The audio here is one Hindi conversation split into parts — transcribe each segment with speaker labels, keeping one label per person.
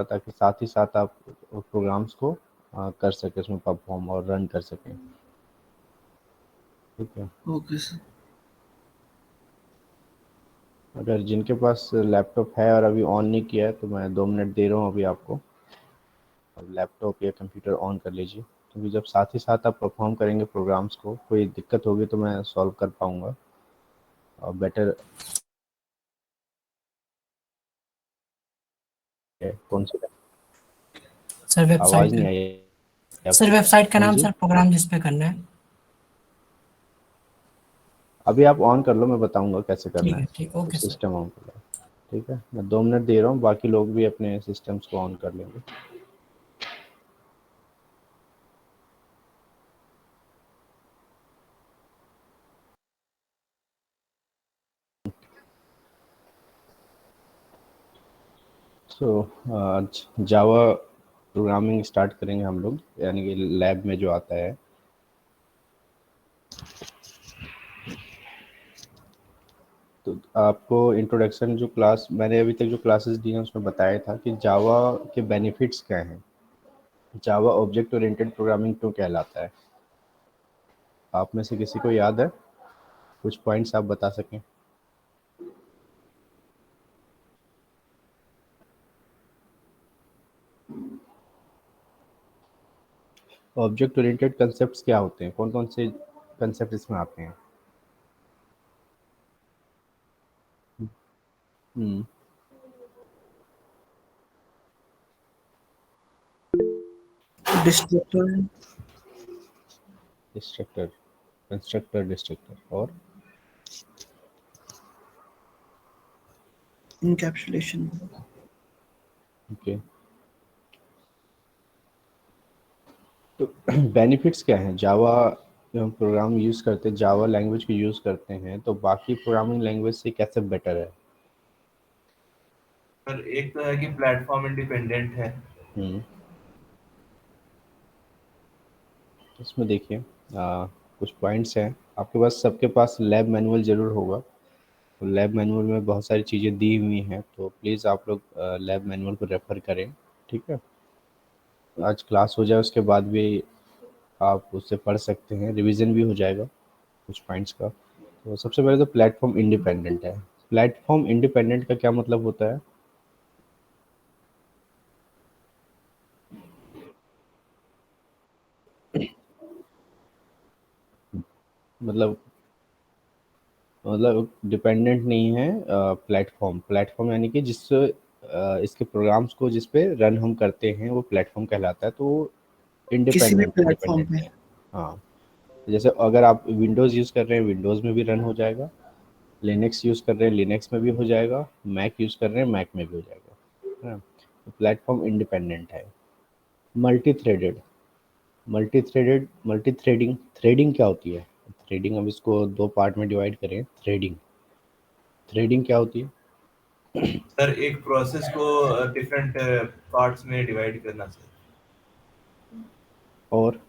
Speaker 1: ताकि साथ ही साथ आप प्रोग्राम्स को कर सकें, उसमें परफॉर्म और रन कर सकें। ठीक है।
Speaker 2: Okay sir.
Speaker 1: अगर जिनके पास लैपटॉप है और अभी ऑन नहीं किया है तो मैं 2 मिनट दे रहा हूँ अभी आपको, अब लैपटॉप या कंप्यूटर ऑन कर लीजिए, क्योंकि जब साथ ही साथ आप परफॉर्म करेंगे प्रोग्राम्स को, कोई दिक्कत होगी तो मैं सॉल्व कर पाऊँगा और बेटर है। कौन सी?
Speaker 2: सर
Speaker 1: आवाज़
Speaker 2: वेबसाइट
Speaker 1: नहीं
Speaker 2: का।
Speaker 1: आई
Speaker 2: सर
Speaker 1: आपकी।
Speaker 2: वेबसाइट का
Speaker 1: कौन
Speaker 2: नाम
Speaker 1: सी?
Speaker 2: सर, प्रोग्राम जिस पे करना है।
Speaker 1: अभी आप ऑन कर लो, मैं बताऊँगा कैसे करना
Speaker 2: ठीक
Speaker 1: है।
Speaker 2: है, ठीक,
Speaker 1: तो
Speaker 2: ओके सर।
Speaker 1: सिस्टम ऑन कर लो। ठीक है, मैं 2 मिनट दे रहा हूँ, बाकी लोग भी अपने सिस्टम्स को ऑन कर लेंगे। सो आज जावा प्रोग्रामिंग स्टार्ट करेंगे हम लोग, यानी कि लैब में जो आता है। तो आपको इंट्रोडक्शन जो क्लास मैंने अभी तक जो क्लासेस दी हैं उसमें बताया था कि जावा के बेनिफिट्स क्या हैं, जावा ऑब्जेक्ट ओरिएंटेड प्रोग्रामिंग क्यों कहलाता है। आप में से किसी को याद है? कुछ पॉइंट्स आप बता सकें। ऑब्जेक्ट ओरिएंटेड कंसेप्ट्स क्या होते हैं, कौन कौन से कंसेप्ट इसमें आते हैं? हम्म।
Speaker 2: डिस्ट्रक्टर।
Speaker 1: डिस्ट्रक्टर, कंस्ट्रक्टर, डिस्ट्रक्टर और
Speaker 2: इनकैप्सुलेशन।
Speaker 1: ओके। तो बेनिफिट्स क्या हैं जावा, जब हम प्रोग्राम यूज़ करते हैं, जावा लैंग्वेज को यूज़ करते हैं तो बाकी प्रोग्रामिंग लैंग्वेज से कैसे बेटर है?
Speaker 3: सर एक तो है कि प्लेटफॉर्म इंडिपेंडेंट है।
Speaker 1: हम्म। इसमें देखिए कुछ पॉइंट्स हैं। आपके पास, सबके पास लैब मैनुअल ज़रूर होगा, तो लैब मैनुअल में बहुत सारी चीज़ें दी हुई हैं, तो प्लीज़ आप लोग लैब मैनुअल को रेफ़र करें। ठीक है, आज क्लास हो जाए उसके बाद भी आप उससे पढ़ सकते हैं, रिवीजन भी हो जाएगा कुछ पॉइंट्स का। तो सबसे पहले तो प्लेटफॉर्म इंडिपेंडेंट है। प्लेटफॉर्म इंडिपेंडेंट का क्या मतलब होता है? मतलब डिपेंडेंट नहीं है। प्लेटफॉर्म, प्लेटफॉर्म यानी कि जिससे इसके प्रोग्राम्स को जिस पे रन हम करते हैं वो प्लेटफॉर्म कहलाता है, तो
Speaker 2: किसी भी प्लेटफॉर्म
Speaker 1: इंडिपेंडेंट
Speaker 2: पे।
Speaker 1: है। हाँ, जैसे अगर आप विंडोज़ यूज़ कर रहे हैं, विंडोज़ में भी रन हो जाएगा। लिनक्स यूज़ कर रहे हैं, लिनक्स में भी हो जाएगा। मैक यूज़ कर रहे हैं, मैक में भी हो जाएगा, है ना। तो प्लेटफॉर्म इंडिपेंडेंट है। Multi threaded, multi threading, threading क्या होती है? थ्रेडिंग, अब इसको दो पार्ट में डिवाइड करें। थ्रेडिंग, थ्रेडिंग क्या होती है?
Speaker 3: सर एक प्रोसेस को डिफरेंट पार्ट्स में डिवाइड करना सर।
Speaker 1: और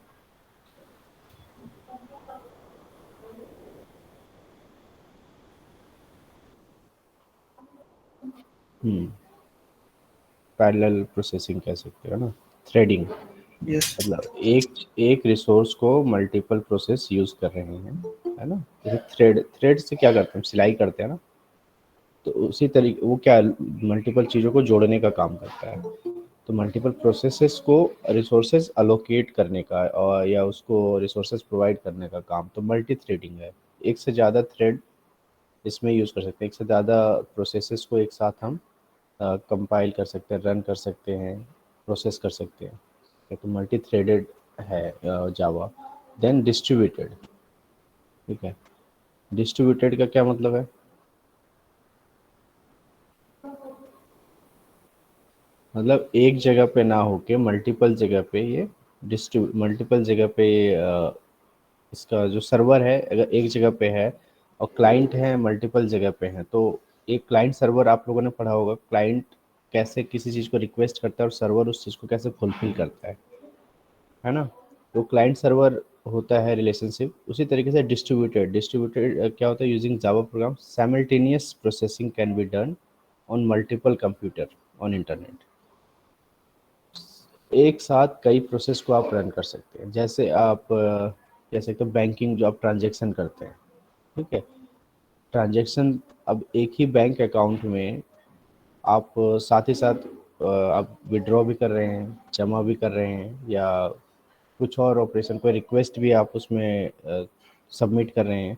Speaker 1: पैरेलल प्रोसेसिंग कह सकते हो ना। Threading
Speaker 2: yes.
Speaker 1: मतलब एक एक रिसोर्स को मल्टीपल प्रोसेस यूज़ कर रहे हैं, है ना। जैसे थ्रेड, थ्रेड से क्या करते हैं, सिलाई करते हैं ना। तो उसी तरीके वो क्या, मल्टीपल चीज़ों को जोड़ने का काम करता है। तो मल्टीपल प्रोसेसेस को रिसोर्सेज अलोकेट करने का और या उसको रिसोर्सेज प्रोवाइड करने का काम तो मल्टी थ्रेडिंग है। एक से ज़्यादा थ्रेड इसमें यूज़ कर सकते हैं, एक से ज़्यादा प्रोसेसेस को एक साथ हम कंपाइल कर सकते हैं, रन कर सकते हैं, प्रोसेस कर सकते हैं। तो मल्टी थ्रेडेड है जावा। देन डिस्ट्रीब्यूटेड, ठीक है। डिस्ट्रीब्यूटेड का क्या मतलब है? मतलब एक जगह पे ना होके मल्टीपल जगह पे ये मल्टीपल जगह पे इसका जो सर्वर है अगर एक जगह पे है और क्लाइंट है मल्टीपल जगह पे हैं, तो एक क्लाइंट सर्वर आप लोगों ने पढ़ा होगा, क्लाइंट कैसे किसी चीज़ को रिक्वेस्ट करता है और सर्वर उस चीज़ को कैसे फुलफिल करता है ना। तो क्लाइंट सर्वर होता है रिलेशनशिप। उसी तरीके से डिस्ट्रीब्यूटेड, डिस्ट्रीब्यूटेड क्या होता है? Using Java program simultaneous processing can be done on multiple computer on internet. एक साथ कई प्रोसेस को आप रन कर सकते हैं। जैसे आप कह सकते हो बैंकिंग जो आप ट्रांजैक्शन करते हैं, ठीक है। ट्रांजैक्शन अब एक ही बैंक अकाउंट में आप साथ ही साथ आप विड्रॉ भी कर रहे हैं, जमा भी कर रहे हैं, या कुछ और ऑपरेशन, कोई रिक्वेस्ट भी आप उसमें सबमिट कर रहे हैं।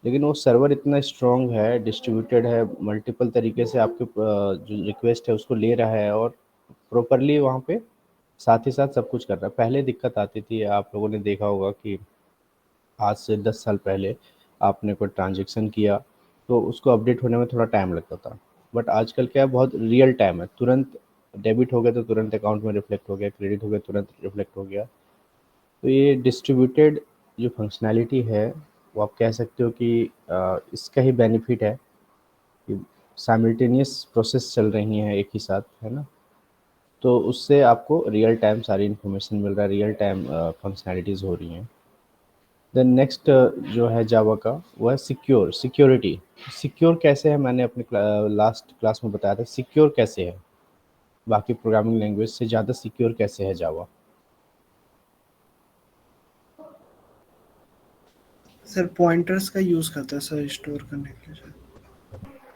Speaker 1: लेकिन वो सर्वर इतना स्ट्रॉन्ग है, डिस्ट्रीब्यूटेड है, मल्टीपल तरीके से आपके जो रिक्वेस्ट है उसको ले रहा है और प्रॉपरली वहाँ पे साथ ही साथ सब कुछ कर रहा है। पहले दिक्कत आती थी, आप लोगों ने देखा होगा कि आज से 10 साल पहले आपने कोई ट्रांजैक्शन किया तो उसको अपडेट होने में थोड़ा टाइम लगता था। बट आजकल क्या है, बहुत रियल टाइम है, तुरंत डेबिट हो गया तो तुरंत अकाउंट में रिफ्लेक्ट हो गया, क्रेडिट हो गया तुरंत रिफ्लेक्ट हो गया। तो ये डिस्ट्रीब्यूटेड जो फंक्शनैलिटी है वो आप कह सकते हो कि इसका ही बेनिफिट है कि साइमल्टेनियस प्रोसेस चल रही हैं एक ही साथ, है ना। तो उससे आपको रियल टाइम सारी इन्फॉर्मेशन मिल रहा है, रियल टाइम फंक्शनैलिटीज़ हो रही हैं। देन नेक्स्ट जो है जावा का, वो है सिक्योरिटी। सिक्योर कैसे है, मैंने अपने लास्ट क्लास में बताया था सिक्योर कैसे है, बाकी प्रोग्रामिंग लैंग्वेज से ज़्यादा सिक्योर कैसे है जावा।
Speaker 2: सर पॉइंटर्स का यूज करता है सर स्टोर करने के लिए शायद।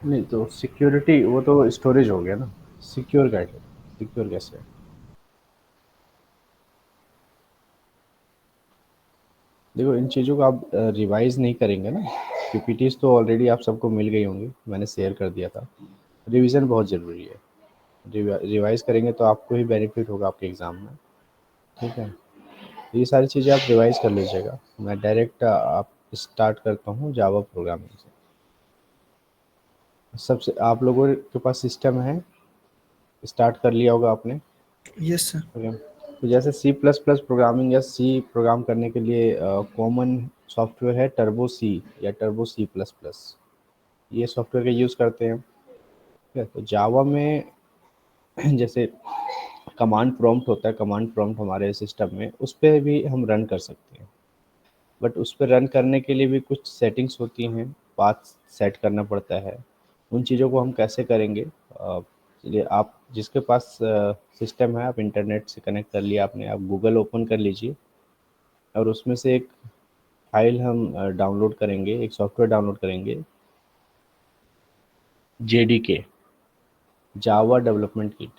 Speaker 1: नहीं तो सिक्योरिटी वो तो स्टोरेज हो गया ना, सिक्योर कैसे, सिक्योर कैसे है। देखो इन चीज़ों को आप रिवाइज नहीं करेंगे ना, पीपीटीज तो ऑलरेडी आप सबको मिल गई होंगी, मैंने शेयर कर दिया था। रिवीजन बहुत ज़रूरी है, रिवाइज करेंगे तो आपको ही बेनिफिट होगा आपके एग्ज़ाम में, ठीक है। ये सारी चीज़ें आप रिवाइज कर लीजिएगा। मैं डायरेक्ट आप स्टार्ट करता हूँ जावा प्रोग्रामिंग से। सबसे आप लोगों के पास सिस्टम है, स्टार्ट कर लिया होगा आपने
Speaker 2: यस सर।
Speaker 1: प्रोग्राम। तो जैसे सी प्लस प्लस प्रोग्रामिंग या सी प्रोग्राम करने के लिए कॉमन सॉफ्टवेयर है टर्बो सी या टर्बो सी प्लस प्लस, ये सॉफ्टवेयर का यूज़ करते हैं, ठीक है। तो जावा में जैसे कमांड प्रॉम्प्ट होता है, कमांड प्रॉम्प्ट हमारे सिस्टम में उस पर भी हम रन कर सकते हैं। बट उस पर रन करने के लिए भी कुछ सेटिंग्स होती हैं, पाथ सेट करना पड़ता है। उन चीज़ों को हम कैसे करेंगे, चलिए आप जिसके पास सिस्टम है, आप इंटरनेट से कनेक्ट कर लिया आपने, आप गूगल ओपन कर लीजिए और उसमें से एक फाइल हम डाउनलोड करेंगे, एक सॉफ्टवेयर डाउनलोड करेंगे, जेडीके, जावा डेवलपमेंट किट,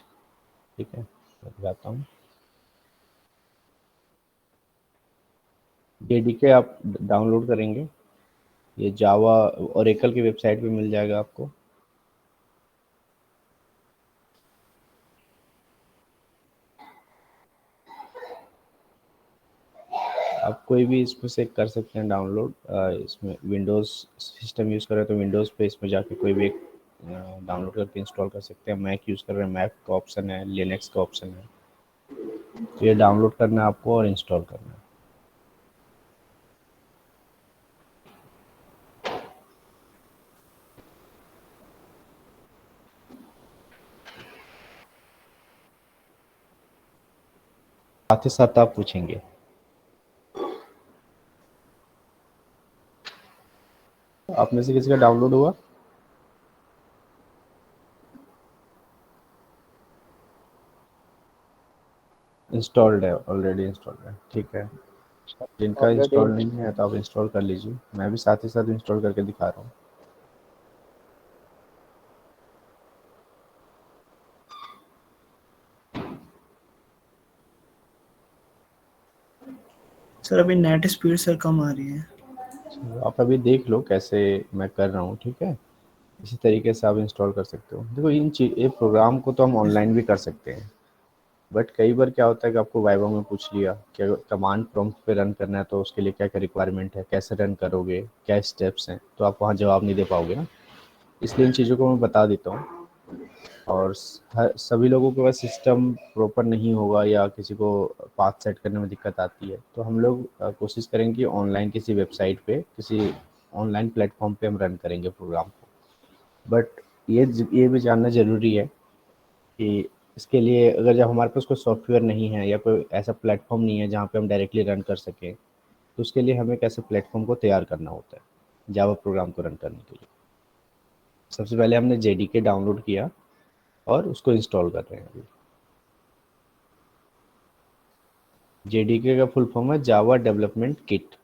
Speaker 1: ठीक है। मैं दिखाता हूँ, जेडीके आप डाउनलोड करेंगे, ये जावा ओरेकल की वेबसाइट पे मिल जाएगा आपको। आप कोई भी इसमें से कर सकते हैं डाउनलोड, इसमें विंडोज़ सिस्टम यूज़ कर रहे हैं तो विंडोज़ पे इसमें जाके कोई भी एक डाउनलोड करके इंस्टॉल कर सकते हैं। मैक यूज़ कर रहे हैं, मैक का ऑप्शन है, लिनक्स का ऑप्शन है। तो ये डाउनलोड करना है आपको और इंस्टॉल करना है। साथ ही साथ आप पूछेंगे, आप में से किसी का डाउनलोड हुआ? इंस्टॉल्ड है, ऑलरेडी इंस्टॉल्ड है, ठीक है। जिनका
Speaker 4: ऑलरेडी
Speaker 1: इंस्टॉल नहीं है तो आप इंस्टॉल कर लीजिए, मैं भी साथ ही साथ इंस्टॉल करके दिखा रहा हूँ।
Speaker 2: सर अभी नेट स्पीड सर कम आ रही है।
Speaker 1: तो आप अभी देख लो कैसे मैं कर रहा हूँ, ठीक है। इसी तरीके से आप इंस्टॉल कर सकते हो। देखो ये प्रोग्राम को तो हम ऑनलाइन भी कर सकते हैं, बट कई बार क्या होता है कि आपको वाइवा में पूछ लिया कि अगर कमांड प्रॉम्प्ट पे रन करना है तो उसके लिए क्या क्या रिक्वायरमेंट है, कैसे रन करोगे, क्या स्टेप्स हैं, तो आप वहाँ जवाब नहीं दे पाओगे ना। इसलिए इन चीज़ों को मैं बता देता हूँ। और सभी लोगों के पास सिस्टम प्रॉपर नहीं होगा या किसी को पाथ सेट करने में दिक्कत आती है, तो हम लोग कोशिश करेंगे कि ऑनलाइन किसी वेबसाइट पे, किसी ऑनलाइन प्लेटफॉर्म पे हम रन करेंगे प्रोग्राम को। बट ये भी जानना ज़रूरी है कि इसके लिए अगर जब हमारे पास कोई सॉफ्टवेयर नहीं है या कोई ऐसा प्लेटफॉर्म नहीं है जहाँ पे हम डायरेक्टली रन कर सकें, तो उसके लिए हमें कैसे प्लेटफॉर्म को तैयार करना होता है जावा प्रोग्राम को रन करने के लिए। सबसे पहले हमने जेडीके डाउनलोड किया और उसको इंस्टॉल कर रहे हैं अभी। JDK का फुल फॉर्म है जावा डेवलपमेंट किट।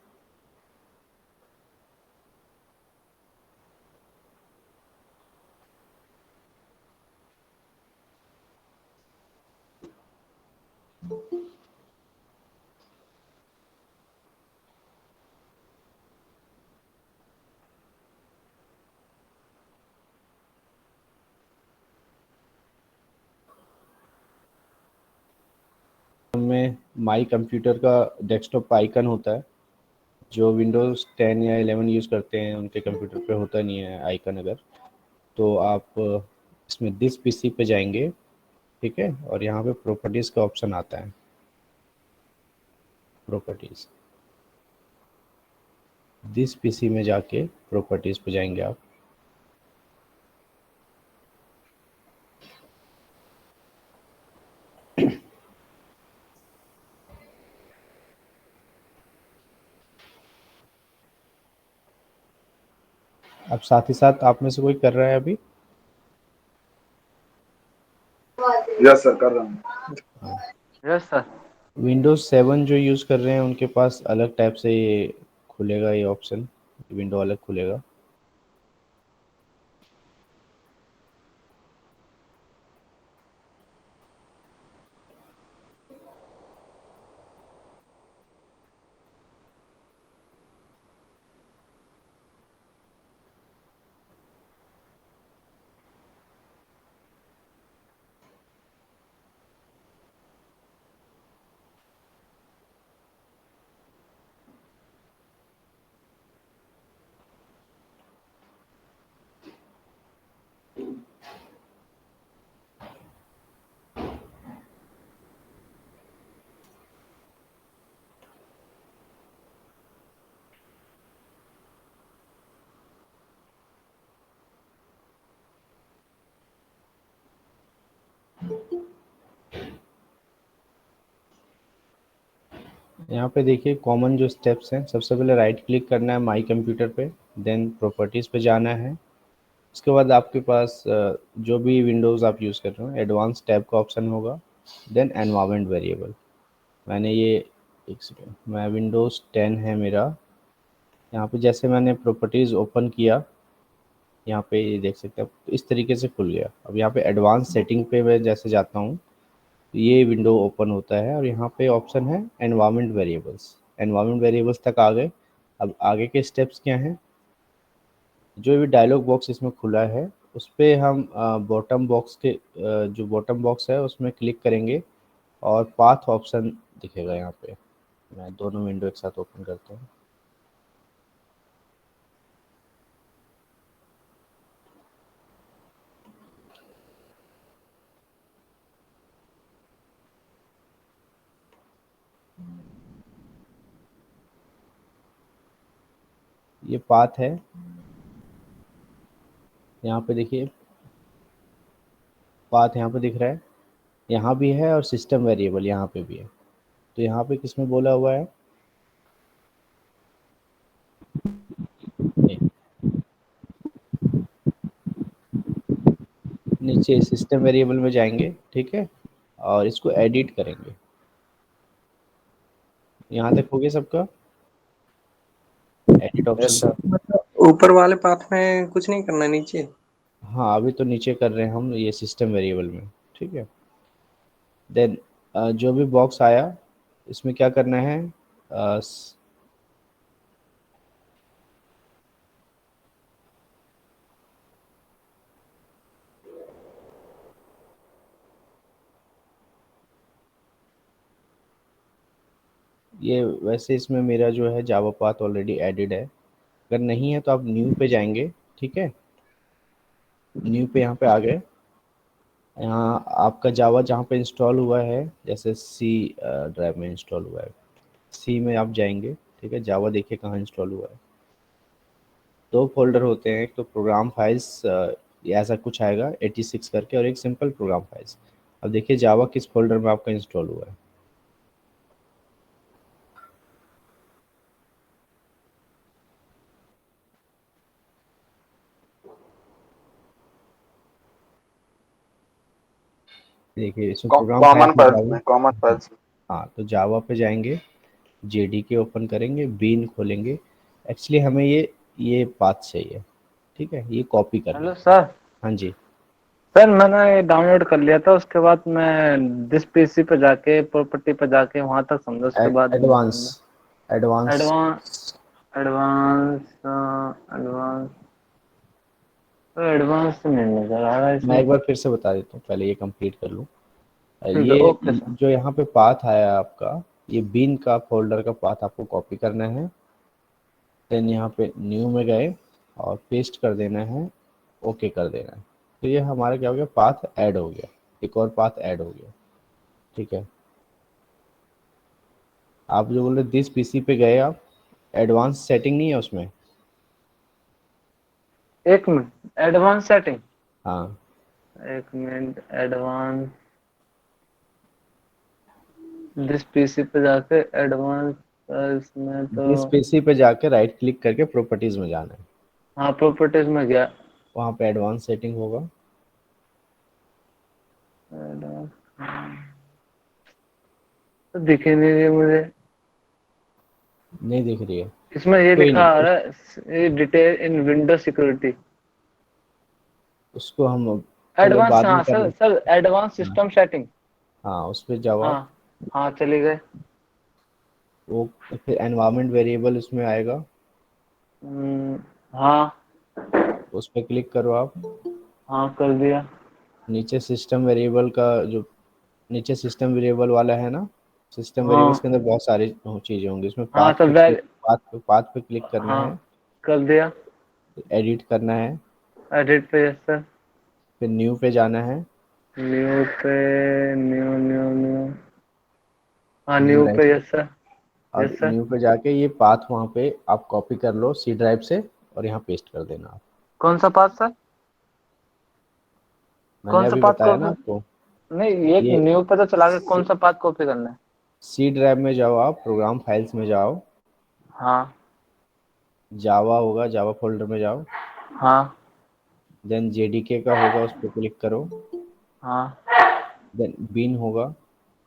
Speaker 1: में माई कंप्यूटर का डेस्कटॉप आइकन होता है, जो विंडोज़ 10 या 11 यूज़ करते हैं उनके कंप्यूटर पे होता नहीं है आइकन। अगर तो आप इसमें दिस पीसी पे जाएंगे, ठीक है, और यहाँ पे प्रॉपर्टीज़ का ऑप्शन आता है। प्रॉपर्टीज़, दिस पीसी में जाके प्रॉपर्टीज़ पे जाएंगे आप। अब साथ ही साथ आप में से कोई कर रहा है अभी?
Speaker 4: यस सर, कर रहा हूँ।
Speaker 5: Yes sir.
Speaker 1: विंडोज़ 7 जो यूज़ कर रहे हैं उनके पास अलग टाइप से ये खुलेगा, ये ऑप्शन, विंडो अलग खुलेगा। यहाँ पे देखिए कॉमन जो स्टेप्स हैं, सबसे पहले राइट क्लिक करना है माई कंप्यूटर पे, देन प्रॉपर्टीज़ पे जाना है। उसके बाद आपके पास जो भी विंडोज़ आप यूज़ कर रहे हो एडवांस टैब का ऑप्शन होगा, देन एनवायरनमेंट वेरिएबल। मैंने ये, एक सेकेंड, मैं विंडोज़ 10 है मेरा। यहाँ पे जैसे मैंने प्रॉपर्टीज़ ओपन किया, यहाँ पे ये देख सकते हैं आप, तो इस तरीके से खुल गया। अब यहाँ पे एडवांस सेटिंग पे मैं जैसे जाता हूँ, ये विंडो ओपन होता है और यहाँ पे ऑप्शन है एनवायरनमेंट वेरिएबल्स। एनवायरनमेंट वेरिएबल्स तक आ गए। अब आगे के स्टेप्स क्या हैं? जो भी डायलॉग बॉक्स इसमें खुला है उस पे हम बॉटम बॉक्स के जो बॉटम बॉक्स है उसमें क्लिक करेंगे और पाथ ऑप्शन दिखेगा यहाँ पे। मैं दोनों विंडो एक साथ ओपन करता हूँ। ये पाथ है, यहाँ पे देखिए पाथ यहाँ पे दिख रहा है, यहाँ भी है और सिस्टम वेरिएबल यहाँ पे भी है। तो यहाँ पे किसमें बोला हुआ है? ये नीचे सिस्टम वेरिएबल में जाएंगे, ठीक है, और इसको एडिट करेंगे। यहाँ तक हो गया सबका? Edit option
Speaker 4: yes sir.
Speaker 5: मतलब ऊपर वाले पाथ में कुछ नहीं करना, नीचे?
Speaker 1: हाँ, अभी तो नीचे कर रहे हैं हम ये सिस्टम वेरिएबल में, ठीक है। देन जो भी बॉक्स आया इसमें क्या करना है? ये वैसे इसमें मेरा जो है जावा पाथ ऑलरेडी एडिड है। अगर नहीं है तो आप न्यू पे जाएंगे, ठीक है। न्यू पे यहाँ पे आ गए। यहाँ आपका जावा जहाँ पे इंस्टॉल हुआ है, जैसे सी ड्राइव में इंस्टॉल हुआ है, सी में आप जाएंगे, ठीक है। जावा देखिए कहाँ इंस्टॉल हुआ है। दो फोल्डर होते हैं, एक तो प्रोग्राम फाइल्स, ये ऐसा कुछ आएगा 86 करके, और एक सिंपल प्रोग्राम फाइल्स। अब देखिए जावा किस फोल्डर में आपका इंस्टॉल हुआ है। देखिए इसमें प्रोग्राम
Speaker 4: कॉमन
Speaker 1: फाइल्स में
Speaker 4: फाइल्स
Speaker 1: जावा,
Speaker 4: में, कॉमन फाइल्स में।
Speaker 1: हाँ, तो जावा पे जाएंगे, जेडीके ओपन करेंगे, बीन खोलेंगे। एक्चुअली हमें ये पाथ चाहिए, ठीक है, ये कॉपी करना
Speaker 5: हेलो
Speaker 1: है।
Speaker 5: सर।
Speaker 1: हाँ जी।
Speaker 5: सर मैंने डाउनलोड कर लिया था, उसके बाद मैं दिस पीसी पे जाके प्रॉपर्टी पे जाके वहां तक समझा, उसके बाद
Speaker 1: advance advance
Speaker 5: advance advance advance advance नहीं नजर आ रहा है
Speaker 1: मैं
Speaker 5: इसमें।
Speaker 1: एक बार फिर से बता देता हूँ, पहले ये कंप्लीट कर लूँ।
Speaker 5: ठीक है,
Speaker 1: ये
Speaker 5: ओके सर।
Speaker 1: जो यहाँ पे पाथ आया आपका, ये बीन का फोल्डर का पाथ आपको कॉपी करना है। देन यहाँ पे न्यू में गए और पेस्ट कर देना है, ओके कर देना है। तो ये हमारा क्या हो गया, पाथ ऐड हो गया, एक और पाथ ऐड हो गया, ठीक है। आप जो बोल रहे दिस पीसी पे गए आप, एडवांस सेटिंग नहीं है उसमें?
Speaker 5: एक मिनट, एडवांस सेटिंग,
Speaker 1: हाँ,
Speaker 5: एक मिनट, एडवांस दिस पीसी पे जाके एडवांस, इसमें तो
Speaker 1: दिस पीसी पे जाके राइट क्लिक करके प्रॉपर्टीज में जाना है,
Speaker 5: हाँ प्रॉपर्टीज में गया।
Speaker 1: वहाँ पे एडवांस सेटिंग होगा।
Speaker 5: Advanced, तो दिखे नहीं रही मुझे
Speaker 1: नहीं दिख रही है?
Speaker 5: इसमें। ये
Speaker 1: कोई
Speaker 5: लिखा
Speaker 1: नहीं,
Speaker 5: आ रहा है, ये डिटेल इन विंडो सिक्योरिटी।
Speaker 1: उसको हम चलो
Speaker 5: एडवांस,
Speaker 1: बाद में
Speaker 5: हाँ
Speaker 1: कर
Speaker 5: सर
Speaker 1: लें।
Speaker 5: सर, एडवांस
Speaker 1: हाँ,
Speaker 5: सिस्टम सेटिंग।
Speaker 1: हाँ, उस पर जाओ
Speaker 5: हाँ
Speaker 1: आप।
Speaker 5: हाँ, चले गए।
Speaker 1: वो फिर एनवायरनमेंट वेरिएबल उसमें आएगा,
Speaker 5: हाँ
Speaker 1: उस पर क्लिक करो आप।
Speaker 5: हाँ, कर दिया।
Speaker 1: नीचे सिस्टम वेरिएबल का जो नीचे सिस्टम वेरिएबल वाला है ना, सिस्टम वेरिएबल्स
Speaker 5: हाँ
Speaker 1: के अंदर बहुत सारी चीज़ें होंगी, इसमें
Speaker 5: हाँ
Speaker 1: पाथ
Speaker 5: तो
Speaker 1: पे
Speaker 5: वैल,
Speaker 1: पाथ पे क्लिक करना
Speaker 5: हाँ
Speaker 1: है,
Speaker 5: कर दिया।
Speaker 1: एडिट करना है,
Speaker 5: एडिट पे, यस सर।
Speaker 1: फिर न्यू पे जाना है,
Speaker 5: न्यू पे, न्यू न्यू न्यू, हाँ
Speaker 1: न्यू
Speaker 5: न्यू
Speaker 1: राइट,
Speaker 5: पे, यस सर।
Speaker 1: और
Speaker 5: यस सर।
Speaker 1: न्यू पे जाके ये पाथ वहाँ पे आप कॉपी कर लो सी ड्राइव से, और यहाँ पेस्ट कर देना आप।
Speaker 5: कौन सा पाथ सर?
Speaker 1: मैंने
Speaker 5: कौन सा
Speaker 1: अभी
Speaker 5: पाथ
Speaker 1: बताया ना
Speaker 5: कॉपी?
Speaker 1: आपको।
Speaker 5: नहीं, एक
Speaker 1: ये
Speaker 5: न्यू पे तो चला के कौन सा पाथ कॉपी करना है?
Speaker 1: सी ड्राइव में जाओ, आप प्रोग्राम फाइल्स में जाओ,
Speaker 5: हाँ
Speaker 1: जावा होगा, जावा फोल्डर में जाओ,
Speaker 5: हाँ
Speaker 1: देन जेडीके का होगा, उस पर क्लिक करो,
Speaker 5: हाँ
Speaker 1: देन बीन होगा।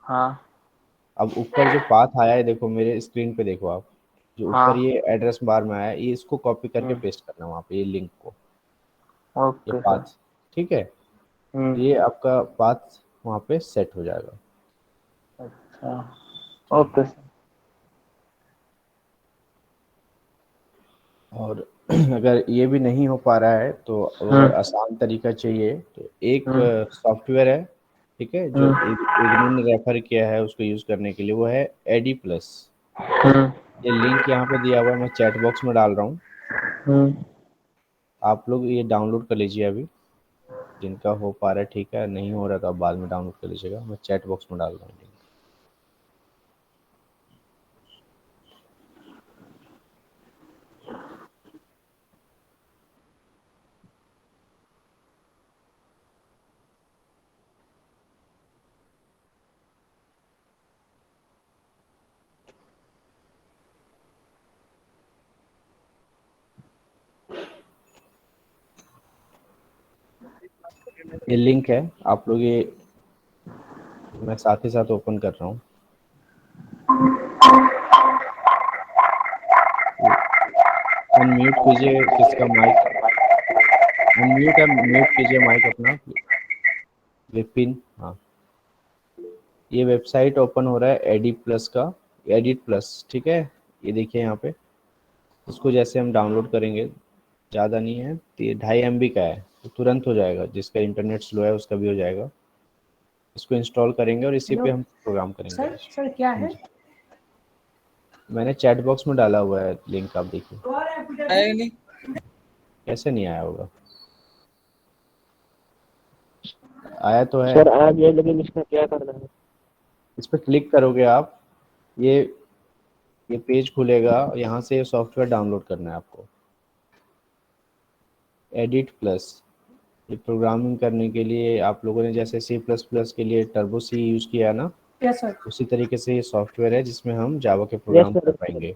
Speaker 5: हाँ
Speaker 1: अब ऊपर जो पाथ आया है, देखो मेरे स्क्रीन पे देखो आप, जो ऊपर
Speaker 5: हाँ।
Speaker 1: ये एड्रेस बार में आया है, ये इसको कॉपी करके
Speaker 5: हम्म,
Speaker 1: पेस्ट करना वहाँ पे, ये लिंक को, ये
Speaker 5: ओके सर।
Speaker 1: पाथ, ठीक है।
Speaker 5: हम्म,
Speaker 1: ये आपका पाथ वहाँ पे सेट हो जाएगा।
Speaker 5: अच्छा, ओके सर।
Speaker 1: और अगर ये भी नहीं हो पा रहा है, तो अगर
Speaker 5: हम्म
Speaker 1: आसान तरीका चाहिए, तो एक
Speaker 5: हम्म
Speaker 1: सॉफ्टवेयर है, ठीक है, जो
Speaker 5: हम्म
Speaker 1: इग्नू ने रेफर किया है उसको यूज़ करने के लिए, वो है एडी प्लस।
Speaker 5: हम्म
Speaker 1: ये लिंक यहाँ पे दिया हुआ है, मैं चैट बॉक्स में डाल रहा हूँ,
Speaker 5: हम्म।
Speaker 1: आप लोग ये डाउनलोड कर लीजिए अभी, जिनका हो पा रहा है ठीक है, नहीं हो रहा तो आप बाद में डाउनलोड कर लीजिएगा, मैं चैट बॉक्स में डाल रहा हूँ लिंक। ये लिंक है, आप लोग ये, मैं साथ ही साथ ओपन कर रहा हूँ। अनम्यूट कीजिए किसका माइक, अनम्यूट है, म्यूट कीजिए माइक अपना, विपिन। हाँ, ये वेबसाइट ओपन हो रहा है एडी प्लस का, एडिट प्लस, ठीक है। ये देखिए यहाँ पे, इसको जैसे हम डाउनलोड करेंगे, ज़्यादा नहीं है, तो ये 2.5 MB का है, तो तुरंत हो जाएगा, जिसका इंटरनेट स्लो है उसका भी हो जाएगा। इसको इंस्टॉल करेंगे और इसी पे
Speaker 6: हेलो
Speaker 1: हम प्रोग्राम करेंगे
Speaker 6: सर,
Speaker 1: आज।
Speaker 6: सर क्या
Speaker 1: हाँ
Speaker 6: है?
Speaker 1: जी, मैंने चैट बॉक्स में डाला हुआ है लिंक, आप देखिए।
Speaker 6: आया नहीं।
Speaker 1: कैसे नहीं आया होगा, आया तो है।
Speaker 5: सर आ गया, लेकिन इसका क्या करना है?
Speaker 1: इस पर क्लिक करोगे आप, ये ये पेज खुलेगा, यहाँ से सॉफ्टवेयर डाउनलोड करना है आपको, एडिट प्लस। ये प्रोग्रामिंग करने के लिए, आप लोगों ने जैसे सी प्लस प्लस के लिए टर्बो सी यूज़ किया ना,
Speaker 6: यस सर।
Speaker 1: उसी तरीके से ये सॉफ्टवेयर है जिसमें हम जावा के
Speaker 5: यस
Speaker 1: प्रोग्राम कर
Speaker 5: सर।
Speaker 1: पाएंगे।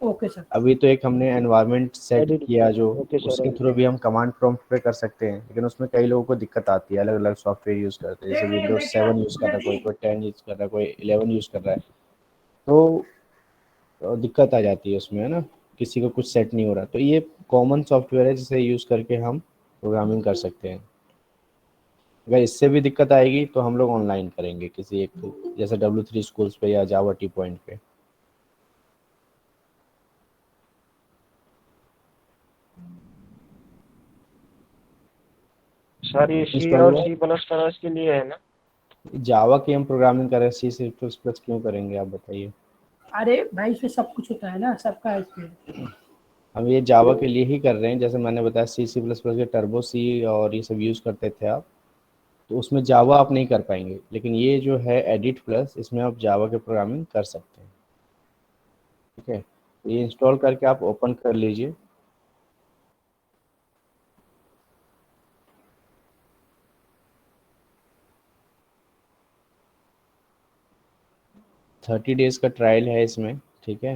Speaker 6: Okay sir.
Speaker 1: अभी तो एक हमने एनवायरनमेंट सेट
Speaker 5: एडिट
Speaker 1: किया जो
Speaker 5: ओके सर
Speaker 1: उसके थ्रू भी हम कमांड प्रॉम्प्ट पे कर सकते हैं, लेकिन उसमें कई लोगों को दिक्कत आती है, अलग अलग सॉफ्टवेयर यूज़ करते हैं, जैसे विंडोज 7 यूज़ कर रहा है, कोई कोई 10 यूज़ कर रहा है, कोई 11 यूज़ कर रहा है, तो दिक्कत आ जाती है उसमें, है ना, किसी को कुछ सेट नहीं हो रहा। तो ये कॉमन सॉफ्टवेयर है जिसे यूज़ करके हम प्रोग्रामिंग कर सकते हैं। अगर इससे भी दिक्कत आएगी तो हम लोग ऑनलाइन करेंगे किसी एक, जैसे W3 स्कूल्स पे या जावा टी पॉइंट पे।
Speaker 5: सर ये सी
Speaker 1: इंस्टॉल
Speaker 5: और
Speaker 1: हुआ?
Speaker 5: C++ के लिए है ना?
Speaker 1: जावा की हम प्रोग्रामिंग कर रहे हैं, C++ क्यों करेंगे आप बताइए।
Speaker 6: अरे भाई इसमें सब कुछ होता है ना, सबका है इसमें।
Speaker 1: हम ये जावा के लिए ही कर रहे हैं, जैसे मैंने बताया C++ के टर्बो सी और ये सब यूज़ करते थे आप, तो उसमें जावा आप नहीं कर पाएंगे, लेकिन ये जो है एडिट प्लस, इसमें आप जावा के प्रोग्रामिंग कर सकते हैं। ठीक है, ये इंस्टॉल करके आप ओपन कर लीजिए। थर्टी डेज़ का ट्रायल है इसमें। ठीक है,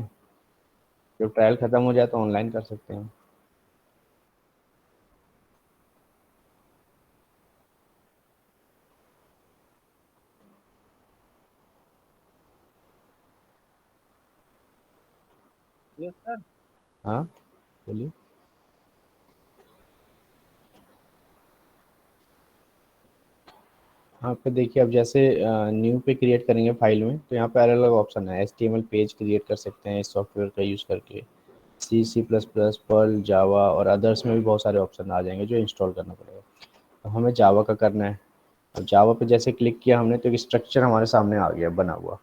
Speaker 1: जब ट्रायल ख़त्म हो जाए तो ऑनलाइन कर सकते हैं।
Speaker 5: Yes sir.
Speaker 1: हाँ बोलिए। हाँ पे देखिए, अब जैसे न्यू पे क्रिएट करेंगे फाइल में, तो यहाँ पे अलग अलग ऑप्शन है। HTML पेज क्रिएट कर सकते हैं इस सॉफ्टवेयर का यूज़ करके, C++, पर्ल, जावा और अदर्स में भी बहुत सारे ऑप्शन आ जाएंगे जो इंस्टॉल करना पड़ेगा। तो हमें जावा का करना है। अब जावा पे जैसे क्लिक किया हमने तो एक स्ट्रक्चर हमारे सामने आ गया बना हुआ,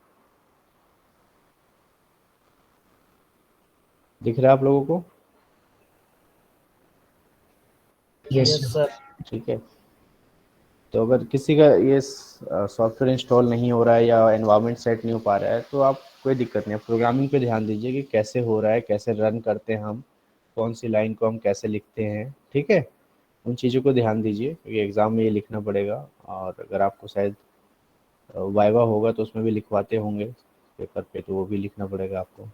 Speaker 1: दिख रहा है आप लोगों को?
Speaker 5: Yes sir.
Speaker 1: ठीक है, तो अगर किसी का ये सॉफ्टवेयर इंस्टॉल नहीं हो रहा है या एनवायरनमेंट सेट नहीं हो पा रहा है तो आप, कोई दिक्कत नहीं है, प्रोग्रामिंग पे ध्यान दीजिए कि कैसे हो रहा है, कैसे रन करते हैं हम, कौन सी लाइन को हम कैसे लिखते हैं। ठीक है, उन चीज़ों को ध्यान दीजिए क्योंकि एग्ज़ाम में ये लिखना पड़ेगा, और अगर आपको शायद वाइवा होगा तो उसमें भी लिखवाते होंगे पेपर पे, तो वो भी लिखना पड़ेगा आपको।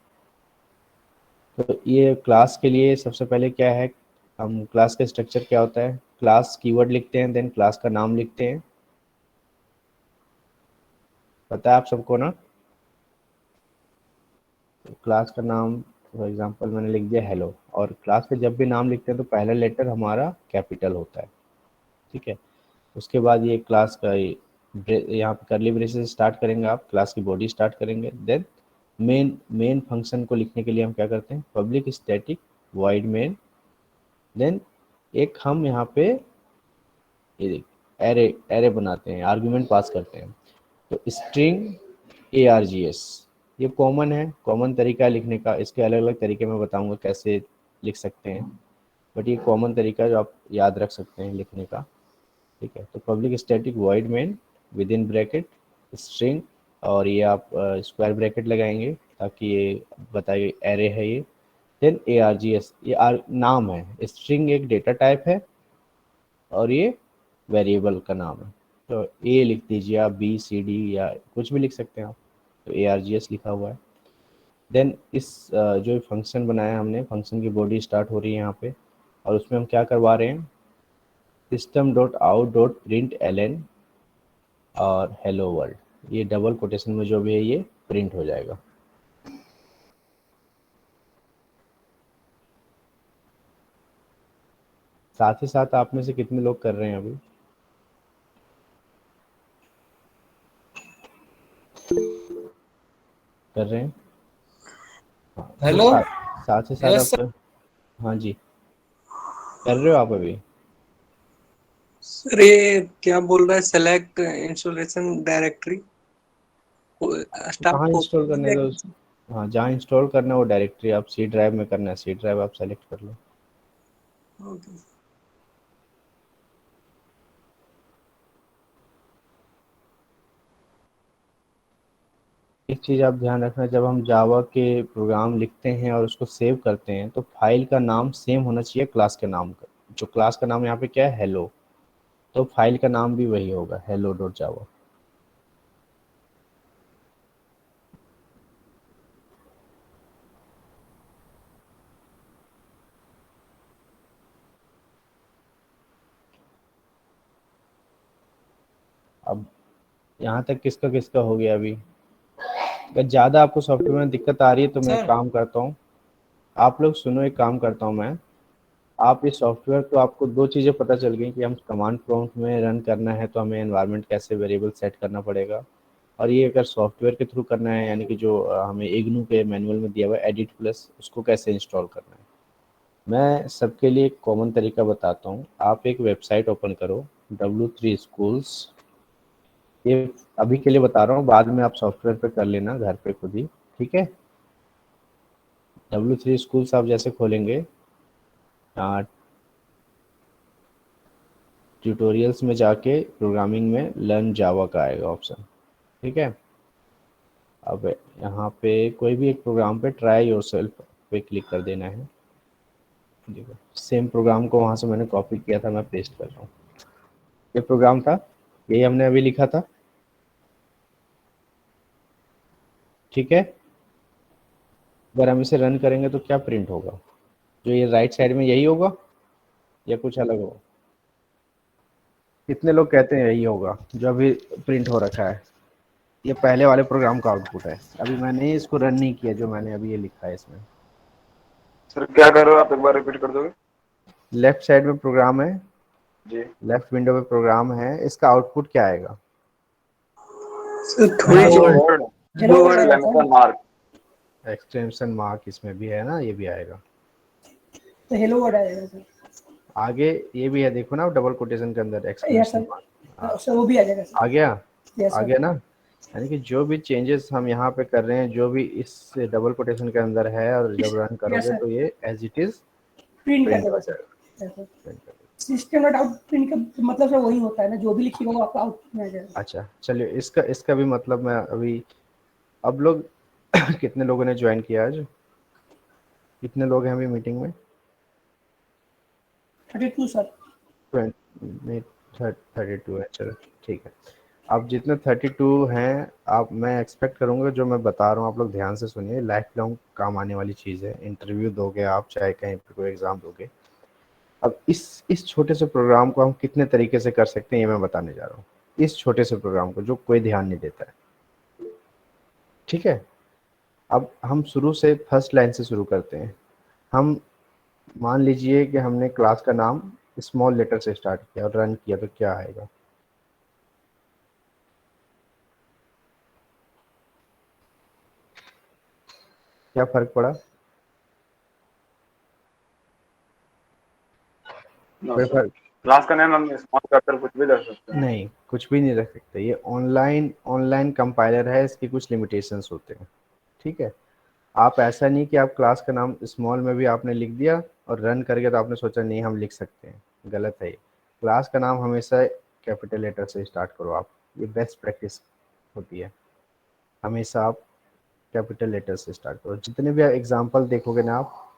Speaker 1: तो ये क्लास के लिए सबसे पहले क्या है, हम क्लास का स्ट्रक्चर क्या होता है, क्लास कीवर्ड लिखते हैं, देन क्लास का नाम लिखते हैं, पता है आप सबको ना। तो क्लास का नाम फॉर एग्जांपल मैंने लिख दिया हेलो, और क्लास का जब भी नाम लिखते हैं तो पहला लेटर हमारा कैपिटल होता है। ठीक है, उसके बाद ये क्लास का यहाँ पे करली ब्रेसेस स्टार्ट करेंगे, आप क्लास की बॉडी स्टार्ट करेंगे, देन मेन फंक्शन को लिखने के लिए हम क्या करते हैं, public static void main, then एक हम यहाँ पे ये एरे एरे बनाते हैं, आर्गुमेंट पास करते हैं, तो स्ट्रिंग ARGS, ये कॉमन है, कॉमन तरीका है लिखने का। इसके अलग अलग तरीके मैं बताऊंगा कैसे लिख सकते हैं, बट ये कॉमन तरीका है जो आप याद रख सकते हैं लिखने का। ठीक है, तो public static void main with in bracket string, और ये आप स्क्वायर ब्रैकेट लगाएंगे ताकि ये बताइए एरे है ये, देन ARGS, ये नाम है, स्ट्रिंग एक डेटा टाइप है और ये वेरिएबल का नाम है, तो ए लिख दीजिए आप, BCD या कुछ भी लिख सकते हैं आप, तो ARGS लिखा हुआ है। देन इस जो फंक्शन बनाया हमने, फंक्शन की बॉडी स्टार्ट हो रही है यहाँ पे, और उसमें हम क्या करवा रहे हैं, system.out.println और हेलो वर्ल्ड, ये डबल कोटेशन में जो भी है ये प्रिंट हो जाएगा। साथ ही साथ आप में से कितने लोग कर रहे हैं अभी? कर रहे हैं? हाँ, तो
Speaker 7: हेलो।
Speaker 1: साथ ही साथ
Speaker 7: यस
Speaker 1: आप, हाँ जी, कर रहे हो आप अभी?
Speaker 7: सर, ये क्या बोल रहा है, सेलेक्ट इंस्टॉलेशन डायरेक्टरी स्टार्ट
Speaker 1: कहाँ इंस्टॉल
Speaker 7: कॉपी।
Speaker 1: करने का हाँ, जहाँ इंस्टॉल करना है वो डायरेक्टरी आप C ड्राइव में करना है, C ड्राइव आप सेलेक्ट कर लो।
Speaker 7: ओके।
Speaker 1: एक चीज़ आप ध्यान रखना, जब हम जावा के प्रोग्राम लिखते हैं और उसको सेव करते हैं तो फाइल का नाम सेम होना चाहिए क्लास के नाम का। जो क्लास का नाम यहाँ पे क्या है, हेलो, तो फाइल का नाम भी वही होगा, hello.java। अब यहाँ तक किसका किसका हो गया अभी? अगर ज़्यादा आपको सॉफ्टवेयर में दिक्कत आ रही है तो मैं
Speaker 6: सर।
Speaker 1: काम करता हूँ, आप लोग सुनो, एक काम करता हूँ मैं, आप इस सॉफ्टवेयर को, आपको दो चीज़ें पता चल गई कि हम कमांड प्रॉम्प्ट में रन करना है तो हमें एनवायरनमेंट कैसे वेरिएबल सेट करना पड़ेगा, और ये अगर सॉफ्टवेयर के थ्रू करना है यानी कि जो हमें इग्नू के मैनुअल में दिया हुआ है एडिट प्लस, उसको कैसे इंस्टॉल करना है। मैं सबके लिए एक कॉमन तरीका बताता हूँ। आप एक वेबसाइट ओपन करो, W3 स्कूल्स, ये अभी के लिए बता रहा हूँ, बाद में आप सॉफ्टवेयर पे कर लेना घर पे खुद ही, ठीक है। W3 स्कूल्स आप जैसे खोलेंगे, ट्यूटोरियल्स में जाके प्रोग्रामिंग में लर्न जावा का आएगा ऑप्शन, ठीक है। अब यहाँ पे कोई भी एक प्रोग्राम पे ट्राई योरसेल्फ पे क्लिक कर देना है। देखो सेम प्रोग्राम को वहाँ से मैंने कॉपी किया था, मैं पेस्ट कर रहा हूँ। ये प्रोग्राम था, यही हमने अभी लिखा था, ठीक है। अगर हम इसे रन करेंगे तो क्या प्रिंट होगा? जो ये राइट साइड में यही होगा या कुछ अलग होगा? कितने लोग कहते हैं यही होगा जो अभी प्रिंट हो रखा है? ये पहले वाले प्रोग्राम का आउटपुट है, अभी मैंने इसको रन नहीं किया, जो मैंने अभी ये लिखा है इसमें।
Speaker 4: सर क्या कर रहे हो आप, एक बार रिपीट कर दोगे?
Speaker 1: लेफ्ट साइड में प्रोग्राम है
Speaker 4: जी
Speaker 1: लेफ्ट विंडो में प्रोग्राम है, इसका आउटपुट क्या आएगा?
Speaker 7: सर थोड़ी
Speaker 4: हेलो
Speaker 7: सी
Speaker 4: वर्ड
Speaker 6: हेलो वर्ड आएगा
Speaker 4: exclamation
Speaker 6: sir.
Speaker 4: Mark.
Speaker 1: Extension mark इसमें भी है ना, ये भी आएगा।
Speaker 6: तो हेलो वर्ड आएगा सर।
Speaker 1: आगे ये भी है, देखो ना डबल कोटेशन के अंदर
Speaker 6: yes
Speaker 1: exclamation
Speaker 6: sir.
Speaker 1: Mark.
Speaker 6: Sir वो भी आ जाएगा सर।
Speaker 1: आ गया?
Speaker 6: यस
Speaker 1: आ
Speaker 6: सर।
Speaker 1: गया ना। यानी कि जो भी चेंजेस हम यहाँ पे कर रहे हैं, जो भी इस डबल कोटेशन के अंदर है, और जब रन
Speaker 6: यस
Speaker 1: करोगे
Speaker 6: सर।
Speaker 1: तो ये एज इट इज
Speaker 6: प्रिंट कर
Speaker 1: प्रिंट
Speaker 6: देगा
Speaker 1: हो
Speaker 6: सर।
Speaker 1: जाएगा,
Speaker 6: यस सर।
Speaker 1: प्रिंट कर देगा।
Speaker 6: सिस्टम डॉट आउट प्रिंट का मतलब सर वही होता है ना, जो भी लिखिएगा वो आपका आउटपुट में आ जाएगा।
Speaker 1: अच्छा चलिए, इसका इसका भी मतलब मैं अभी, अब लोग कितने लोगों ने ज्वाइन किया आज? कितने लोग हैं अभी मीटिंग में?
Speaker 6: 32 सर।
Speaker 1: 32 है, चलो ठीक है। अब जितने 32 हैं, आप, मैं एक्सपेक्ट करूँगा जो मैं बता रहा हूँ आप लोग ध्यान से सुनिए, लाइफ लॉन्ग काम आने वाली चीज़ है। इंटरव्यू दोगे आप, चाहे कहीं पे कोई एग्ज़ाम दोगे। अब इस छोटे से प्रोग्राम को हम कितने तरीके से कर सकते हैं, ये मैं बताने जा रहा हूँ। इस छोटे से प्रोग्राम को जो कोई ध्यान नहीं देता है, ठीक है। अब हम शुरू से फर्स्ट लाइन से शुरू करते हैं। हम मान लीजिए कि हमने क्लास का नाम स्मॉल लेटर से स्टार्ट किया और रन किया, तो क्या आएगा? क्या फर्क पड़ा?
Speaker 4: नो
Speaker 1: कोई
Speaker 4: सर,
Speaker 1: फर्क
Speaker 4: क्लास का नेम हम स्मॉल कैपिटल कुछ भी रख सकते हैं।
Speaker 1: नहीं, कुछ भी नहीं रख सकते। ये ऑनलाइन ऑनलाइन कंपाइलर है, इसके कुछ लिमिटेशंस होते हैं, ठीक है। आप ऐसा नहीं कि आप क्लास का नाम स्मॉल में भी आपने लिख दिया और रन करके तो आपने सोचा नहीं हम लिख सकते हैं, गलत है ये। क्लास का नाम हमेशा कैपिटल लेटर से स्टार्ट करो आप, ये बेस्ट प्रैक्टिस होती है। हमेशा आप कैपिटल लेटर से स्टार्ट करो। जितने भी एग्जाम्पल देखोगे ना आप,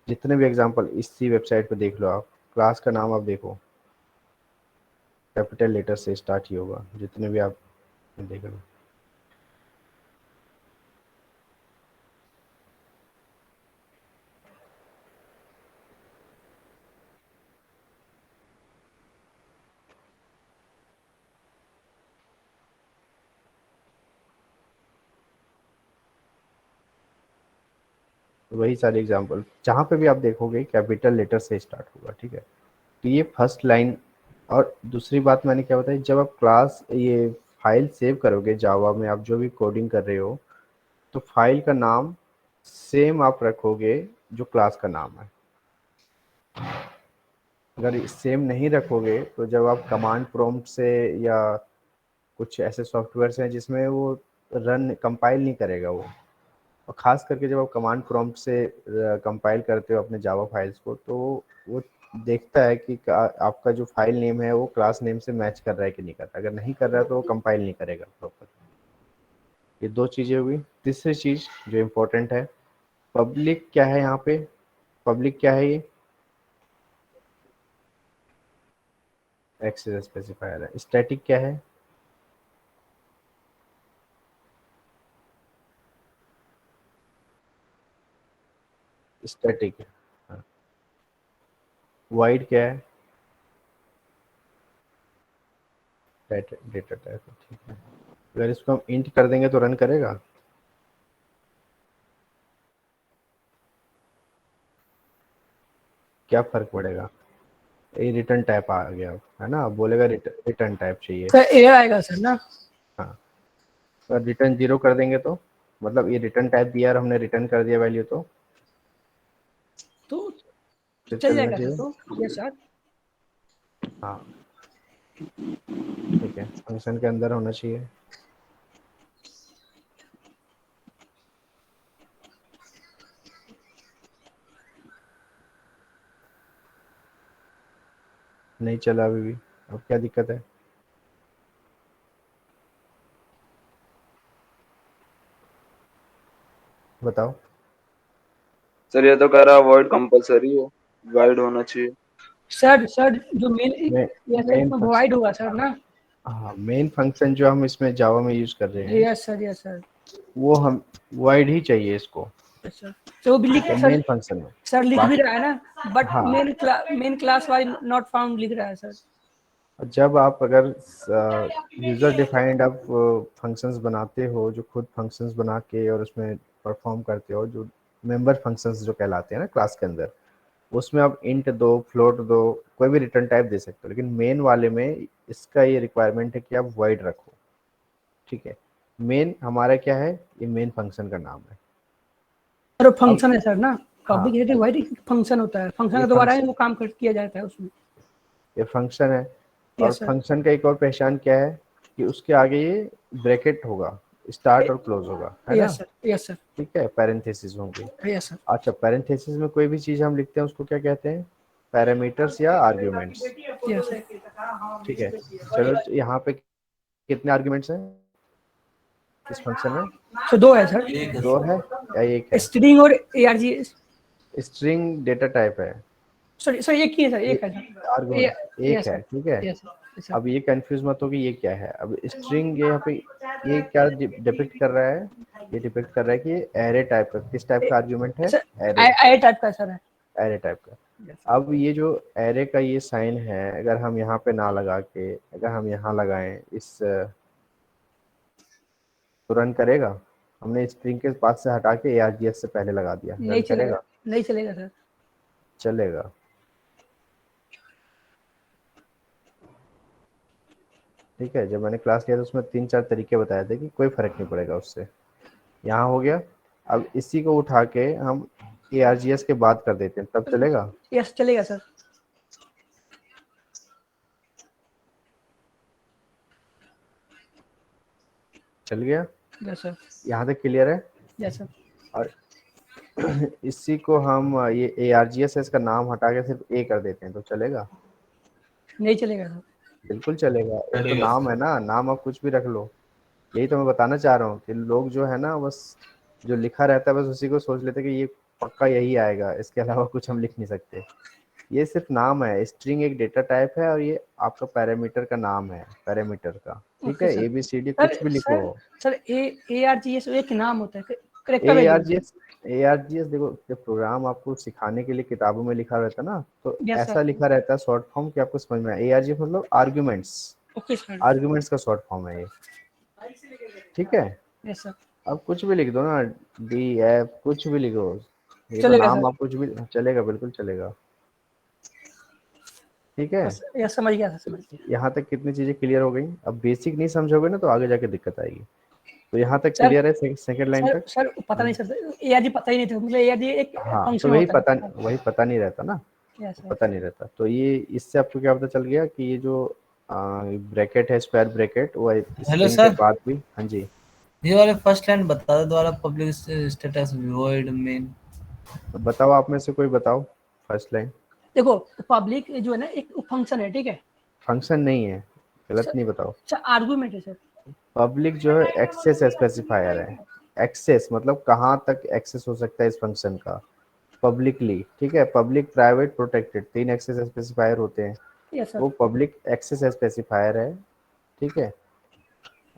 Speaker 1: जितने भी एग्जाम्पल इसी वेबसाइट पे देख लो आप, क्लास का नाम आप देखो कैपिटल लेटर से स्टार्ट ही होगा, जितने भी आप देख लो। वही सारे एग्जाम्पल जहाँ पे भी आप देखोगे कैपिटल लेटर से स्टार्ट होगा, ठीक है। तो ये फर्स्ट लाइन। और दूसरी बात मैंने क्या बताई, जब आप क्लास, ये फाइल सेव करोगे जावा में, आप जो भी कोडिंग कर रहे हो, तो फाइल का नाम सेम आप रखोगे जो क्लास का नाम है। अगर सेम नहीं रखोगे तो जब आप कमांड प्रॉम्प्ट से, या कुछ ऐसे सॉफ्टवेयर हैं जिसमें वो रन कंपाइल नहीं करेगा वो, और ख़ास करके जब आप कमांड प्रॉम्प्ट से कंपाइल करते हो अपने जावा फाइल्स को, तो वो देखता है कि आपका जो फाइल नेम है वो क्लास नेम से मैच कर रहा है कि नहीं कर रहा है। अगर नहीं कर रहा है तो वो कंपाइल नहीं करेगा प्रॉपर। ये दो चीज़ें हुई। तीसरी चीज़ जो इम्पोर्टेंट है, पब्लिक क्या है यहाँ पे? पब्लिक क्या है? ये एक्सेस स्पेसिफायर है। स्टैटिक क्या है? स्टैटिक है। हाँ। वाइड क्या है? डेटा टाइप है, ठीक है। अगर इसको हम इंट कर देंगे तो रन करेगा? क्या फर्क पड़ेगा? ये रिटर्न टाइप आ गया है ना, अब बोलेगा रिटर्न टाइप चाहिए।
Speaker 6: सर एरर आएगा सर ना?
Speaker 1: हाँ, तो रिटर्न 0 कर देंगे तो मतलब ये रिटर्न टाइप दिया और हमने रिटर्न कर दिया वैल्यू, तो फिर
Speaker 6: चल
Speaker 1: चलना
Speaker 6: जाएगा सर।
Speaker 1: चाहिए।
Speaker 6: तो यस सर।
Speaker 1: हाँ ठीक है, फंक्शन के अंदर होना चाहिए। नहीं चला अभी भी, अब क्या दिक्कत है? बताओ।
Speaker 4: सर ये तो कह रहा है वॉइड कंपलसरी है, वाइड होना चाहिए।
Speaker 6: सर जो मेन
Speaker 1: मैं
Speaker 6: यस सर
Speaker 1: मेन
Speaker 6: इसमें प्रोवाइड होगा सर ना?
Speaker 1: हाँ, मेन फंक्शन जो हम इसमें जावा में यूज कर रहे हैं
Speaker 6: यस सर यस सर।
Speaker 1: वो हम वाइड ही चाहिए इसको,
Speaker 6: यस सर। तो वो भी लिख
Speaker 1: तो
Speaker 6: सर,
Speaker 1: मेन फंक्शन में।
Speaker 6: सर लिख भी
Speaker 1: बाकी
Speaker 6: रहा है ना, बट
Speaker 1: हाँ,
Speaker 6: main class wise not found लिख रहा है सर।
Speaker 1: जब आप अगर यूजर डिफाइंड आप फंक्शंस बनाते हो, जो खुद फंक्शंस बना के और उसमें परफॉर्म करते हो, जो मेंबर फंक्शंस जो कहलाते हैं ना क्लास के अंदर, उसमें आप इंट दो, फ्लोट दो, कोई भी रिटर्न टाइप दे सकते हो, लेकिन मेन वाले में इसका ये रिक्वायरमेंट है कि आप वाइड रखो, ठीक है। मेन हमारा क्या है, ये मेन फंक्शन का नाम है।
Speaker 6: सर वो
Speaker 1: अब
Speaker 6: फंक्शन है सर ना,
Speaker 1: हाँ,
Speaker 6: पब्लिक है वाइड फंक्शन होता है, फंक्शन
Speaker 1: ये
Speaker 6: के द्वारा ही
Speaker 1: फंक्शन
Speaker 6: वो काम किया जाता है उसमें।
Speaker 1: ये फंक्शन है, और
Speaker 6: यस सर।
Speaker 1: फंक्शन का एक और पहचान क्या है कि उसके आगे ये ब्रैकेट होगा, स्टार्ट और क्लोज होगा, है ना?
Speaker 6: यस सर यस सर
Speaker 1: ठीक है, पैरेंथेसिस होंगे।
Speaker 6: यस सर
Speaker 1: अच्छा, पैरेंथेसिस में कोई भी चीज हम लिखते हैं उसको क्या कहते हैं? पैरामीटर्स या आर्ग्यूमेंट्स,
Speaker 6: यस सर।
Speaker 1: ठीक है। चलो यहाँ पे कितने आर्ग्यूमेंट्स हैं इस फंक्शन में?
Speaker 6: तो दो है सर,
Speaker 3: एक है
Speaker 1: दो
Speaker 3: सर।
Speaker 1: है या एक है?
Speaker 6: स्ट्रिंग और एआरजी।
Speaker 1: स्ट्रिंग डेटा टाइप है,
Speaker 6: सॉरी सर एक ही है सर, एक है सर।
Speaker 1: आर्गुमेंट एक
Speaker 6: यस
Speaker 1: है,
Speaker 6: सर
Speaker 1: ठीक है।
Speaker 6: Yes sir.
Speaker 1: अब ये कंफ्यूज मत हो कि ये क्या है। अब स्ट्रिंग ये यहाँ पे ये क्या डिपिक्ट कर रहा है? ये डिपिक्ट कर रहा है कि ये एरे टाइप का, किस टाइप का आर्ग्यूमेंट है?
Speaker 6: सर
Speaker 1: एरे,
Speaker 6: आई टाइप का सर है।
Speaker 1: एरे टाइप का। अब ये जो एरे का ये साइन है, अगर हम यहाँ पे ना लगा के अगर हम यहाँ लगाएं इस, तो रन करेगा? हमने स्ट्रिंग के पास से हटा के args से पहले लगा दिया,
Speaker 6: नहीं
Speaker 1: रन
Speaker 6: चलेगा,
Speaker 1: करेगा?
Speaker 6: नहीं चलेगा सर।
Speaker 1: चलेगा। ठीक है, जब मैंने क्लास लिया था उसमें 3-4 तरीके बताए थे कि कोई फर्क नहीं पड़ेगा उससे। यहाँ हो गया। अब इसी को उठा के हम args के बाद कर देते हैं, तब चलेगा?
Speaker 6: यस चलेगा सर।
Speaker 1: चल गया।
Speaker 6: यस सर
Speaker 1: यहाँ तक क्लियर है?
Speaker 6: Yes sir.
Speaker 1: और इसी को हम ये args इसका नाम हटा के सिर्फ a कर देते हैं, तो चलेगा?
Speaker 6: नहीं चलेगा सर।
Speaker 1: बिल्कुल चलेगा, एक तो
Speaker 3: चलेगा
Speaker 1: नाम
Speaker 3: सर।
Speaker 1: है ना, नाम आप कुछ भी रख लो। यही तो मैं बताना चाह रहा हूँ कि लोग जो है ना, बस जो लिखा रहता है बस उसी को सोच लेते हैं कि ये पक्का यही आएगा, इसके अलावा कुछ हम लिख नहीं सकते। ये सिर्फ नाम है, स्ट्रिंग एक डेटा टाइप है और ये आपका पैरामीटर का नाम है, पैरामीटर का, ठीक
Speaker 6: ओके
Speaker 1: है।
Speaker 6: सर।
Speaker 1: ABCD
Speaker 6: सर
Speaker 1: कुछ भी लिखो।
Speaker 6: सर सर ARGS एक नाम होता है, करेक्टर वैल्यू।
Speaker 1: ARGS देखो, जब प्रोग्राम आपको सिखाने के लिए किताबों में लिखा रहता है ना, तो
Speaker 6: यस
Speaker 1: ऐसा
Speaker 6: सर।
Speaker 1: लिखा रहता है शॉर्ट फॉर्म कि आपको समझ में आए। ARGS मतलब आर्ग्यूमेंट्स,
Speaker 6: ओके सर।
Speaker 1: आर्ग्यूमेंट्स का शॉर्ट फॉर्म है ये, ठीक है।
Speaker 6: Yes sir.
Speaker 1: अब कुछ भी लिख दो ना, DF कुछ भी लिखो, ये तो
Speaker 6: चलेगा
Speaker 1: नाम
Speaker 6: सर।
Speaker 1: आप कुछ भी, चलेगा, बिल्कुल चलेगा, ठीक है।
Speaker 6: यस समझ गया सर, समझ गया।
Speaker 1: यहाँ तक कितनी चीजें क्लियर हो गई? अब बेसिक नहीं समझोगे ना तो आगे जाके दिक्कत आएगी। तो यहाँ तक
Speaker 6: सर
Speaker 1: क्लियर है, सेकंड लाइन
Speaker 6: सर
Speaker 1: तक?
Speaker 6: सर पता नहीं सर, ARG पता ही नहीं था, मतलब ARG एक
Speaker 1: हाँ, तो
Speaker 6: फंक्शन होता है।
Speaker 1: वही पता नहीं रहता ना,
Speaker 6: यस सर।
Speaker 1: पता नहीं रहता। तो ये इससे आपको क्या पता चल गया कि ये जो ब्रैकेट है, स्क्वायर ब्रैकेट, वो
Speaker 8: हेलो
Speaker 1: स्ट्रिंग के
Speaker 8: सर,
Speaker 1: बाद भी। हाँ जी,
Speaker 8: ये वाले फर्स्ट लाइन बता दो दोबारा, पब्लिक स्टेटस वॉइड मेन।
Speaker 1: तो बताओ, आप में से कोई बताओ फर्स्ट लाइन।
Speaker 6: देखो पब्लिक जो है ना एक फंक्शन है, ठीक है
Speaker 1: फंक्शन नहीं है, गलत
Speaker 6: सर।
Speaker 1: नहीं बताओ।
Speaker 6: सर आर्गुमेंट है सर।
Speaker 1: पब्लिक जो है एक्सेस स्पेसिफायर है। एक्सेस मतलब कहाँ तक एक्सेस हो सकता है इस फंक्शन का, पब्लिकली, ठीक है। Public, private, protected, 3 access specifier होते हैं।
Speaker 6: Yes sir.
Speaker 1: वो पब्लिक एक्सेस स्पेसिफायर है, ठीक है।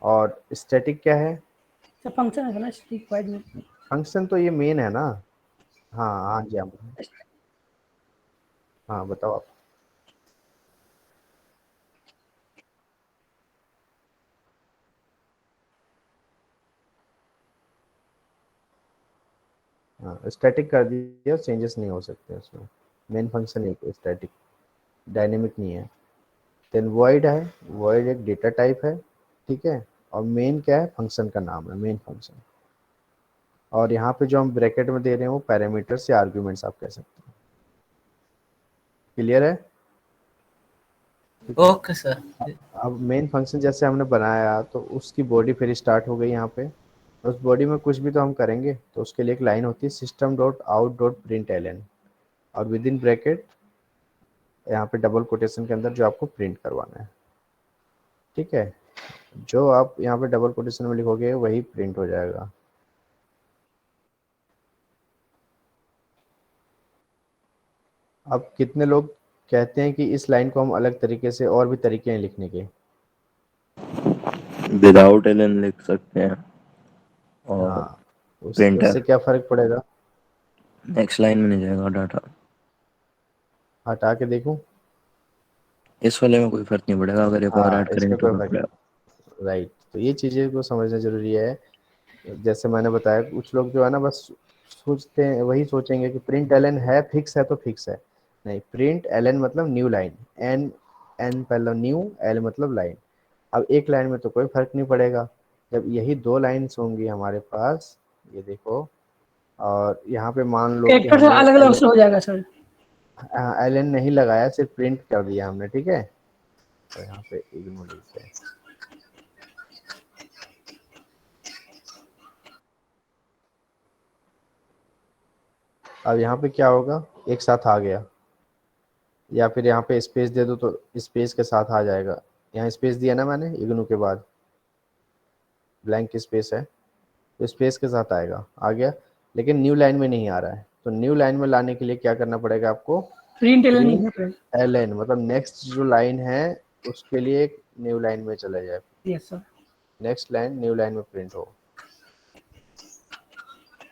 Speaker 1: और स्टैटिक क्या है?
Speaker 6: सर फंक्शन है ना स्ट्रिंग वाइड में।
Speaker 1: फंक्शन तो ये मेन है ना। हाँ हाँ जी, हाँ बताओ आप। हाँ स्टैटिक कर दिया, चेंजेस नहीं हो सकते उसमें, मेन फंक्शन एक स्टैटिक, डायनेमिक नहीं है। देन वॉइड है, वॉइड एक डेटा टाइप है, ठीक है। और मेन क्या है, फंक्शन का नाम है, मेन फंक्शन। और यहाँ पे जो हम ब्रैकेट में दे रहे हैं वो पैरामीटर्स या आर्ग्यूमेंट्स आप कह सकते हैं। क्लियर है? ठीक है।
Speaker 8: Okay sir.
Speaker 1: अब मेन फंक्शन जैसे हमने बनाया तो उसकी बॉडी फिर स्टार्ट हो गई यहाँ पे। उस बॉडी में कुछ भी तो हम करेंगे, तो उसके लिए एक लाइन होती है system dot out dot print L N, और विद इन ब्रैकेट यहाँ पे डबल कोटेशन के अंदर जो आपको प्रिंट करवाना है, ठीक है। जो आप यहाँ पे डबल कोटेशन में लिखोगे वही प्रिंट हो जाएगा। अब कितने लोग कहते हैं कि इस लाइन को हम अलग तरीके से, और भी तरीके हैं लिखने के।
Speaker 9: विदाउट एलन लिख सकते हैं, और
Speaker 1: हाँ, उससे
Speaker 9: प्रिंटर
Speaker 1: क्या फर्क पड़ेगा?
Speaker 9: नेक्स्ट लाइन में नहीं जाएगा डाटा।
Speaker 1: हटा के देखूं?
Speaker 9: इस वाले में कोई फर्क नहीं पड़ेगा, अगर एक और
Speaker 1: हाँ,
Speaker 9: ऐड करेंगे
Speaker 1: इसमें
Speaker 9: तो
Speaker 1: कोई
Speaker 9: फर्क
Speaker 1: फर्क
Speaker 9: पड़ेगा।
Speaker 1: नहीं। राइट, तो ये चीज़ें को समझना जरूरी है। जैसे मैंने बताया, कुछ लोग जो है ना बस सोचते हैं, वही सोचेंगे कि प्रिंट एलन है, फिक्स है तो फिक्स है। नहीं, प्रिंट एलन मतलब न्यू लाइन, एन, एन पहले न्यू, एल मतलब लाइन। अब एक लाइन में तो कोई फर्क नहीं पड़ेगा, जब यही दो लाइन्स होंगी हमारे पास, ये देखो, और यहाँ पे मान लो कि
Speaker 6: कैरेक्टर
Speaker 1: हमने
Speaker 6: अलग अलग से हो जाएगा सर।
Speaker 1: एल एन नहीं लगाया, सिर्फ प्रिंट कर दिया हमने, ठीक है। तो यहाँ पे इग्नोर लिखते हैं। अब यहाँ पे क्या होगा, एक साथ आ गया, या फिर यहाँ पे स्पेस दे दो तो स्पेस के साथ आ जाएगा। यहाँ स्पेस दिया ना मैंने, इग्नू के बाद ब्लैंक स्पेस है, तो स्पेस के साथ आएगा, आ गया। लेकिन न्यू लाइन में नहीं आ रहा है, तो न्यू लाइन में लाने के लिए क्या करना पड़ेगा आपको?
Speaker 6: प्रिंट एलन नहीं
Speaker 1: प्रिंट
Speaker 6: है प्रिंट।
Speaker 1: एल एन, मतलब नेक्स्ट जो लाइन है उसके लिए एक न्यू लाइन में चला जाए,
Speaker 6: yes sir.
Speaker 1: Next line new line में प्रिंट हो,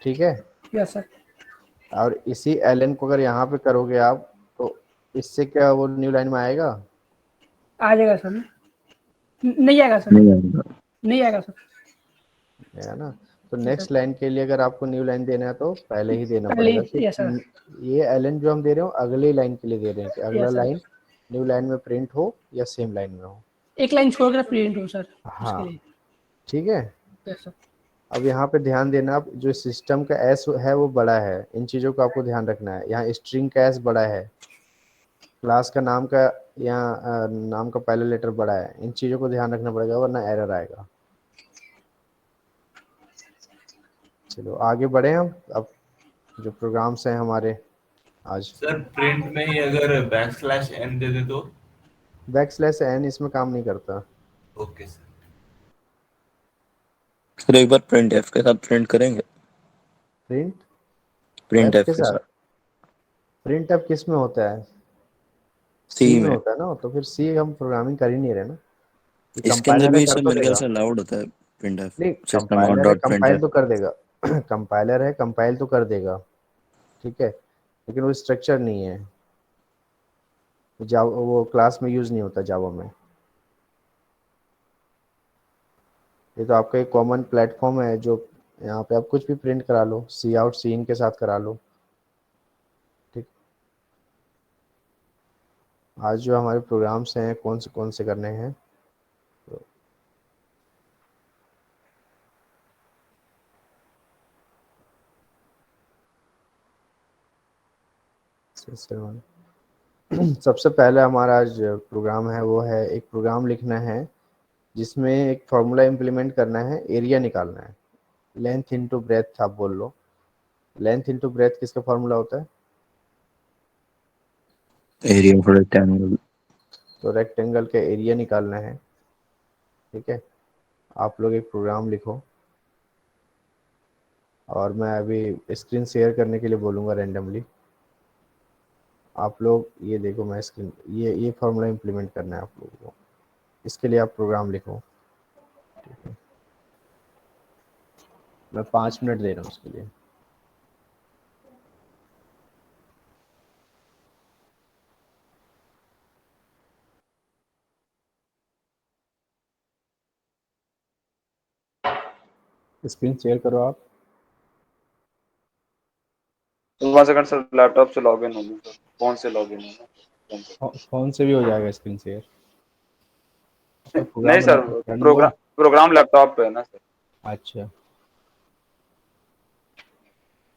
Speaker 1: ठीक है।
Speaker 6: Yes sir.
Speaker 1: और इसी एल एन को अगर यहाँ पे करोगे आप, तो इससे क्या वो न्यू लाइन में आएगा?
Speaker 6: आ जाएगा सर। नहीं आएगा सर।
Speaker 9: नहीं आएगा।
Speaker 6: नहीं आएगा सर।
Speaker 1: है ना। तो नेक्स्ट लाइन के लिए अगर आपको न्यू लाइन देना है तो पहले ही देना
Speaker 6: पहले
Speaker 1: पड़ेगा कि
Speaker 6: यस सर।
Speaker 1: ये एल एन जो हम दे रहे हो अगली लाइन के लिए दे रहे हैं, कि अगला
Speaker 6: yes sir.
Speaker 1: Line new line में प्रिंट हो या सेम लाइन में हो।
Speaker 6: एक लाइन छोड़कर प्रिंट हो सर उसके
Speaker 1: हाँ,
Speaker 6: लिए।
Speaker 1: ठीक है।
Speaker 6: Yes sir.
Speaker 1: अब यहाँ पे ध्यान देना, आप जो सिस्टम का एस है वो बड़ा है, इन चीज़ों का आपको ध्यान रखना है। यहाँ स्ट्रिंग का एस बड़ा है, क्लास का नाम का, यहाँ नाम का पहला लेटर बड़ा है, इन चीज़ों को ध्यान रखना पड़ेगा वरना एरर आएगा। चलो आगे बढ़े हम। अब जो प्रोग्राम्स हैं हमारे आज,
Speaker 3: सर प्रिंट में ही अगर बैकस्लैश एन दे दे तो?
Speaker 1: बैक स्लैश एन इसमें काम नहीं करता।
Speaker 3: Okay sir.
Speaker 9: फिर एक बार प्रिंट एफ के साथ प्रिंट करेंगे,
Speaker 1: प्रिंट
Speaker 9: प्रिंट
Speaker 1: एफ
Speaker 9: एफ
Speaker 1: के
Speaker 9: के
Speaker 1: साथ?
Speaker 9: साथ।
Speaker 1: प्रिंट एफ किस में होता है? सी
Speaker 9: सी
Speaker 1: में
Speaker 9: में,
Speaker 1: होता है ना, तो फिर सी हम प्रोग्रामिंग कर ही नहीं रहे ना। ये
Speaker 9: इसके अंदर
Speaker 1: कंपाइलर है,
Speaker 9: भी
Speaker 1: कर
Speaker 9: सब
Speaker 1: तो
Speaker 9: मेरे ख्याल
Speaker 1: देगा।
Speaker 9: से अलाउड होता है प्रिंट एफ।
Speaker 1: नहीं,
Speaker 9: सिस्टम आउट
Speaker 1: कंपाइलर है,
Speaker 9: डॉट प्रिंट
Speaker 1: कंपाइल
Speaker 9: एफ।
Speaker 1: तो कर देगा। कंपाइलर है, कंपाइल तो कर देगा, ठीक है। लेकिन वो स्ट्रक्चर नहीं है, जावा वो क्लास में यूज़ नहीं होता जावा में। ये तो आपका एक कॉमन प्लेटफॉर्म है, जो यहाँ पे आप कुछ भी प्रिंट करा लो, सी आउट सी इन के साथ करा लो, ठीक। आज जो हमारे प्रोग्राम्स हैं कौन से करने हैं, तो सबसे पहले हमारा आज प्रोग्राम है वो है, एक प्रोग्राम लिखना है जिसमें एक फार्मूला इम्प्लीमेंट करना है, एरिया निकालना है। लेंथ इनटू ब्रेथ आप बोल लो। लेंथ इनटू ब्रेथ किसका फार्मूला होता है?
Speaker 9: Area for rectangle.
Speaker 1: तो रेक्टेंगल का एरिया निकालना है, ठीक है। आप लोग एक प्रोग्राम लिखो, और मैं अभी स्क्रीन शेयर करने के लिए बोलूँगा रैंडमली। आप लोग ये देखो, मैं स्क्रीन, ये फार्मूला इम्प्लीमेंट करना है आप लोगों को, इसके लिए आप प्रोग्राम लिखो, ठीक है। मैं 5 मिनट दे रहा हूँ उसके लिए। स्क्रीन शेयर करो आप।
Speaker 4: 1 सेकंड सर, लैपटॉप से लॉगिन हो गया सर, फोन से लॉगिन हो
Speaker 1: फोन से भी हो जाएगा स्क्रीन शेयर? आपका
Speaker 4: गया। नहीं सर,
Speaker 1: रन हुआ है?
Speaker 4: प्रोग्राम लैपटॉप पे है ना सर।
Speaker 1: अच्छा,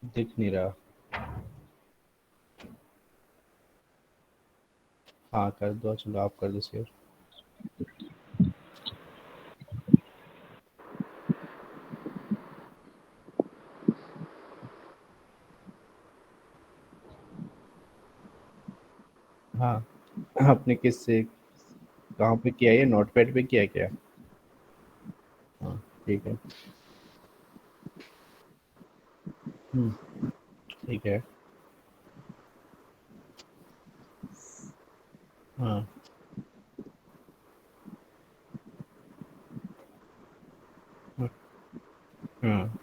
Speaker 1: दिख नहीं रहा। हाँ कर दो, चलो आप कर दो शेयर। हाँ, आपने किससे कहाँ पे किया? ये नोटपैड पे किया क्या? हाँ ठीक है। ठीक है। हाँ हाँ हाँ।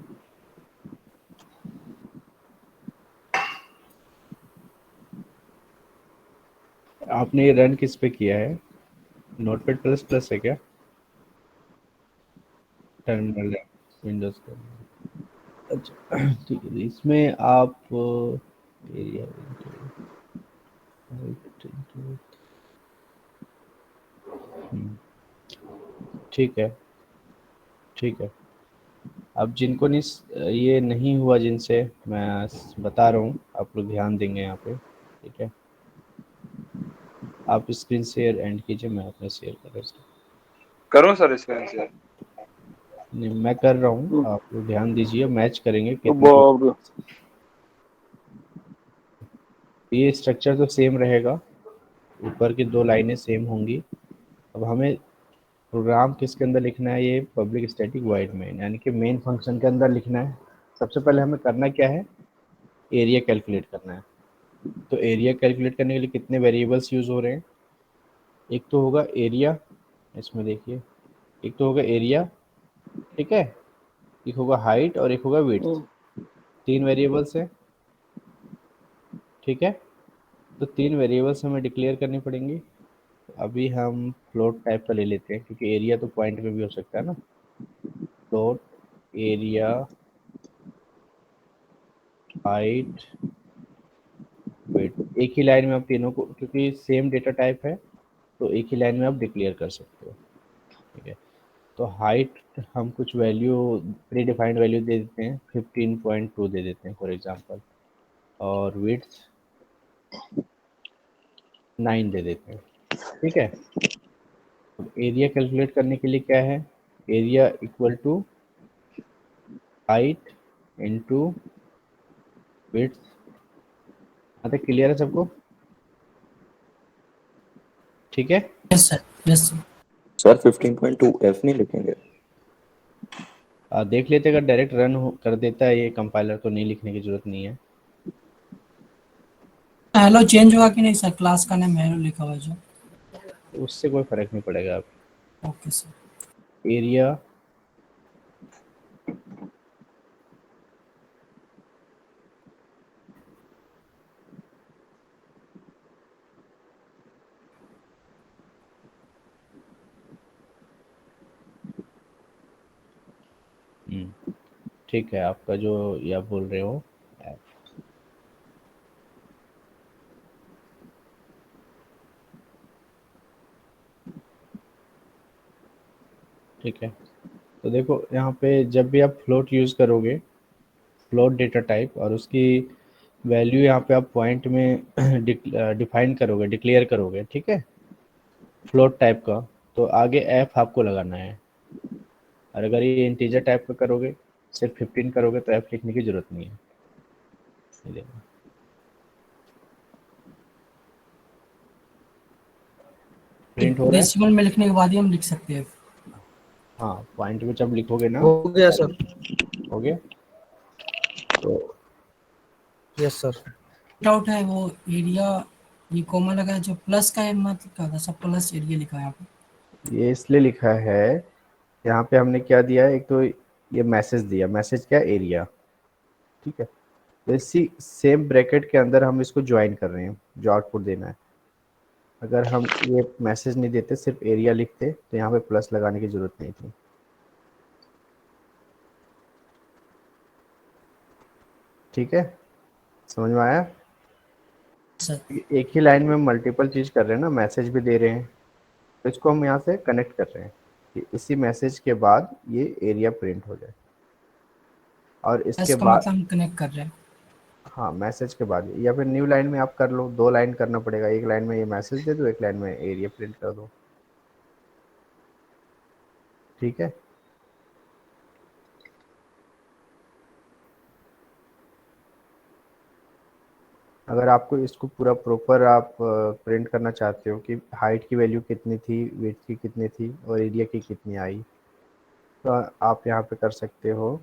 Speaker 1: आपने ये रन किस पे किया है? नोटपैड प्लस प्लस है क्या? टर्मिनल है विंडोज का? अच्छा ठीक है, इसमें आप एरिया ठीक है। ठीक है। अब जिनको नहीं ये नहीं हुआ, जिनसे मैं बता रहा हूँ, आप लोग ध्यान देंगे यहाँ पे। ठीक है, आप स्क्रीन शेयर एंड कीजिए, मैं अपना शेयर कर रहा हूँ।
Speaker 4: करूँ सर स्क्रीन शेयर?
Speaker 1: नहीं, मैं कर रहा हूँ, आप लोग ध्यान दीजिए, मैच करेंगे कितने लोग।
Speaker 4: वो
Speaker 1: ये स्ट्रक्चर तो सेम रहेगा, ऊपर की 2 लाइनें सेम होंगी। अब हमें प्रोग्राम किसके अंदर लिखना है? ये पब्लिक स्टैटिक वॉइड मेन, यानी कि मेन फंक्शन के अंदर लिखना है। सबसे पहले हमें करना क्या है? एरिया कैलकुलेट करना है। तो एरिया कैलकुलेट करने के लिए कितने वेरिएबल्स यूज़ हो रहे हैं? एक तो होगा एरिया, इसमें देखिए, एक तो होगा एरिया, ठीक है, एक होगा हाइट और एक होगा विड्थ। 3 वेरिएबल्स हैं, ठीक है। तो 3 वेरिएबल्स हमें डिक्लेयर करनी पड़ेंगी। अभी हम फ्लोट टाइप का ले लेते हैं, क्योंकि एरिया तो पॉइंट में भी हो सकता है ना। फ्लोट एरिया हाइट विड्थ, एक ही लाइन में आप तीनों को, क्योंकि सेम डेटा टाइप है तो एक ही लाइन में आप डिक्लेयर कर सकते हो। ठीक है, तो हाइट हम कुछ वैल्यू, प्री डिफाइंड वैल्यू दे देते हैं, 15.2 दे देते हैं फॉर एग्जांपल, और विड्थ 9 दे देते हैं। ठीक है, अब एरिया कैलकुलेट करने के लिए क्या है? Area equal to height into width. यहाँ तक क्लियर है सबको? ठीक है।
Speaker 6: Yes sir, yes sir.
Speaker 9: Sir 15.2 F नहीं लिखेंगे?
Speaker 1: देख लेते, अगर डायरेक्ट रन कर देता है ये कंपाइलर तो नहीं लिखने की जरूरत नहीं है।
Speaker 6: हेलो चेंज हुआ कि नहीं सर? क्लास का नाम हेलो लिखा हुआ है जो।
Speaker 1: उससे कोई फर्क नहीं पड़ेगा। आप
Speaker 6: ओके सर।
Speaker 1: एरिया ठीक है, आपका जो ये आप बोल रहे हो F, ठीक है। तो देखो यहाँ पे जब भी आप फ्लोट यूज़ करोगे, फ्लोट डेटा टाइप, और उसकी वैल्यू यहाँ पे आप पॉइंट में डिफाइन करोगे, डिक्लेयर करोगे, ठीक है, फ्लोट टाइप का, तो आगे एफ आपको लगाना है। और अगर ये इंटीजर टाइप का करोगे, सिर्फ 15 करोगे, तो एफ लिखने की जरूरत नहीं है। ये देखो, प्रिंट हो रहा है।
Speaker 6: डेसिमल में लिखने के बाद ही हम लिख सकते हैं।
Speaker 1: हाँ, पॉइंट में जब लिखोगे ना,
Speaker 2: हो गया सर।
Speaker 1: हो गया। तो
Speaker 2: यस सर।
Speaker 6: डाउट है वो एरिया, ये कॉमा लगा है जो प्लस का है, मतलब क्या था सब प्लस एरिया लिखा है यहाँ पे।
Speaker 1: ये इसलिए लिखा है, यहाँ पे हमने क्या दिया है, एक तो ये मैसेज दिया, मैसेज क्या? एरिया, ठीक है। तो इसी सेम ब्रैकेट के अंदर हम इसको ज्वाइन कर रहे हैं, जो आउटपुट देना है। अगर हम ये मैसेज नहीं देते, सिर्फ एरिया लिखते, तो यहाँ पे प्लस लगाने की जरूरत नहीं थी। ठीक है, समझ में आया?
Speaker 6: सर
Speaker 1: एक ही लाइन में मल्टीपल चीज कर रहे हैं ना, मैसेज भी दे रहे हैं, तो इसको हम यहाँ से कनेक्ट कर रहे हैं कि इसी मैसेज के बाद ये एरिया प्रिंट हो जाए, और इसके
Speaker 6: इसका
Speaker 1: बाद
Speaker 6: मतलब हम कनेक्ट कर रहे हैं।
Speaker 1: हाँ मैसेज के बाद, या फिर न्यू लाइन में आप कर लो, 2 लाइन करना पड़ेगा, एक लाइन में ये मैसेज दे दो, एक लाइन में एरिया प्रिंट कर दो, ठीक है। अगर आपको इसको पूरा प्रॉपर आप प्रिंट करना चाहते हो कि हाइट की वैल्यू कितनी थी, वेट की कितनी थी और एरिया की कितनी आई, तो आप यहाँ पे कर सकते हो।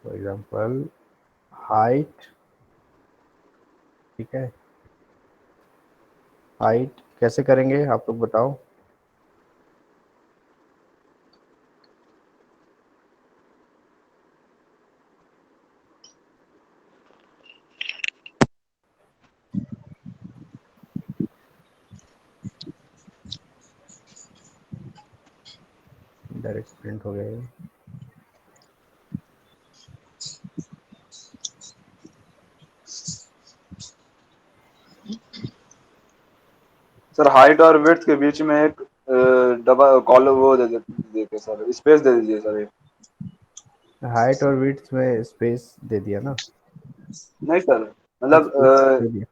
Speaker 1: फॉर एग्जांपल हाइट, ठीक है, हाइट कैसे करेंगे आप लोग बताओ? डायरेक्ट प्रिंट हो गया ये।
Speaker 4: सर हाइट और विड्थ के बीच में एक डबल कॉलम वो दे देते सर, स्पेस दे दीजिए सर एक।
Speaker 1: हाइट और विड्थ में स्पेस दे दिया ना?
Speaker 4: नहीं सर, मतलब
Speaker 1: स्पेस दे दिया।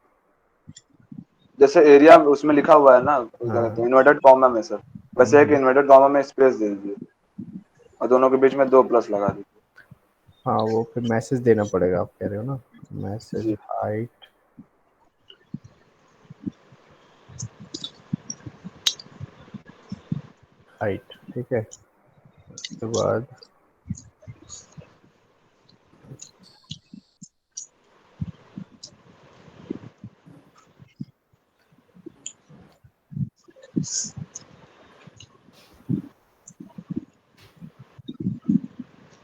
Speaker 4: जैसे एरिया उसमें लिखा हुआ है ना, क्या कहते
Speaker 1: हाँ
Speaker 4: हैं, इन्वर्टेड कॉमा में सर, वैसे एक इन्वर्टेड कॉमा में स्पेस दे दीजिए और दोनों के बीच में 2 प्लस लगा दीजिए।
Speaker 1: हाँ, वो फिर मैसेज देना पड़ेगा, आप कह रहे हो ना, मैसेज
Speaker 4: जी
Speaker 1: हाइट, हाइट, ठीक है। उसके बाद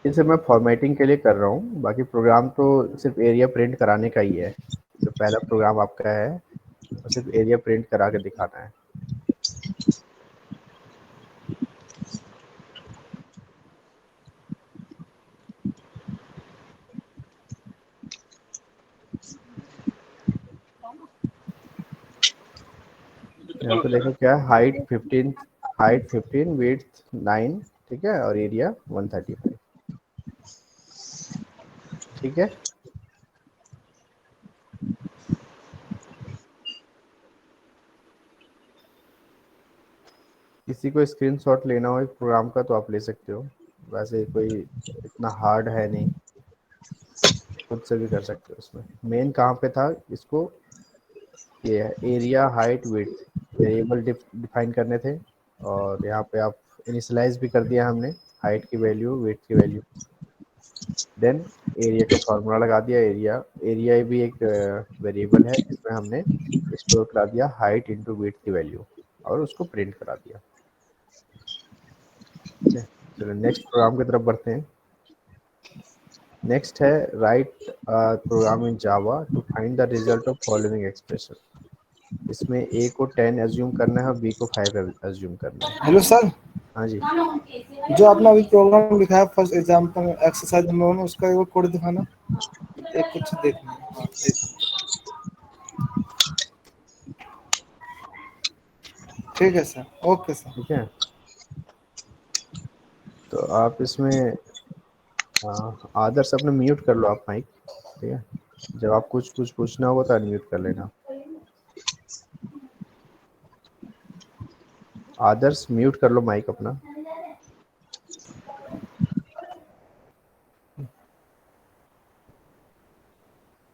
Speaker 1: इसे मैं फॉर्मेटिंग के लिए कर रहा हूँ, बाकी प्रोग्राम तो सिर्फ एरिया प्रिंट कराने का ही है। जो पहला प्रोग्राम आपका है वो सिर्फ एरिया प्रिंट करा के दिखाना है। यहाँ पे देखो क्या है, हाइट 15, विड्थ 9, ठीक है, और एरिया 135, ठीक है। किसी को स्क्रीनशॉट लेना हो इस प्रोग्राम का तो आप ले सकते हो, वैसे कोई इतना हार्ड है नहीं, खुद से भी कर सकते हो। उसमें मेन कहाँ पे था इसको, ये है area height width variable define करने थे, और यहाँ पे आप इनिशियलाइज भी कर दिया हमने, हाइट की वैल्यू, विड्थ की वैल्यू, देन एरिया का फॉर्मूला लगा दिया। एरिया भी एक वेरिएबल है जिसमें हमने स्टोर करा दिया हाइट इंटू विड्थ की वैल्यू, और उसको प्रिंट करा दिया, ठीक है। चलो नेक्स्ट प्रोग्राम की तरफ बढ़ते हैं। नेक्स्ट है write program in Java to find the result of following expression. इसमें ए को 10 एज्यूम करना है और बी को 5 एज्यूम करना है।
Speaker 2: हेलो सर,
Speaker 1: हाँ जी,
Speaker 2: जो आपने अभी प्रोग्राम लिखा है फर्स्ट एग्जांपल एक्सरसाइज नंबर 1, उसका एक कोड दिखाना, एक कुछ देखना। हाँ, ठीक है सर, ओके सर।
Speaker 1: ठीक है। तो आप इसमें आदर्श अपने म्यूट कर लो आप माइक, ठीक है। जब आप कुछ पूछना होगा तो अनम्यूट कर लेना। आदर्श म्यूट कर लो माइक अपना।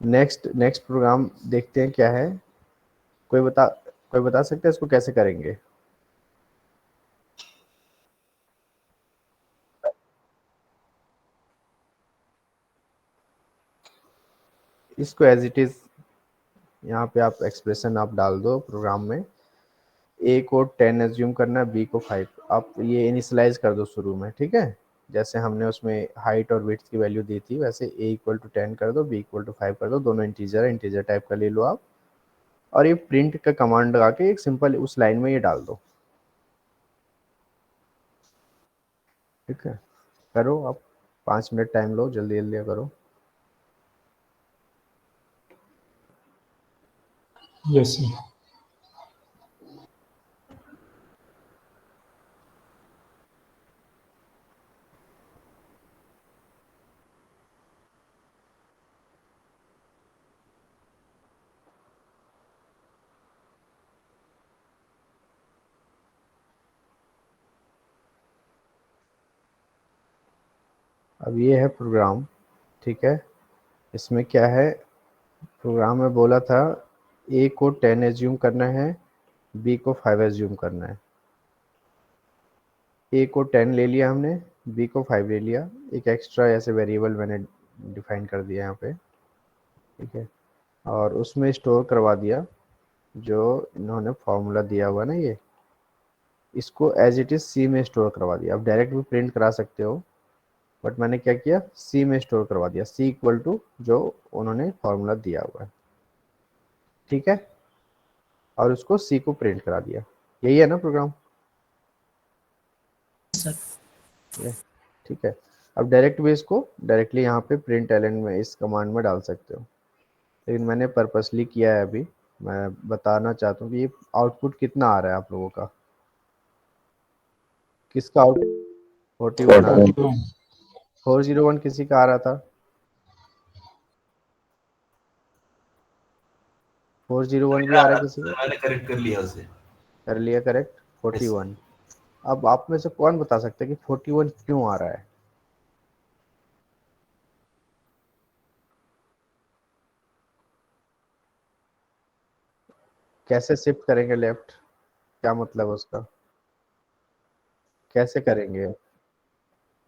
Speaker 1: नेक्स्ट प्रोग्राम देखते हैं क्या है। कोई बता सकता है इसको कैसे करेंगे? इसको एज इट इज यहाँ पे आप एक्सप्रेशन आप डाल दो प्रोग्राम में। ए को 10 एज्यूम करना है, बी को 5, आप ये इनिशियलाइज कर दो शुरू में, ठीक है। जैसे हमने उसमें हाइट और विड्थ की वैल्यू दी थी, वैसे ए इक्वल टू 10 कर दो, बी इक्वल टू 5 कर दो, दोनों इंटीजर टाइप का ले लो आप, और ये प्रिंट का कमांड लगा के एक सिंपल उस लाइन में ये डाल दो, ठीक है। करो आप, 5 मिनट टाइम लो, जल्दी जल्दी करो।
Speaker 10: Yes, sir.
Speaker 1: अब ये है प्रोग्राम, ठीक है। इसमें क्या है, प्रोग्राम में बोला था ए को 10 एज्यूम करना है, बी को 5 एज्यूम करना है। ए को 10 ले लिया हमने, बी को 5 ले लिया, एक एक्स्ट्रा ऐसे वेरिएबल मैंने डिफाइन कर दिया यहाँ पे, ठीक है। और उसमें स्टोर करवा दिया जो इन्होंने फॉर्मूला दिया हुआ ना, ये इसको एज इट इज सी में स्टोर करवा दिया। अब डायरेक्ट भी प्रिंट करा सकते हो, बट मैंने क्या किया, सी में स्टोर करवा दिया, सी इक्वल टू जो उन्होंने फॉर्मूला दिया हुआ है, ठीक है। और उसको सी को प्रिंट करा दिया। यही है ना प्रोग्राम, ठीक है। अब डायरेक्ट भी इसको डायरेक्टली यहाँ पे प्रिंट एलन में इस कमांड में डाल सकते हो, लेकिन मैंने पर्पसली किया है। अभी मैं बताना चाहता हूँ कि ये आउटपुट कितना आ रहा है आप लोगों का, किसका आउट 41 आ रहा है, 401 किसी का आ रहा था, 401 भी आ रहा है किसी का,
Speaker 3: मैंने करेक्ट कर लिया उसे।
Speaker 1: कर लिया करेक्ट 41। अब आप में से कौन बता सकते हैं कि 41 क्यों आ रहा है? कैसे शिफ्ट करेंगे लेफ्ट, क्या मतलब उसका, कैसे करेंगे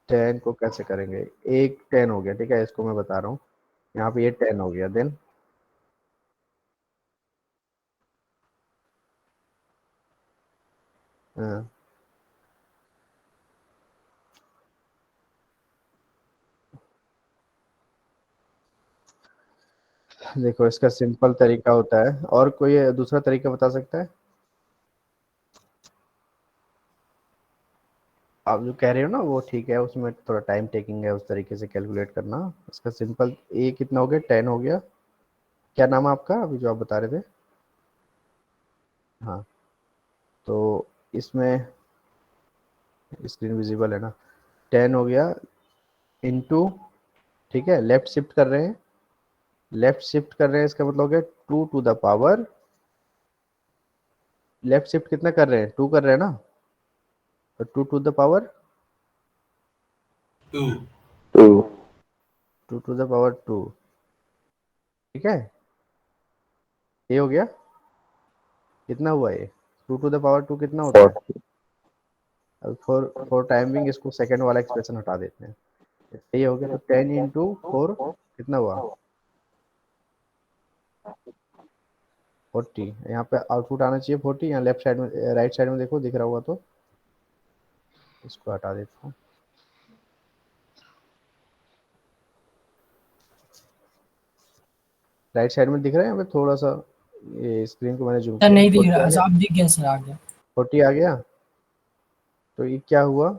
Speaker 1: 10 को, कैसे करेंगे? एक 10 हो गया, ठीक है, इसको मैं बता रहा हूँ। यहाँ पे ये 10 हो गया, देन हाँ, देखो इसका सिंपल तरीका होता है, और कोई दूसरा तरीका बता सकता है? आप जो कह रहे हो ना वो ठीक है, उसमें थोड़ा टाइम टेकिंग है उस तरीके से कैलकुलेट करना। इसका सिंपल, ए कितना हो गया, 10 हो गया। क्या नाम है आपका अभी जो आप बता रहे थे? हाँ, तो इसमें स्क्रीन विजिबल है ना, 10 हो गया इनटू, ठीक है, लेफ्ट शिफ्ट कर रहे हैं, लेफ्ट शिफ्ट कर रहे हैं, इसका मतलब हो गया 2 to the power, left shift कितना कर रहे हैं, 2 कर रहे हैं ना, तो 2 to the power
Speaker 3: 2
Speaker 1: 2 to the power 2, ठीक है। ये हो गया, कितना हुआ ये, 2 टू द पावर 2 कितना होता है? अब फॉर टाइमिंग इसको सेकंड वाला एक्सप्रेशन हटा देते हैं। ये हो गया, तो 10 इंटू 4 कितना हुआ, 40। यहाँ पे आउटपुट आना चाहिए 40, यहाँ लेफ्ट साइड में, राइट साइड में देखो दिख रहा हुआ, तो इसको हटा देता हूँ। राइट साइड में दिख रहा है, यहाँ पे थोड़ा सा ये स्क्रीन को मैंने जूम
Speaker 6: सर
Speaker 1: किया,
Speaker 6: नहीं दिख
Speaker 1: 40
Speaker 6: रहा,
Speaker 1: आ गया,
Speaker 6: आप दिख गया सर, आ गया
Speaker 1: 40 आ गया। तो ये क्या हुआ,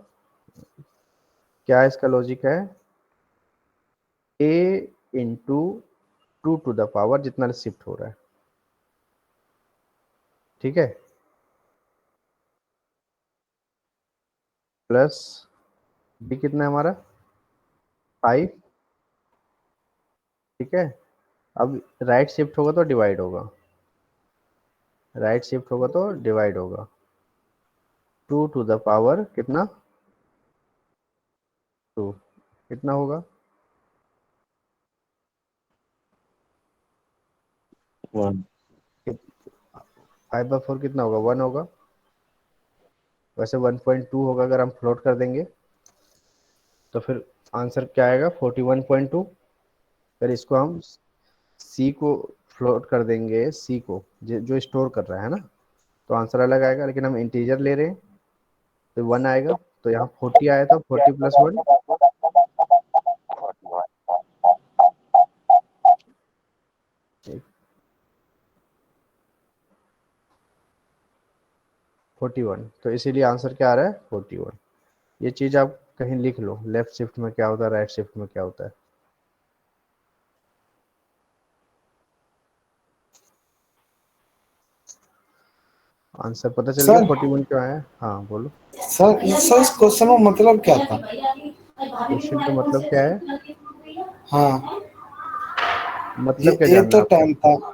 Speaker 1: क्या इसका लॉजिक है, a into 2 to the power जितना शिफ्ट हो रहा है, ठीक है, प्लस b कितना है हमारा 5, ठीक है। अब राइट शिफ्ट होगा तो डिवाइड होगा, राइट शिफ्ट होगा तो डिवाइड होगा, 2 टू द पावर कितना 2, कितना होगा
Speaker 9: 1
Speaker 1: 5/4 कितना होगा, 1 होगा। वैसे 1.2 होगा अगर हम फ्लोट कर देंगे, तो फिर आंसर क्या आएगा 41.2। फिर इसको हम सी को फ्लोट कर देंगे, सी को जो स्टोर कर रहा है ना, तो आंसर अलग आएगा, लेकिन हम इंटीजर ले रहे हैं तो 1 आएगा। तो यहाँ 40 आया था, 40 प्लस 1, एक 41, तो इसीलिए आंसर क्या आ रहा है 41। ये चीज़ आप कहीं लिख लो, लेफ्ट शिफ्ट में क्या होता है, राइट शिफ्ट में क्या होता है। आंसर पता चल गया
Speaker 2: सर
Speaker 1: 41 क्यों आया? हाँ बोलो।
Speaker 2: सर इस क्वेश्चन का मतलब क्या था?
Speaker 1: क्वेश्चन का मतलब क्या है?
Speaker 2: हाँ,
Speaker 1: मतलब क्या
Speaker 2: ये
Speaker 1: जानना
Speaker 2: तो
Speaker 1: है आपको?
Speaker 2: टाइम था।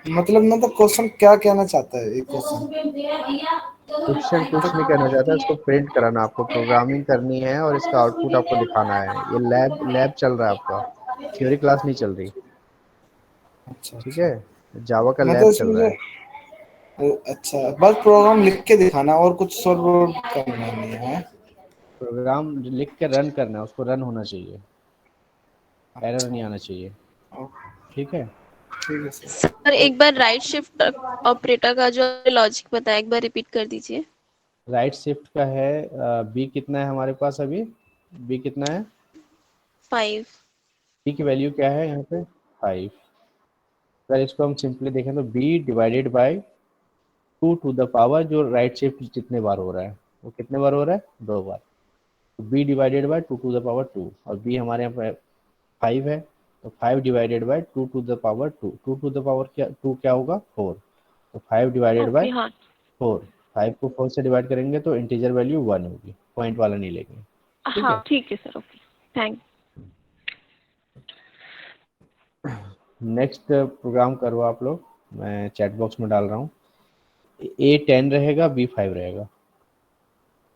Speaker 2: मतलब क्वेश्चन क्या कहना चाहता है ये क्वेश्चन?
Speaker 1: क्वेश्चन कुछ नहीं कहना चाहता, इसको प्रिंट कराना, आपको प्रोग्रामिंग करनी है और इसका आउटपुट आपको दिखाना है। ये लैब लैब चल रहा है आपका, थ्योरी क्लास नहीं चल रही।
Speaker 2: अच्छा
Speaker 1: ठीक
Speaker 2: अच्छा।
Speaker 1: है, जावा का लैब
Speaker 2: मतलब
Speaker 1: चल
Speaker 2: इसमें
Speaker 1: रहा
Speaker 2: जो
Speaker 1: है।
Speaker 2: अच्छा, बस प्रोग्राम लिख के दिखाना और कुछ सॉल्व करना नहीं है।
Speaker 1: प्रोग्राम लिख के रन करना है, उसको रन होना चाहिए, एरर
Speaker 2: अच्छा,
Speaker 1: नहीं आना चाहिए।
Speaker 2: ओके,
Speaker 1: ठीक है।
Speaker 2: ठीक है सर।
Speaker 10: सर एक बार राइट शिफ्ट ऑपरेटर का जो लॉजिक बताया एक बार रिपीट कर दीजिए।
Speaker 1: राइट शिफ्ट का है, बी कितना है हमारे पास अभी? बी कितना है?
Speaker 10: 5।
Speaker 1: बी की वैल्यू क्या है यहाँ पे? 5। अगर इसको हम सिंपली देखें तो B divided by 2 to the power, जो राइट शिफ्ट जितने बार हो रहा है वो कितने बार हो रहा है? 2 बार। तो B divided by 2 to the power 2, और बी हमारे यहाँ पे 5 है, तो 5 divided by 2 to the power 2, 2 to the power क्या 2 क्या होगा? 4। तो 5 डिवाइडेड बाय
Speaker 10: ओके हाँ
Speaker 1: 4, 5 को 4 से डिवाइड करेंगे तो इंटीजर वैल्यू 1 होगी, पॉइंट वाला नहीं लेंगे। ठीक
Speaker 10: हाँ
Speaker 1: है।
Speaker 10: ठीक है sir okay thank.
Speaker 1: Next program करो आप लोग, मैं चैट बॉक्स में डाल रहा हूँ। A10 रहेगा, B5 रहेगा।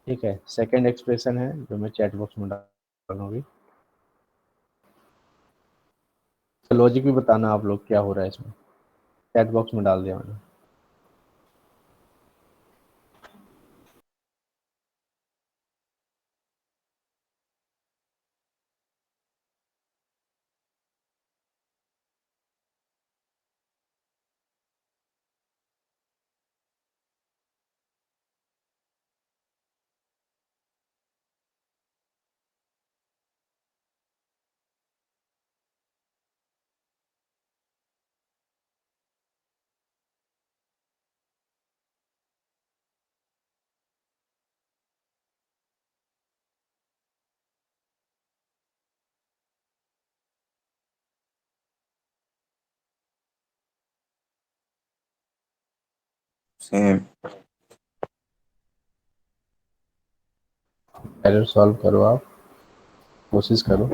Speaker 1: ठीक है, सेकंड एक्सप्रेशन है जो मैं चैट बॉक्स में डाल रहा हूँ अभी। लॉजिक भी बताना आप लोग क्या हो रहा है इसमें, चैट बॉक्स में डाल दिया मैंने।
Speaker 9: सेम।
Speaker 1: एरर सॉल्व करो, आप कोशिश करो।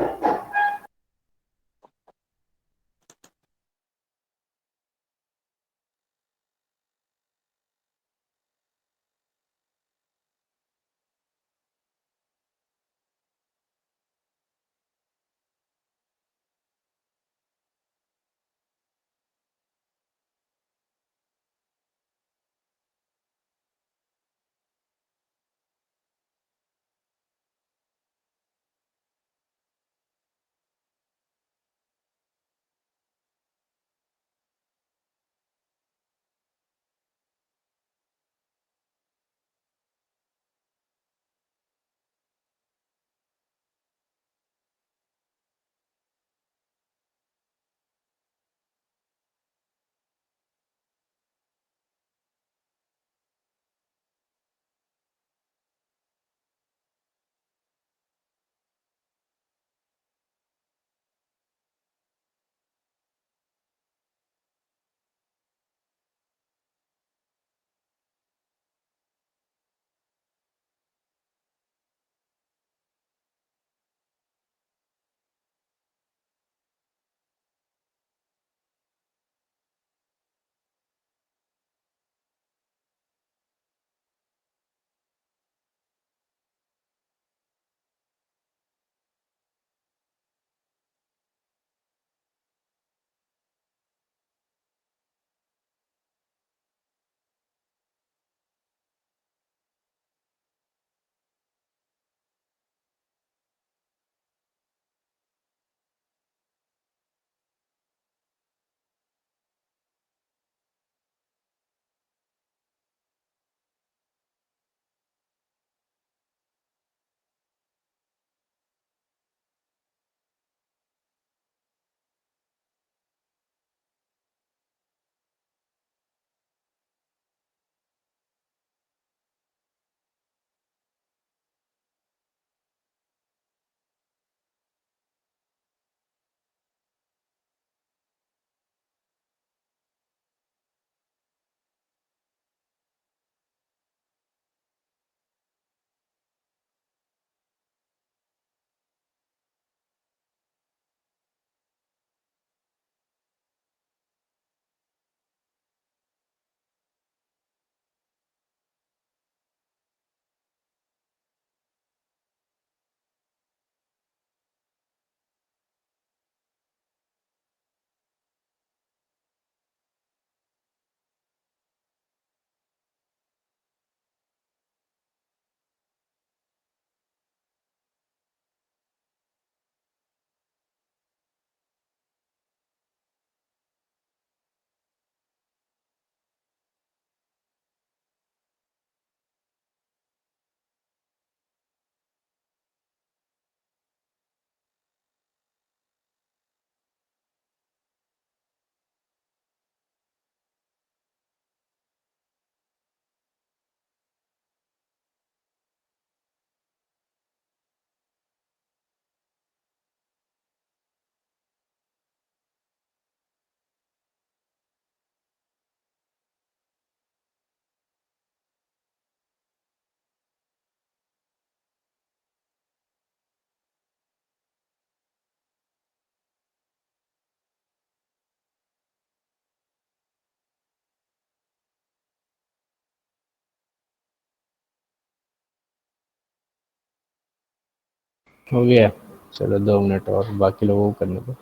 Speaker 1: हो गया, चलो 2 मिनट और बाकी लोगों को करने दो।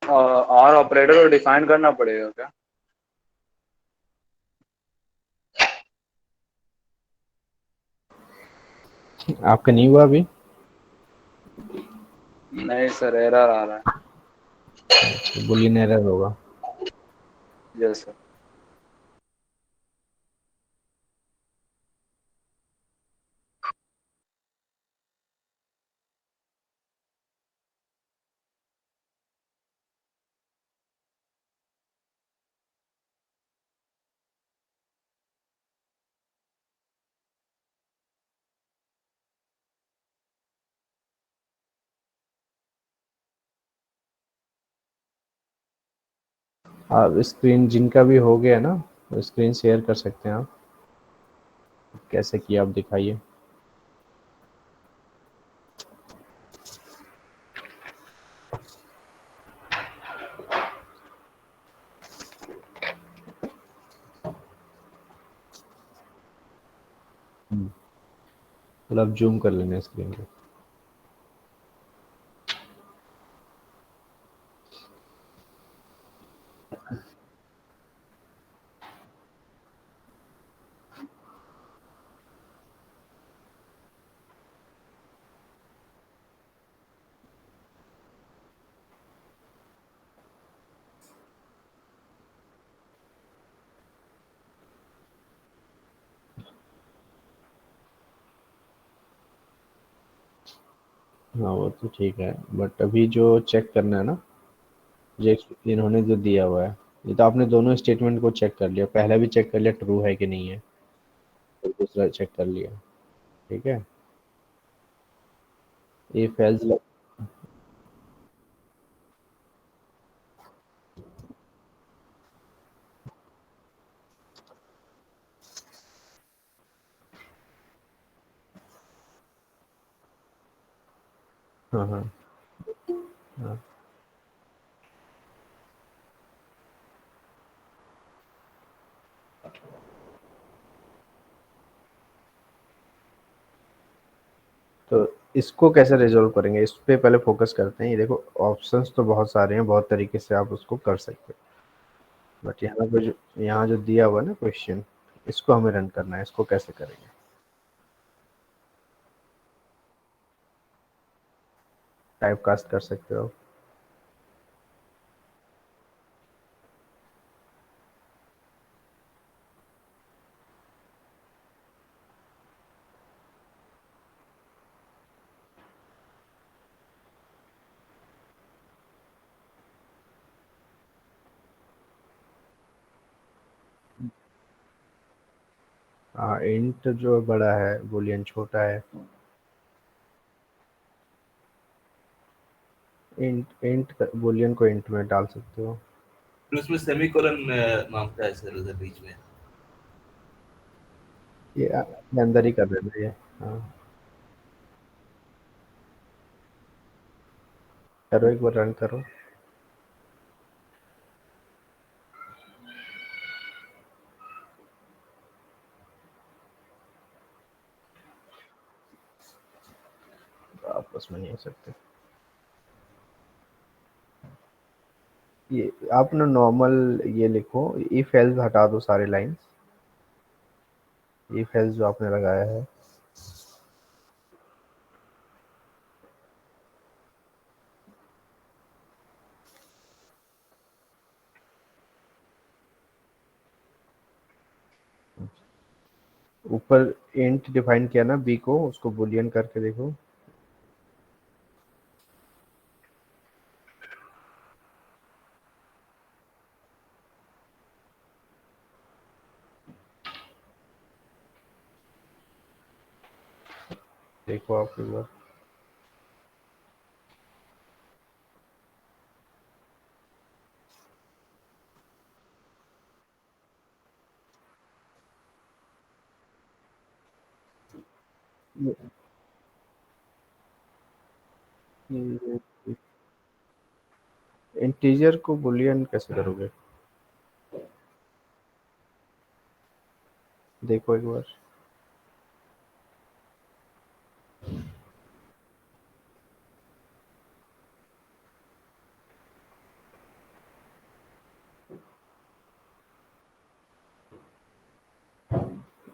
Speaker 4: और ऑपरेटर को डिफाइन करना पड़ेगा क्या?
Speaker 1: आपका नहीं हुआ अभी?
Speaker 4: नहीं सर, एरर आ रहा है।
Speaker 1: अच्छा, बुलियन एरर होगा।
Speaker 4: Yes sir.
Speaker 1: आप स्क्रीन जिनका भी हो गया ना, स्क्रीन शेयर कर सकते हैं आप। कैसे किया आप दिखाइए। थोड़ा आप जूम कर लेना स्क्रीन को। हाँ वो तो ठीक है, बट अभी जो चेक करना है ना, जो इन्होंने जो दिया हुआ है, ये तो आपने दोनों स्टेटमेंट को चेक कर लिया, पहला भी चेक कर लिया ट्रू है कि नहीं है, और दूसरा चेक कर लिया, ठीक है। ये फेल्स हाँ हाँ हाँ। तो इसको कैसे रिजॉल्व करेंगे, इस पे पहले फोकस करते हैं। ये देखो ऑप्शंस तो बहुत सारे हैं, बहुत तरीके से आप उसको कर सकते हो, बट यहाँ जो दिया हुआ है ना क्वेश्चन, इसको हमें रन करना है, इसको कैसे करेंगे। टाइप कास्ट कर सकते हो। हाँ, इंट जो बड़ा है, बूलियन छोटा है। इंट इंट बूलियन को इंट में डाल सकते हो।
Speaker 3: फिर उसमें सेमीकोलन मांगता है सर उधर बीच में।
Speaker 1: ये अंदर ही कर देना ये। हाँ, करो एक बार रन करो। आपस में नहीं हो सकते। ये आप ना नॉर्मल ये लिखो, इफ एल्स हटा दो सारे लाइंस, इफ एल्स जो आपने लगाया है। ऊपर इंट डिफाइन किया ना बी को, उसको बूलियन करके देखो। देखो आप एक बार। इंटीजर को बूलियन कैसे करोगे, देखो एक बार।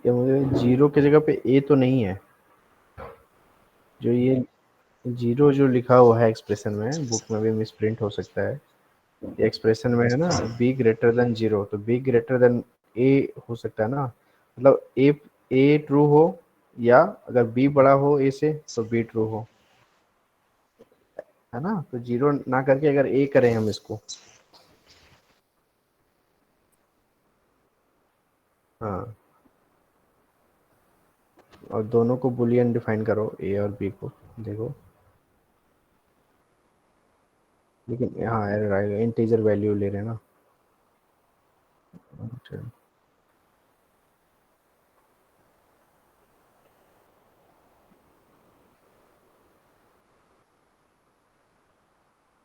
Speaker 1: ये मुझे जीरो की जगह पे ए तो नहीं है, जो ये जीरो जो लिखा हुआ है एक्सप्रेशन में, बुक में भी मिसप्रिंट हो सकता है। ये एक्सप्रेशन में है ना बी ग्रेटर देन जीरो, तो बी ग्रेटर देन ए हो सकता है ना, मतलब ए ट्रू हो, या अगर बी बड़ा हो ए से तो बी ट्रू हो, है ना। तो जीरो ना करके अगर ए करें हम इसको, हाँ, और दोनों को बुलियन डिफाइन करो ए और बी को, देखो, लेकिन हाँ एरर आएगा, इंटीजर वैल्यू ले रहे हैं ना। अच्छा,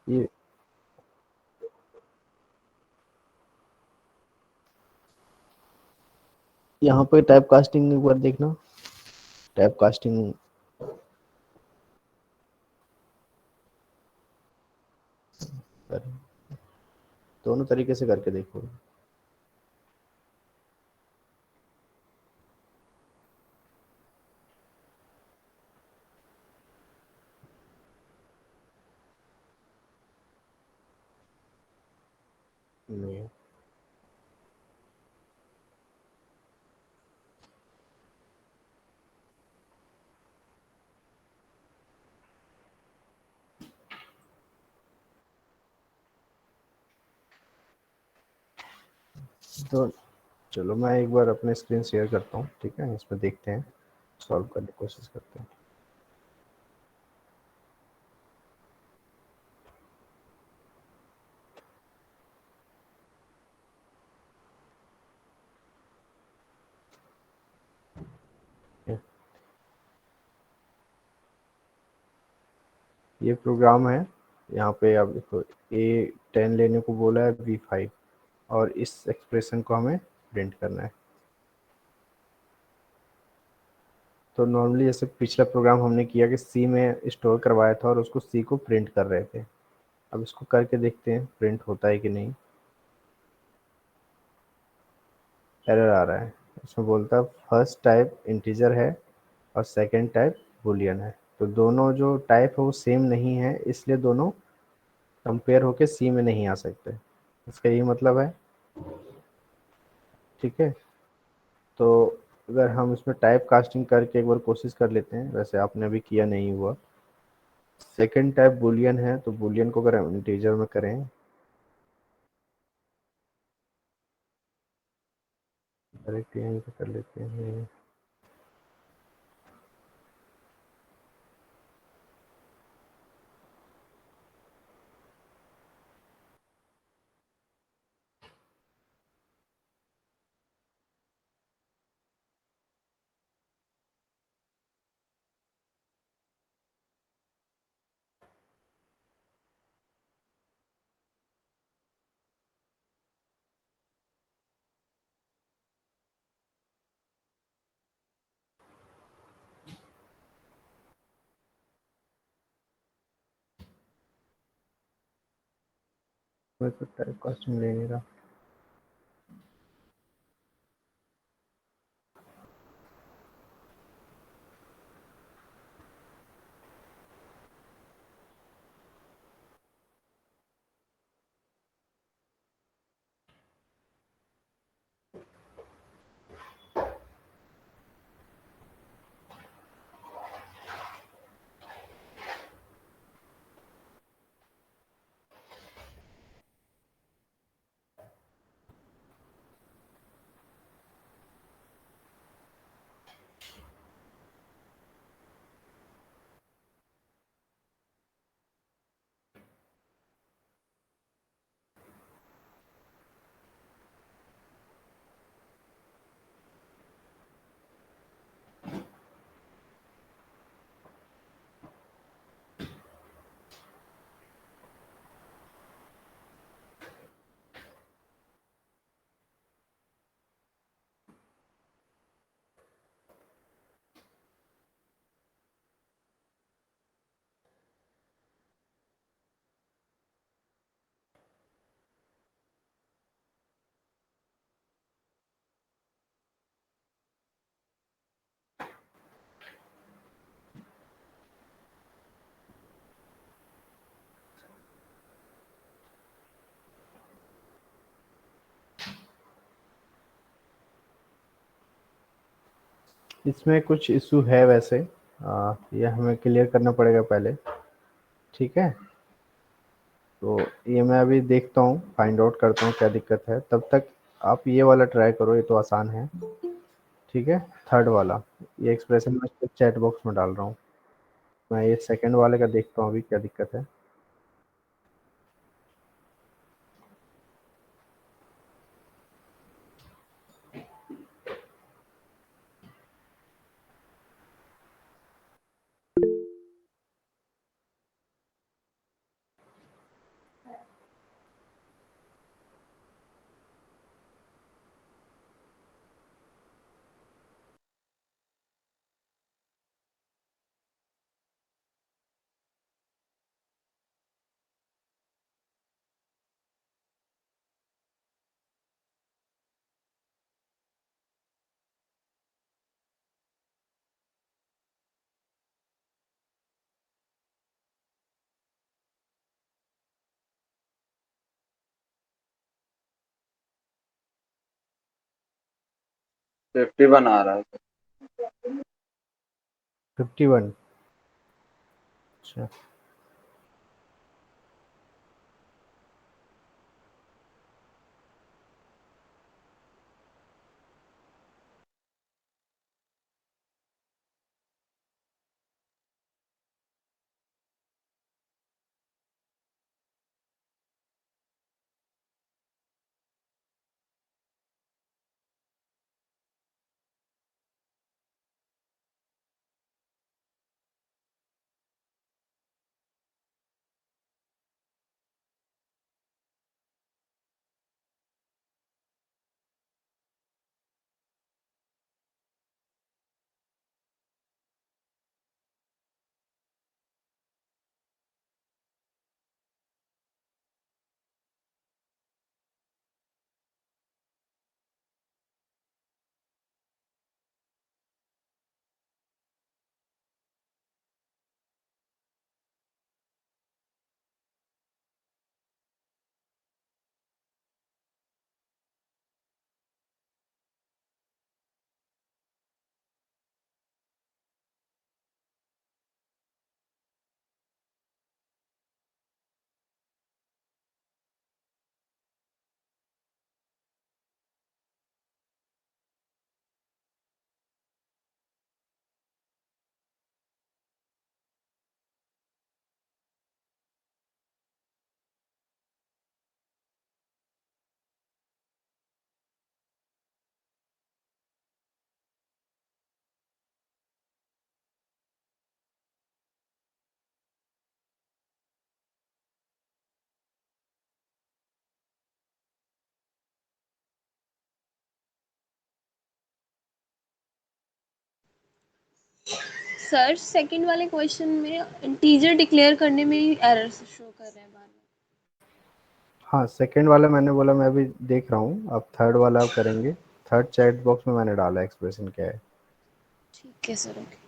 Speaker 1: ये यहाँ पे टाइप कास्टिंग एक बार देखना, टाइप कास्टिंग दोनों तरीके से करके देखो। नहीं, तो चलो मैं एक बार अपने स्क्रीन शेयर करता हूँ, ठीक है, इसमें देखते हैं, सॉल्व करने की कोशिश करते हैं। ये प्रोग्राम है, यहाँ पे अब देखो ए 10 लेने को बोला है, बी 5, और इस एक्सप्रेशन को हमें प्रिंट करना है। तो नॉर्मली जैसे पिछला प्रोग्राम हमने किया कि सी में स्टोर करवाया था और उसको सी को प्रिंट कर रहे थे, अब इसको करके देखते हैं प्रिंट होता है कि नहीं। एरर आ रहा है, इसमें बोलता है फर्स्ट टाइप इंटीजर है और सेकंड टाइप बूलियन है, तो दोनों जो टाइप है वो सेम नहीं है, इसलिए दोनों कंपेयर होके सी में नहीं आ सकते, इसका यही मतलब है, ठीक है। तो अगर हम इसमें टाइप कास्टिंग करके एक बार कोशिश कर लेते हैं, वैसे आपने अभी किया नहीं हुआ, सेकंड टाइप बूलियन है, तो बूलियन को अगर हम इंटीजर में करें, डायरेक्ट यहीं पे कर लेते हैं, मैं तो टाइप कास्टिंग ले नहीं रहा। इसमें कुछ इशू है वैसे, ये हमें क्लियर करना पड़ेगा पहले, ठीक है। तो ये मैं अभी देखता हूँ, फाइंड आउट करता हूँ क्या दिक्कत है, तब तक आप ये वाला ट्राई करो, ये तो आसान है, ठीक है। थर्ड वाला, ये एक्सप्रेशन मैं चैट बॉक्स में डाल रहा हूँ। मैं ये सेकंड वाले का देखता हूँ अभी क्या दिक्कत है।
Speaker 4: सेफ्टी बना रहा है।
Speaker 1: 51। अच्छा,
Speaker 10: सर सेकंड वाले क्वेश्चन में इंटीजर डिक्लेयर करने में ही एरर शो कर रहे हैं बार बार।
Speaker 1: हाँ सेकंड वाला मैंने बोला, मैं अभी देख रहा हूँ, अब थर्ड वाला आप करेंगे। थर्ड चैट बॉक्स में मैंने डाला एक्सप्रेशन क्या है।
Speaker 10: ठीक है सर, ओके।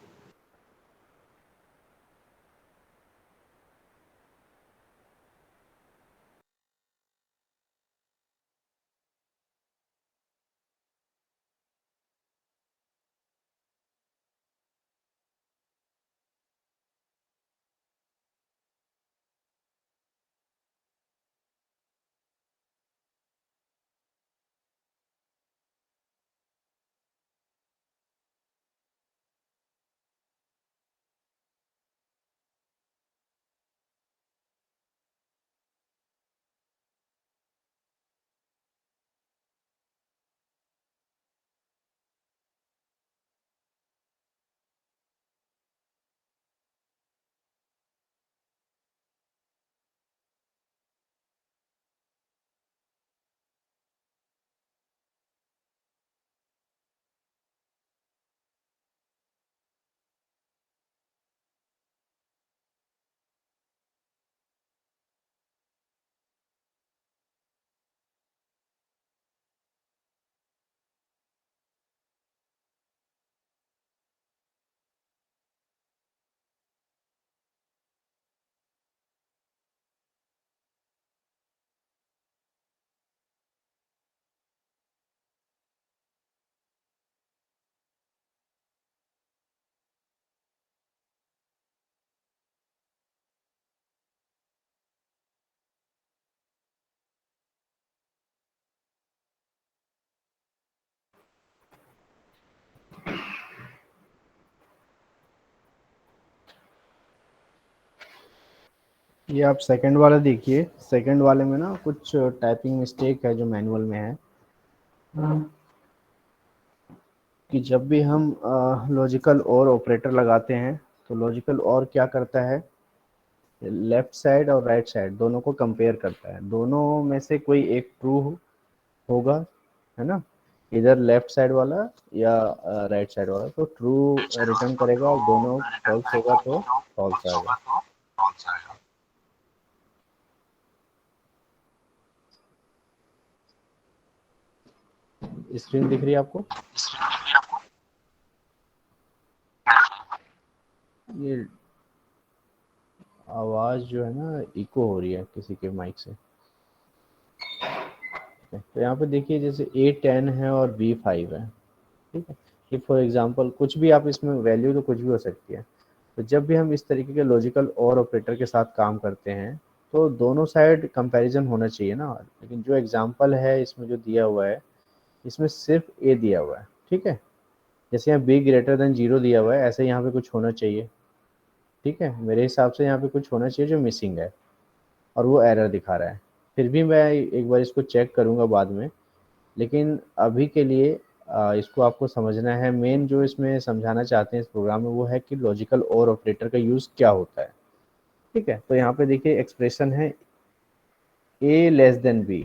Speaker 1: ये आप सेकंड वाला देखिए, सेकंड वाले में ना कुछ टाइपिंग मिस्टेक है जो मैनुअल में है, कि जब भी हम लॉजिकल और ऑपरेटर लगाते हैं तो लॉजिकल और क्या करता है, लेफ्ट साइड और राइट साइड दोनों को कंपेयर करता है, दोनों में से कोई एक ट्रू होगा, है ना, इधर लेफ्ट साइड वाला या राइट साइड वाला, तो ट्रू रिटर्न करेगा, और दोनों फॉल्स होगा तो फॉल्स आएगा। स्क्रीन दिख रही है आपको? ये आवाज जो है ना इको हो रही है किसी के माइक से। तो यहाँ पे देखिए जैसे A10 है और B5 है, ठीक है, कि फॉर एग्जांपल कुछ भी आप इसमें वैल्यू तो कुछ भी हो सकती है। तो जब भी हम इस तरीके के लॉजिकल और ऑपरेटर के साथ काम करते हैं तो दोनों साइड कंपैरिजन होना चाहिए ना, लेकिन जो एग्जांपल है इसमें जो दिया हुआ है इसमें सिर्फ A दिया हुआ है, ठीक है, जैसे यहाँ B ग्रेटर देन 0 दिया हुआ है, ऐसे यहाँ पे कुछ होना चाहिए, ठीक है, मेरे हिसाब से यहाँ पे कुछ होना चाहिए जो मिसिंग है और वो एरर दिखा रहा है। फिर भी मैं एक बार इसको चेक करूँगा बाद में, लेकिन अभी के लिए इसको आपको समझना है। मेन जो इसमें समझाना चाहते हैं इस प्रोग्राम में वो है कि लॉजिकल और ऑपरेटर का यूज़ क्या होता है, ठीक है। तो यहाँ पे देखिए एक्सप्रेशन है A लेस देन B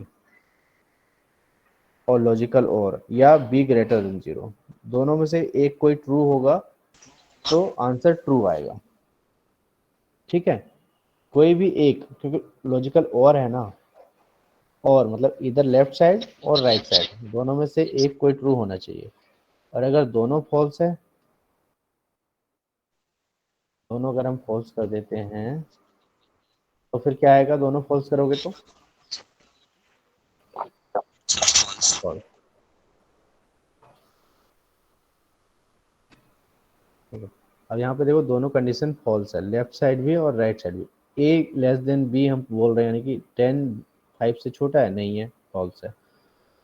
Speaker 1: और लॉजिकल और या B ग्रेटर देन 0, दोनों में से एक कोई ट्रू होगा तो आंसर ट्रू आएगा, ठीक है, कोई भी एक, क्योंकि लॉजिकल और है ना, और मतलब इधर लेफ्ट साइड और राइट साइड दोनों में से एक कोई ट्रू होना चाहिए, और अगर दोनों फॉल्स है, दोनों अगर हम फॉल्स कर देते हैं तो फिर क्या आएगा, दोनों फॉल्स करोगे तो फॉल्स। ठीक है, अब यहाँ पे देखो दोनों कंडीशन फॉल्स है, लेफ्ट साइड भी और राइट साइड भी। ए लेस देन बी हम बोल रहे हैं, यानी कि 10 5 से छोटा है, नहीं है, फॉल्स है।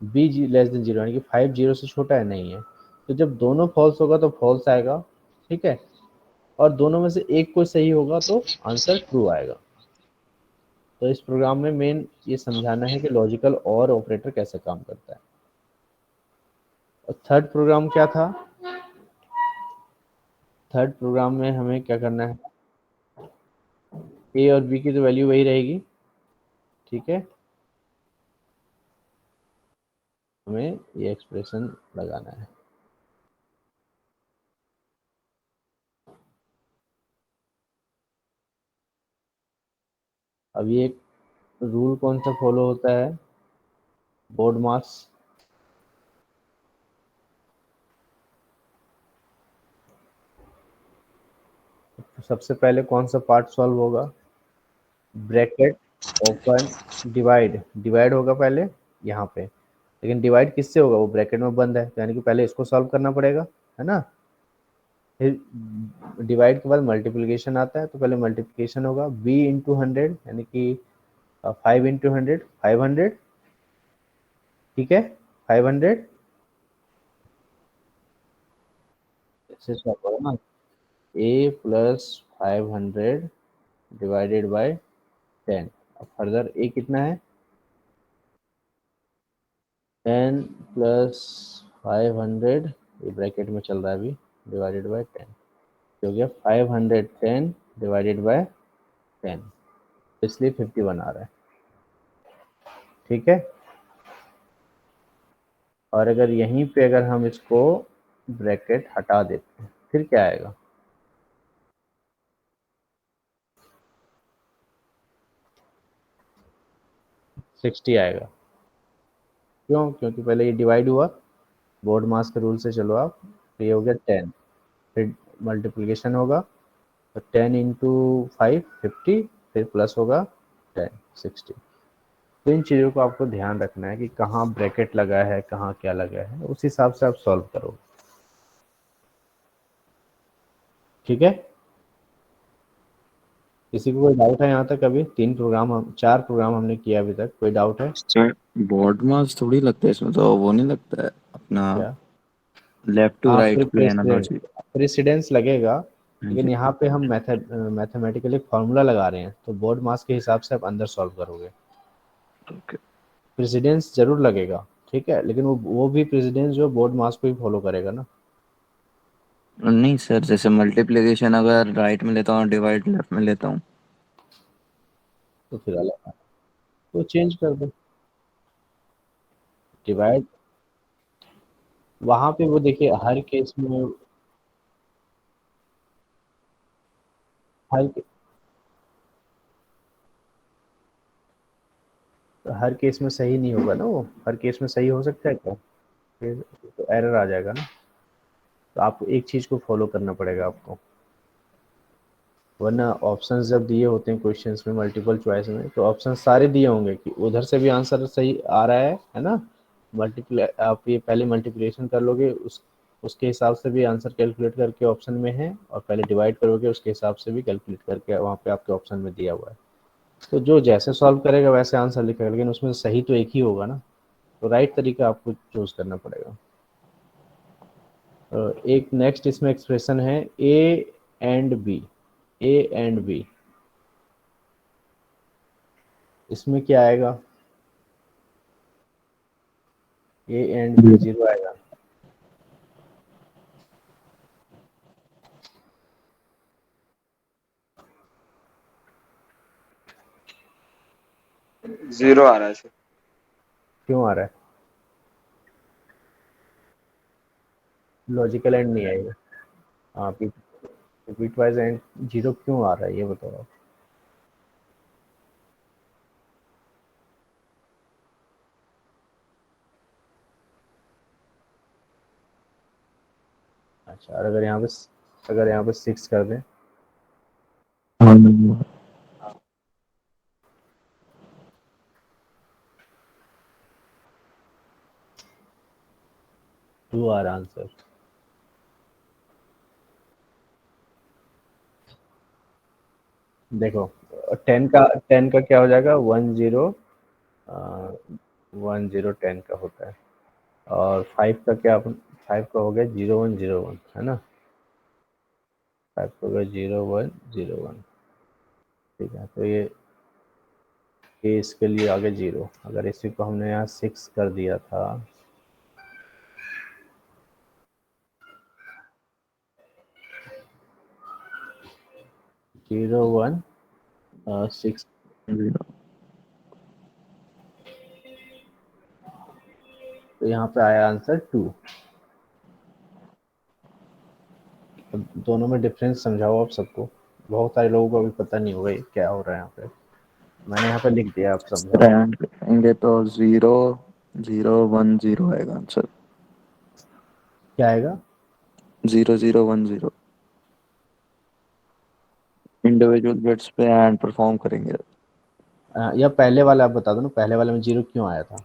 Speaker 1: बी लेस देन 0 यानी कि 5 0 से छोटा है, नहीं है। तो जब दोनों फॉल्स होगा तो फॉल्स आएगा, ठीक है, और दोनों में से एक कोई सही होगा तो आंसर ट्रू आएगा। तो इस प्रोग्राम में मेन ये समझाना है कि लॉजिकल और ऑपरेटर कैसे काम करता है। और थर्ड प्रोग्राम क्या था, थर्ड प्रोग्राम में हमें क्या करना है, ए और बी की तो वैल्यू वही रहेगी, ठीक है, हमें ये एक्सप्रेशन लगाना है। अब ये रूल कौन सा फॉलो होता है, बोर्ड मास, तो सबसे पहले कौन सा पार्ट सॉल्व होगा, ब्रैकेट ओपन डिवाइड, डिवाइड होगा पहले यहाँ पे, लेकिन डिवाइड किससे होगा, वो ब्रैकेट में बंद है, तो यानी कि पहले इसको सॉल्व करना पड़ेगा, है ना। फिर डिवाइड के बाद मल्टीप्लिकेशन आता है, तो पहले मल्टीप्लिकेशन होगा b इंटू 100 यानी कि 5 इंटू 100 500, ठीक है, 500 ऐसे सॉल्व होगा ना, a प्लस 500 डिवाइडेड बाय 10। अब फर्दर a कितना है, 10 प्लस 500, ये ब्रैकेट में चल रहा है अभी, डिवाइडेड बाय 10, हो गया 510 डिवाइडेड बाय 10, इसलिए 51 आ रहा है, ठीक है। और अगर यहीं पे अगर हम इसको ब्रैकेट हटा देते हैं फिर क्या आएगा, सिक्सटी आएगा। क्यों, क्योंकि पहले ये डिवाइड हुआ, बोर्ड मास के रूल से चलो आप, तो ये हो गया 10, फिर मल्टीप्लिकेशन होगा तो 10 इंटू 5 50, फिर प्लस होगा 10 60। तो इन चीज़ों को आपको ध्यान रखना है कि कहाँ ब्रैकेट लगा है, कहाँ क्या लगा है, उस हिसाब से आप सॉल्व करो, ठीक है। किसी को कोई डाउट है यहाँ तक, अभी 4 प्रोग्राम हमने किया अभी तक, कोई डाउट है
Speaker 9: सर बोर्ड मास थोड़ी लगता है इसमें, तो वो नहीं लगता है अपना
Speaker 1: क्या?
Speaker 9: लेफ्ट टू
Speaker 1: हाँ,
Speaker 9: राइट पे एनालॉजी।
Speaker 1: प्रेसिडेंस लगेगा, लेकिन यहाँ पे हम मैथमेटिकली फॉर्मूला लगा रहे हैं, तो बोर्ड मास के हिसाब से आप अंदर सॉल्व करोगे। प्रेसिडेंस जरूर लगेगा, ठीक है, लेकिन वो भी प्रेसिडेंस जो बोर्ड मास को ही फॉलो करेगा ना।
Speaker 9: नहीं सर, जैसे मल्टीप्लिकेशन अगर राइट में लेता हूँ, डिवाइड लेफ्ट में लेता हूँ,
Speaker 1: तो फिर अलग, तो चेंज कर दो। डिवाइड वहां पे वो देखिए हर केस में, हर हर केस में सही नहीं होगा ना, वो हर केस में सही हो सकता है क्या? फिर तो एरर आ जाएगा ना। तो आपको एक चीज को फॉलो करना पड़ेगा आपको, वरना ऑप्शंस जब दिए होते हैं क्वेश्चंस में मल्टीपल चॉइस में, तो ऑप्शन सारे दिए होंगे कि उधर से भी आंसर सही आ रहा है ना। मल्टीप्लाई आप ये पहले मल्टीप्लिकेशन कर लोगे, उसके हिसाब से भी आंसर कैलकुलेट करके ऑप्शन में है, और पहले डिवाइड करोगे उसके हिसाब से भी कैलकुलेट करके वहाँ पे आपके ऑप्शन में दिया हुआ है। तो जो जैसे सॉल्व करेगा वैसे आंसर लिखेगा, लेकिन उसमें सही तो एक ही होगा ना। तो राइट तरीका आपको चूज करना पड़ेगा। एक नेक्स्ट इसमें एक्सप्रेशन है A and B. A and B, इसमें क्या आएगा? ए एंड बी 0 आएगा।
Speaker 4: जीरो आ रहा है सर।
Speaker 1: क्यों आ रहा है? लॉजिकल एंड नहीं आएगा। हाँ, पीट वाइज एंड 0 क्यों आ रहा है ये बताओ आप। अच्छा, और अगर यहाँ पे 6 कर दें, 2 आ रहा आंसर। देखो 10 का क्या हो जाएगा? 1 0 1 0 10 का होता है। और 5 का क्या? 5 का हो गया 0 1 0 1, है ना। 5 का हो गया 0 1 0 1। ठीक है, तो ये इसके लिए आगे 0। अगर इसी को हमने यहाँ 6 कर दिया था, जीरो 1 6, तो यहाँ पे आया आंसर 2। दोनों में डिफरेंस समझाओ आप सबको, बहुत सारे लोगों को अभी पता नहीं होगा ये क्या हो रहा है यहाँ पे। मैंने यहाँ पे लिख दिया, आप समझाओ।
Speaker 9: एंड करेंगे तो 0 0 1 0 आएगा आंसर।
Speaker 1: क्या आएगा?
Speaker 9: 0 0 1 0। इंडिविजुअल बिट्स पे एंड परफॉर्म करेंगे।
Speaker 1: या पहले वाला आप बता दो ना, पहले वाले में 0 क्यों आया था?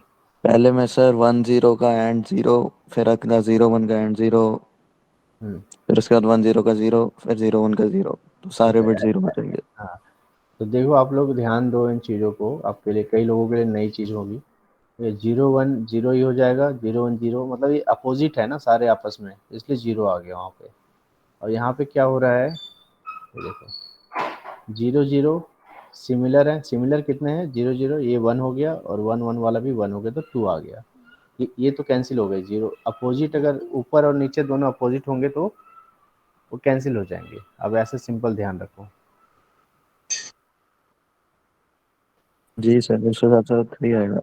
Speaker 9: पहले में सर 1 0 का एंड 0, फिर अगला 0 1 का एंड 0, फिर उसके बाद 1 0 का 0, फिर 0 1 का 0, तो सारे बिट 0 हो जाएंगे।
Speaker 1: हाँ, तो देखो आप लोग ध्यान दो इन चीज़ों को, आपके लिए, कई लोगों के लिए नई चीज़ होगी। ये 0 1 0 ही हो जाएगा, 0 1 0, मतलब ये अपोजिट है ना सारे आपस में, इसलिए 0 आ गया वहाँ पे। और यहाँ पे क्या हो रहा है, ये देखो 0 0 सिमिलर है। सिमिलर कितने हैं? 0 0, ये 1 हो गया, और 1 1 वाला भी 1 हो गया, तो 2 आ गया। ये तो कैंसिल हो गए। 0 अपोजिट, अगर ऊपर और नीचे दोनों अपोजिट होंगे तो वो कैंसिल हो जाएंगे। अब ऐसे सिंपल ध्यान रखो।
Speaker 9: जी सर, उसके साथ साथ 3 आएगा।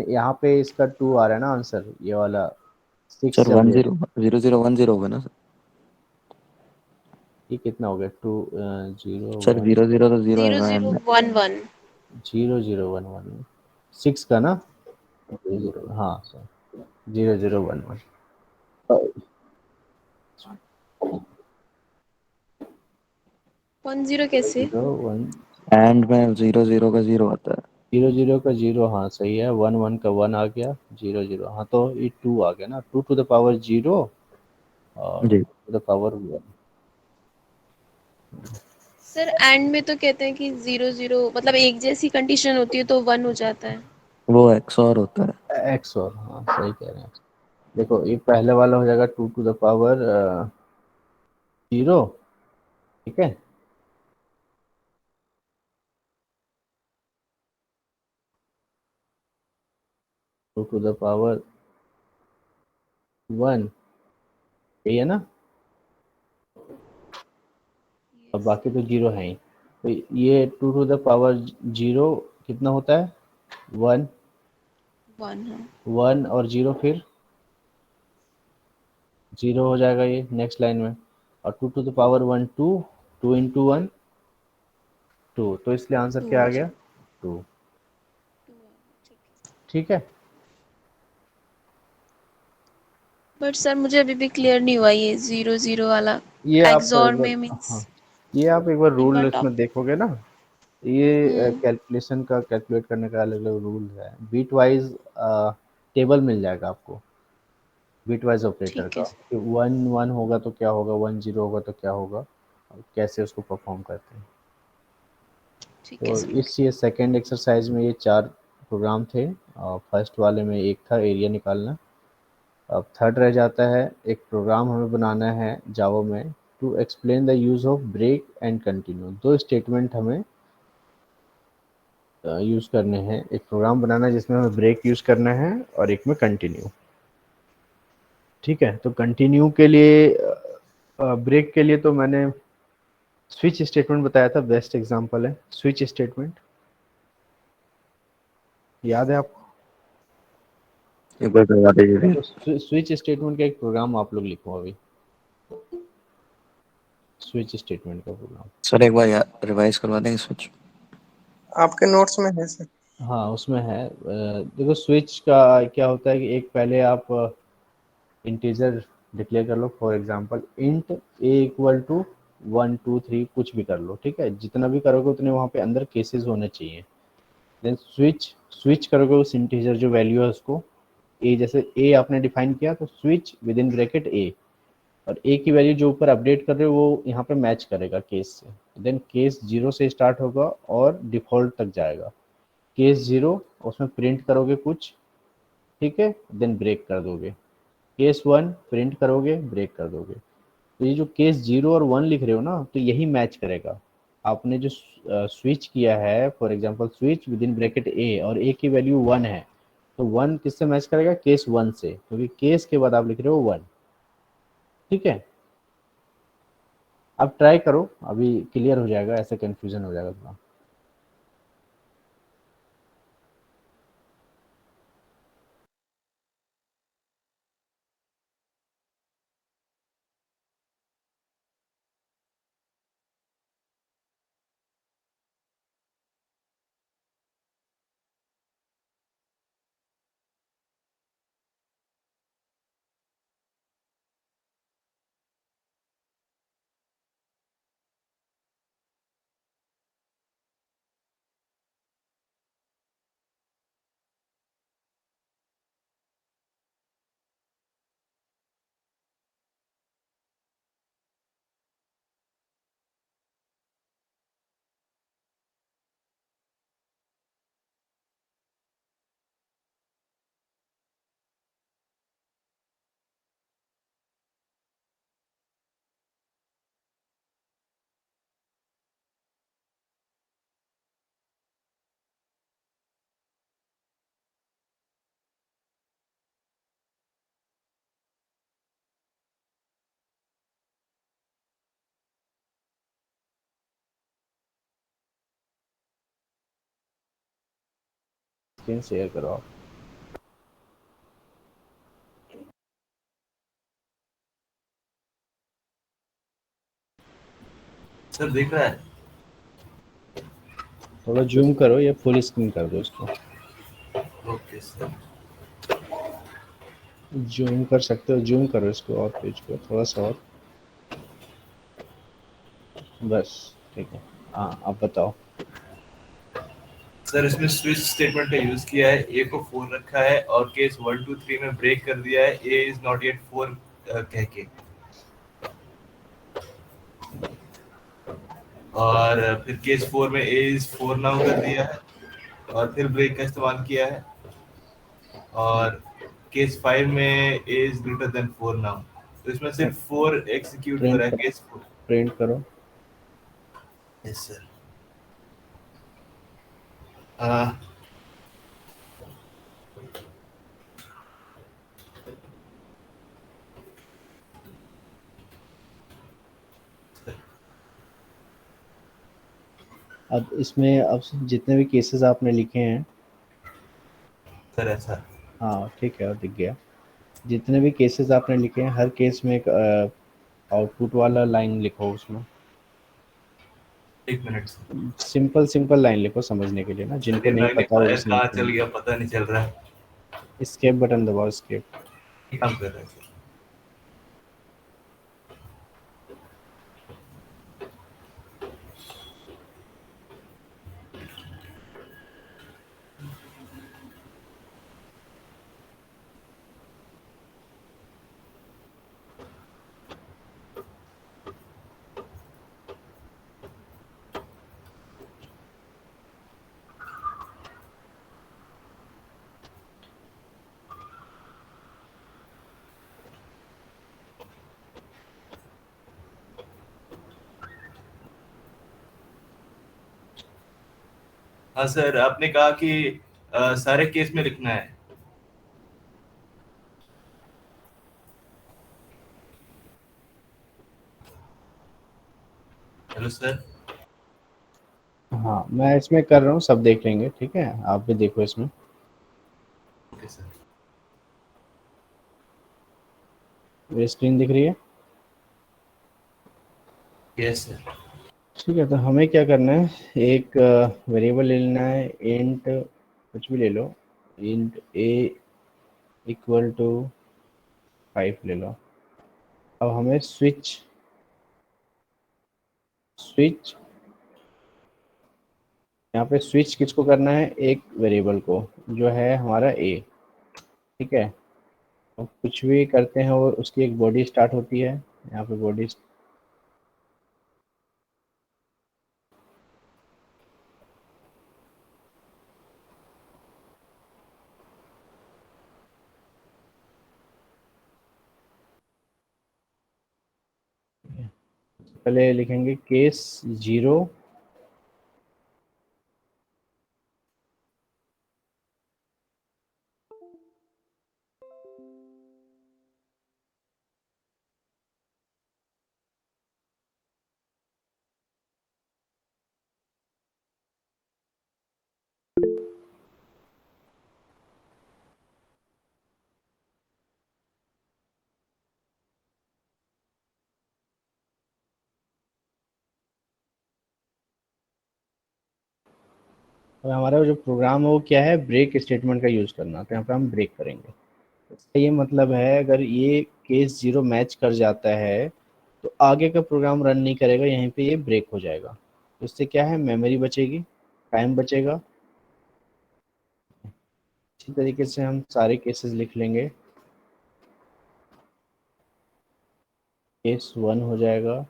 Speaker 1: यहाँ पे इसका 2 आ रहा है ना आंसर, ये वाला 6
Speaker 9: सर
Speaker 1: जब
Speaker 9: 1
Speaker 1: ले,
Speaker 9: 0 0 0 1 0 होगा ना सर?
Speaker 1: ये कितना हो गया? 2 0
Speaker 9: सर
Speaker 1: 1
Speaker 9: 0 0 तो 0
Speaker 10: 0
Speaker 9: आएगा
Speaker 10: 0
Speaker 9: एंड
Speaker 10: 1 1।
Speaker 1: 0 0 1 1 6 का ना? 0, हाँ सर, 0 0 1 1।
Speaker 10: 1 0 कैसे?
Speaker 1: 0 1
Speaker 9: एंड में 0 0 का 0 आता है।
Speaker 1: 0 0 का 0, हाँ सही है। 1 1 का 1 आ गया, 0 0, हाँ, तो ये 2 आ गया ना। 2 टू द पावर 0 और
Speaker 9: जी
Speaker 1: 2 to the power 1।
Speaker 10: Sir end में तो कहते हैं कि 0 0 मतलब एक जैसी कंडीशन होती है तो 1 हो जाता है।
Speaker 9: वो एक्सऑर होता है।
Speaker 1: एक्स, और हाँ सही कह रहे हैं। देखो ये पहले वाला हो जाएगा 2 टू द पावर 0, ठीक है। टू टू द पावर 1, यही है ना। अब बाकी तो 0 है ही, तो ये 2 टू द पावर 0 कितना होता है 1, 1 और 0 फिर 0 हो जाएगा ये नेक्स्ट लाइन में। और 2 टू द पावर 1 2, 2 इंटू 1 2, तो इसलिए आंसर क्या आ गया 2, ठीक है।
Speaker 10: बट सर मुझे अभी भी क्लियर नहीं हुआ ये 0 0 वाला
Speaker 1: ये आप
Speaker 10: एक्सॉर
Speaker 1: एक
Speaker 10: में
Speaker 1: बार,
Speaker 10: मींस
Speaker 1: हाँ, ये आप एक बार रूल
Speaker 10: इनवर्ट
Speaker 1: इसमें देखोगे ना, ये कैलकुलेशन का कैलकुलेट करने का अलग अलग रूल है। बीट वाइज टेबल मिल जाएगा आपको, बीट वाइज ऑपरेटर
Speaker 10: ठीक
Speaker 1: का,
Speaker 10: है
Speaker 1: कि 1 1 होगा तो क्या होगा, 1 0 होगा तो क्या होगा, और कैसे उसको परफॉर्म करते हैं।
Speaker 10: ठीक है
Speaker 1: तो
Speaker 10: सर।
Speaker 1: इस ये सेकेंड एक्सरसाइज में ये 4 प्रोग्राम थे, और फर्स्ट वाले में एक था एरिया निकालना। अब थर्ड रह जाता है, एक प्रोग्राम हमें बनाना है जावा में to explain the use of break and continue. 2 statement हमें यूज़ करने हैं, एक प्रोग्राम बनाना है जिसमें हमें ब्रेक यूज़ करना है और एक में कंटिन्यू, ठीक है। तो कंटिन्यू के लिए ब्रेक के लिए तो मैंने स्विच स्टेटमेंट बताया था, बेस्ट एग्जांपल है स्विच स्टेटमेंट, याद है आपको।
Speaker 9: एक बार करवा दीजिए
Speaker 1: तो स्विच स्टेटमेंट का एक प्रोग्राम आप लोग लिखो अभी, स्विच स्टेटमेंट का प्रोग्राम।
Speaker 9: सर, एक बार रिवाइज करवा देंगे स्विच।
Speaker 7: आपके नोट्स में है सर।
Speaker 1: हाँ उसमें है, देखो स्विच का क्या होता है कि एक पहले आप इंटीजर डिक्लेयर कर लो, for example int a equal to 1 2 3 कुछ भी कर लो, ठीक है। जितना भी करोगे उतने वहाँ पे अंदर केसेस होने चाहिए। देन स्विच स्विच करोगे उस इंटीजर जो वैल्यू है उसको, ए जैसे ए आपने डिफाइन किया तो switch with in bracket a, और ए की वैल्यू जो ऊपर अपडेट कर रहे हो वो यहाँ पे मैच करेगा केस से। देन केस 0 से स्टार्ट होगा और डिफॉल्ट तक जाएगा। केस 0 उसमें प्रिंट करोगे कुछ, ठीक है, देन ब्रेक कर दोगे। केस 1 प्रिंट करोगे, ब्रेक कर दोगे। तो ये जो केस 0 और 1 लिख रहे हो ना, तो यही मैच करेगा। आपने जो स्विच किया है, for example switch with in bracket a, और ए की वैल्यू 1 है, तो 1 किससे मैच करेगा, केस 1 से, क्योंकि केस के बाद आप लिख रहे हो 1, ठीक है। अब ट्राई करो, अभी क्लियर हो जाएगा, ऐसे कंफ्यूजन हो जाएगा थोड़ा। स्क्रीन शेयर करो आप।
Speaker 3: सर दिख रहा है?
Speaker 1: थोड़ा जूम करो या फुल स्क्रीन कर दो इसको।
Speaker 3: Okay sir.
Speaker 1: जूम कर सकते हो, जूम करो इसको और पेज को थोड़ा सा और, बस ठीक है। हाँ अब बताओ।
Speaker 3: सर इसमें स्विच स्टेटमेंट का यूज किया है, ए को 4 रखा है और केस 1 2 3 में ब्रेक कर दिया है, ए इज नॉट येट 4 कह के, और फिर केस 4 में ए इज 4 नाउ कर दिया है और फिर ब्रेक का इस्तेमाल किया है, और केस 5 में ए इज ग्रेटर देन 4 नाउ। तो इसमें सिर्फ 4 एग्जीक्यूट हो
Speaker 1: प्रिंट
Speaker 3: रहा है
Speaker 1: करो,
Speaker 3: केस 4।
Speaker 1: प्रिंट करो।
Speaker 3: Yes sir.
Speaker 1: अब इसमें अब जितने भी केसेस आपने लिखे हैं
Speaker 3: सर ऐसा
Speaker 1: हाँ ठीक है, दिख गया। जितने भी केसेस आपने लिखे हैं हर केस में एक आउटपुट वाला लाइन लिखो उसमें।
Speaker 3: 1 minute sir.
Speaker 1: Simple simple line लिखो समझने के लिए ना, जिनको
Speaker 3: ये
Speaker 1: नहीं पता वो भी
Speaker 3: मैग्नीफायर
Speaker 1: समझ
Speaker 3: कहाँ चल
Speaker 1: लेंगे।
Speaker 3: गया पता नहीं चल रहा है।
Speaker 1: एस्केप बटन दबाओ, एस्केप।
Speaker 3: ये काम कर रहा है सर। हाँ सर, आपने कहा कि सारे केस में लिखना है। Hello sir.
Speaker 1: हाँ मैं इसमें कर रहा हूँ, सब देख लेंगे, ठीक है, आप भी देखो इसमें।
Speaker 3: Okay sir.
Speaker 1: ये स्क्रीन दिख रही है?
Speaker 3: Yes sir.
Speaker 1: ठीक है, तो हमें क्या करना है, एक वेरिएबल ले लेना है, इंट कुछ भी ले लो, इंट ए इक्वल टू 5 ले लो। अब हमें स्विच यहाँ पे स्विच किसको करना है, एक वेरिएबल को जो है हमारा ए, ठीक है। तो कुछ भी करते हैं और उसकी एक बॉडी स्टार्ट होती है, यहाँ पे बॉडी पहले लिखेंगे केस 0 और हमारा जो प्रोग्राम है वो क्या है, ब्रेक स्टेटमेंट का यूज़ करना। तो यहाँ पे हम ब्रेक करेंगे। इसका ये मतलब है अगर ये केस 0 मैच कर जाता है तो आगे का प्रोग्राम रन नहीं करेगा, यहीं पे ये ब्रेक हो जाएगा। तो इससे क्या है, मेमोरी बचेगी, टाइम बचेगा। इसी तरीके से हम सारे केसेस लिख लेंगे। केस 1 हो जाएगा।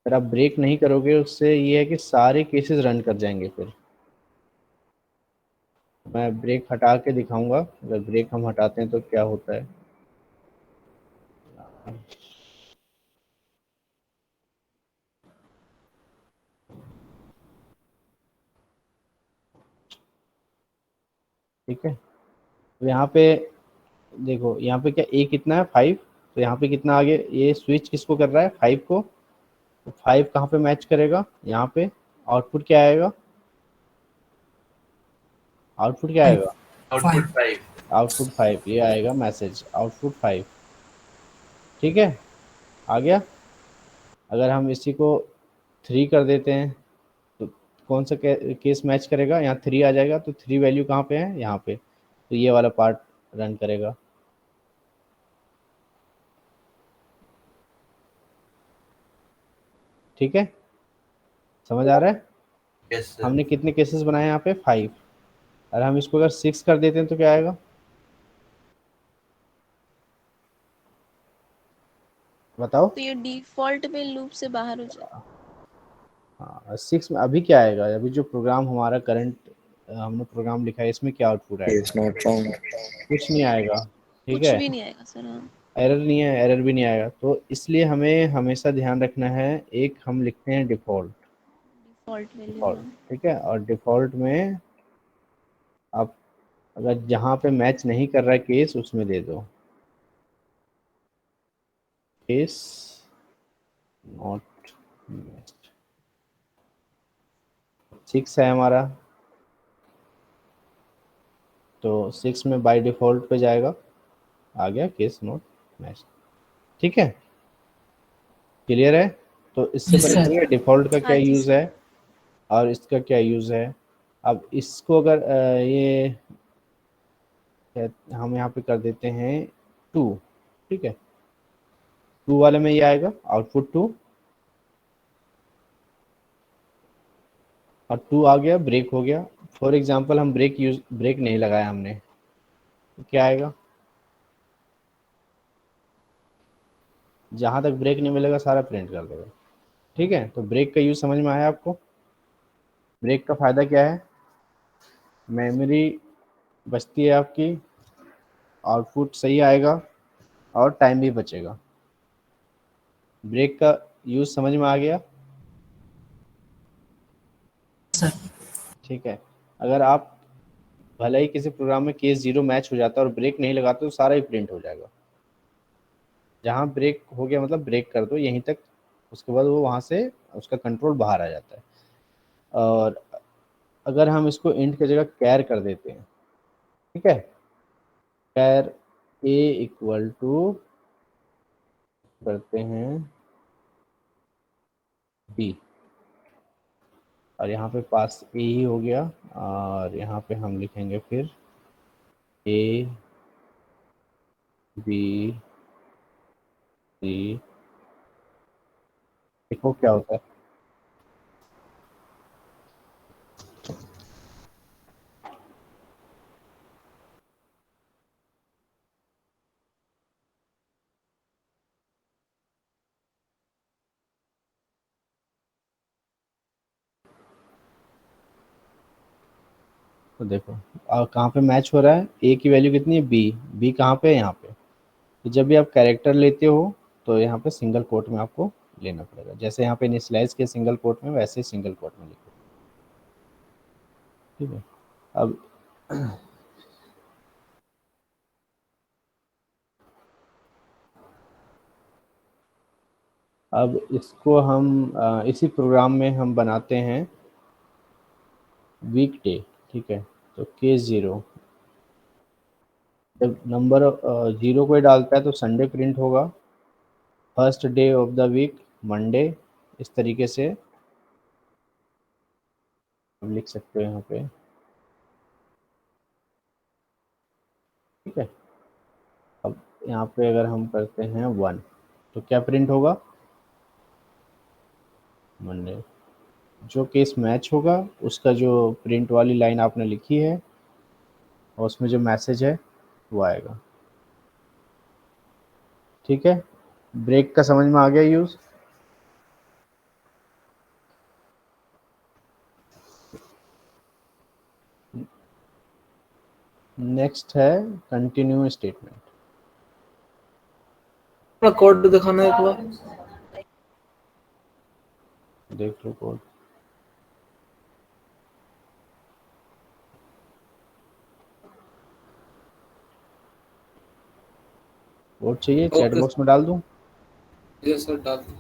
Speaker 1: अगर आप ब्रेक नहीं करोगे उससे ये है कि सारे केसेस रन कर जाएंगे। फिर मैं ब्रेक हटा के दिखाऊंगा, अगर ब्रेक हम हटाते हैं तो क्या होता है। ठीक है, तो यहाँ पे देखो, यहाँ पे क्या ए कितना है, 5। तो यहाँ पे कितना आगे, ये स्विच किसको कर रहा है, 5 को। तो 5 कहाँ पे मैच करेगा, यहाँ पे। आउटपुट क्या आएगा, आउटपुट क्या आएगा,
Speaker 3: आउटपुट 5।
Speaker 1: आउटपुट 5, ये आएगा मैसेज आउटपुट 5। ठीक है, आ गया। अगर हम इसी को 3 कर देते हैं तो कौन सा केस मैच करेगा, यहाँ 3 आ जाएगा। तो 3 वैल्यू कहाँ पे है, यहाँ पे। तो ये वाला पार्ट रन करेगा। ठीक है, समझ आ रहा है।
Speaker 3: Yes sir.
Speaker 1: हमने कितने केसेस बनाए यहाँ पे, 5। और हम इसको अगर 6 कर देते हैं तो क्या आएगा, बताओ।
Speaker 10: तो ये डिफॉल्ट में लूप से बाहर हो जाए।
Speaker 1: हाँ 6 में अभी क्या आएगा, अभी जो प्रोग्राम हमारा करंट हमने प्रोग्राम लिखा है इसमें क्या आउटपुट आएगा,
Speaker 9: Is not found.
Speaker 1: कुछ नहीं आएगा। ठीक
Speaker 10: कुछ
Speaker 1: है,
Speaker 10: भी नहीं आएगा सर। हाँ,
Speaker 1: एरर नहीं है, एरर भी नहीं आएगा। तो इसलिए हमें हमेशा ध्यान रखना है, एक हम लिखते हैं डिफ़ॉल्ट,
Speaker 10: डिफॉल्ट वैल्यू।
Speaker 1: डिफ़ॉल्ट,
Speaker 10: हाँ,
Speaker 1: ठीक है। और डिफ़ॉल्ट में आप अगर जहाँ पे मैच नहीं कर रहा है केस, उसमें दे दो केस नॉट मैच। 6 है हमारा, तो 6 में बाय डिफ़ॉल्ट पे जाएगा, आ गया केस नॉट मैच। ठीक है, क्लियर है। तो इससे
Speaker 6: यस
Speaker 1: पता
Speaker 6: सर।
Speaker 1: चल गया डिफ़ॉल्ट का
Speaker 10: हाँ
Speaker 1: क्या
Speaker 10: जी
Speaker 1: यूज़
Speaker 10: सर।
Speaker 1: है और इसका क्या यूज़ है। अब इसको अगर ये हम यहाँ पे कर देते हैं 2, ठीक है, 2 वाले में ये आएगा आउटपुट 2, और 2 आ गया, ब्रेक हो गया। फॉर एग्जांपल हम ब्रेक नहीं लगाया हमने, तो क्या आएगा, जहाँ तक ब्रेक नहीं मिलेगा सारा प्रिंट कर देगा। ठीक है, तो ब्रेक का यूज़ समझ में आया आपको। ब्रेक का फ़ायदा क्या है, मेमोरी बचती है आपकी, आउटपुट सही आएगा और टाइम भी बचेगा। ब्रेक का यूज़ समझ में आ गया।
Speaker 6: सर
Speaker 1: ठीक है, अगर आप भले ही किसी प्रोग्राम में केस 0 मैच हो जाता है और ब्रेक नहीं लगाते तो सारा ही प्रिंट हो जाएगा। जहाँ ब्रेक हो गया मतलब ब्रेक कर दो यहीं तक, उसके बाद वो वहाँ से उसका कंट्रोल बाहर आ जाता है। और अगर हम इसको इंट की जगह कैर कर देते हैं, ठीक है, कैर ए इक्वल टू करते हैं बी, और यहाँ पे पास ए ही हो गया, और यहाँ पे हम लिखेंगे फिर ए बी सी। देखो क्या होता है, तो देखो कहाँ पे मैच हो रहा है, ए की वैल्यू कितनी है, बी, बी कहाँ पे है, यहाँ पे। तो जब भी आप कैरेक्टर लेते हो तो यहाँ पे सिंगल कोट में आपको लेना पड़ेगा, जैसे यहाँ पे इनिशियलाइज के सिंगल कोट में, वैसे सिंगल कोट में लिखो। ठीक है, अब अब इसको हम इसी प्रोग्राम में हम बनाते हैं वीक डे। ठीक है, तो केस 0, जब नंबर 0 कोई डालता है तो संडे प्रिंट होगा, first day of the week Monday, इस तरीके से हम लिख सकते हो यहाँ पे। ठीक है, अब यहाँ पे अगर हम करते हैं 1, तो क्या प्रिंट होगा, मंडे। जो केस मैच होगा उसका जो प्रिंट वाली लाइन आपने लिखी है और उसमें जो मैसेज है वो आएगा। ठीक है, ब्रेक का समझ में आ गया यूज़। नेक्स्ट है कंटिन्यू स्टेटमेंट।
Speaker 2: अपना कोड दिखाना एक बार।
Speaker 1: देख लो कोड, कोड चाहिए, चैट
Speaker 2: ओके
Speaker 1: बॉक्स में डाल दूं।
Speaker 2: यस सर, डाल दो।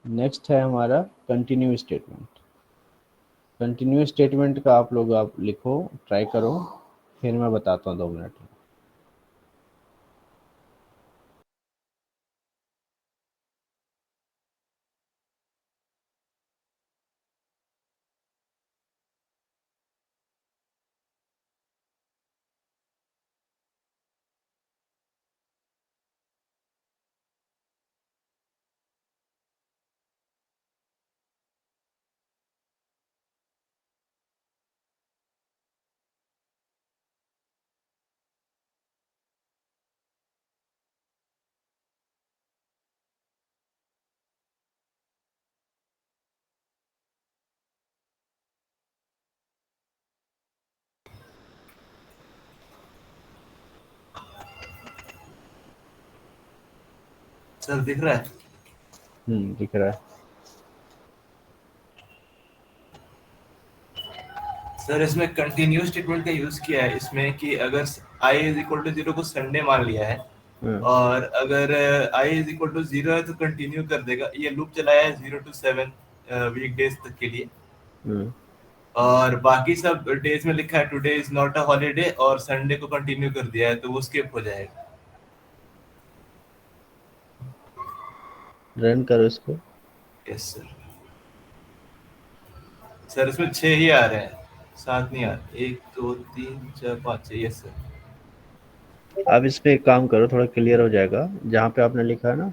Speaker 1: नेक्स्ट है हमारा कंटिन्यू स्टेटमेंट। कंटिन्यू स्टेटमेंट का आप लिखो, ट्राई करो, फिर मैं बताता हूँ 2 मिनट में।
Speaker 3: सर दिख रहा है?
Speaker 1: दिख रहा है।
Speaker 3: सर इसमें कंटिन्यूस स्टेटमेंट का यूज किया है इसमें कि अगर i इज इक्वल टू 0 को संडे मान लिया है और अगर i इज इक्वल टू 0 है तो कंटिन्यू कर देगा। ये लूप चलाया है 0 to 7 वीकडेज तक के लिए और बाकी सब डेज में लिखा है today is not a holiday और संडे को कंटिन्यू कर दिया है तो वो स्किप हो जाएगा।
Speaker 1: रन करो इसको।
Speaker 3: Yes sir. सर इसमें 6 ही आ रहे हैं, 7 नहीं आ रहे। 1 2 3 4 5 6। Yes sir.
Speaker 1: अब इस पे एक काम करो, थोड़ा क्लियर हो जाएगा। जहाँ पे आपने लिखा है ना,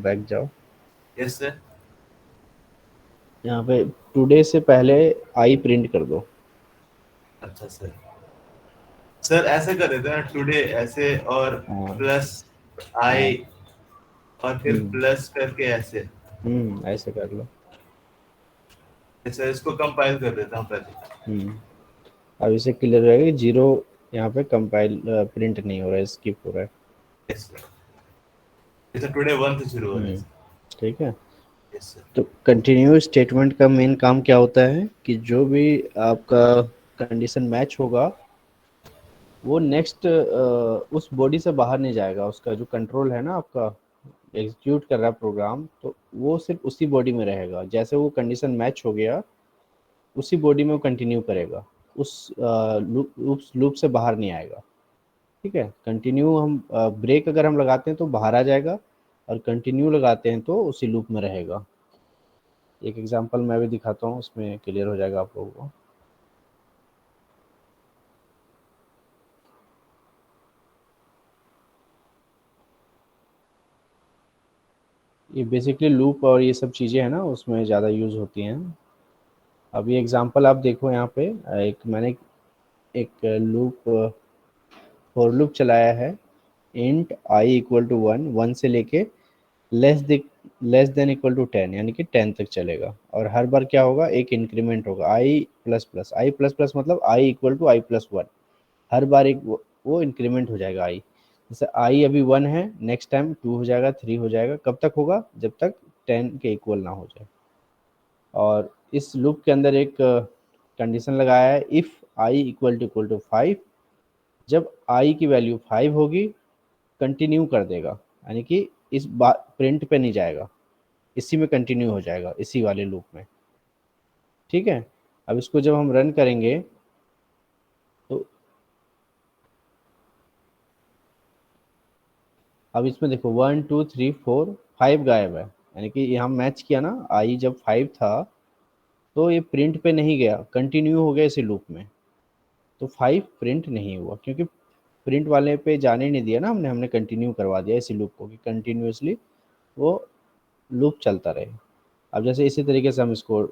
Speaker 1: बैक जाओ।
Speaker 3: Yes sir.
Speaker 1: यहाँ पे टुडे से पहले आई प्रिंट कर दो।
Speaker 3: अच्छा सर। सर ऐसे कर देते हैं टुडे ऐसे और प्लस आई और फिर प्लस करके ऐसे।
Speaker 1: ऐसे कर लो।
Speaker 3: सर इसको कंपाइल कर देता हूँ पहले।
Speaker 1: अब इसे क्लियर हो जाएगा। 0 यहाँ पे कंपाइल प्रिंट नहीं हो रहा है, स्किप हो रहा है।
Speaker 3: Yes sir. जैसे टुडे 1 से शुरू हो रहा है।
Speaker 1: ठीक है।
Speaker 3: Yes sir.
Speaker 1: तो कंटिन्यू स्टेटमेंट का मेन काम क्या होता है कि जो भी आपका कंडीशन मैच होगा वो नेक्स्ट उस बॉडी से बाहर नहीं जाएगा। उसका जो कंट्रोल है ना, आपका एग्जीक्यूट कर रहा है प्रोग्राम, तो वो सिर्फ उसी बॉडी में रहेगा। जैसे वो कंडीशन मैच हो गया उसी बॉडी में वो कंटिन्यू करेगा, उस लूप से बाहर नहीं आएगा। ठीक है। कंटिन्यू हम ब्रेक अगर हम लगाते हैं तो बाहर आ जाएगा और कंटिन्यू लगाते हैं तो उसी लूप में रहेगा। एक एग्जांपल मैं भी दिखाता हूँ, उसमें क्लियर हो जाएगा आप लोगों को। ये बेसिकली लूप और ये सब चीज़ें हैं ना, उसमें ज़्यादा यूज़ होती हैं। अब ये एग्जांपल आप देखो यहाँ पे, मैंने एक लूप फॉर लूप चलाया है। इंट i इक्वल टू 1 से लेके लेस देन इक्वल टू 10, यानी कि 10 तक चलेगा। और हर बार क्या होगा, एक इंक्रीमेंट होगा i प्लस प्लस मतलब i इक्वल टू i+1। हर बार एक वो इंक्रीमेंट हो जाएगा i। जैसे i अभी 1 है, नेक्स्ट टाइम 2 हो जाएगा, 3 हो जाएगा। कब तक होगा, जब तक 10 के इक्वल ना हो जाए। और इस लूप के अंदर एक कंडीशन लगाया है, इफ़ i इक्वल टू 5। जब i की वैल्यू 5 होगी कंटिन्यू कर देगा, यानी कि इस बार प्रिंट पे नहीं जाएगा, इसी में कंटिन्यू हो जाएगा, इसी वाले लूप में। ठीक है। अब इसको जब हम रन करेंगे तो अब इसमें देखो 1 2 3 4 5 गायब है, यानी कि यहाँ मैच किया ना, आई जब 5 था तो ये प्रिंट पे नहीं गया, कंटिन्यू हो गया इसी लूप में। तो 5 प्रिंट नहीं हुआ क्योंकि प्रिंट वाले पे जाने नहीं दिया ना हमने कंटिन्यू करवा दिया इसी लूप को कि कंटिन्यूसली वो लूप चलता रहे। अब जैसे इसी तरीके से हम इसको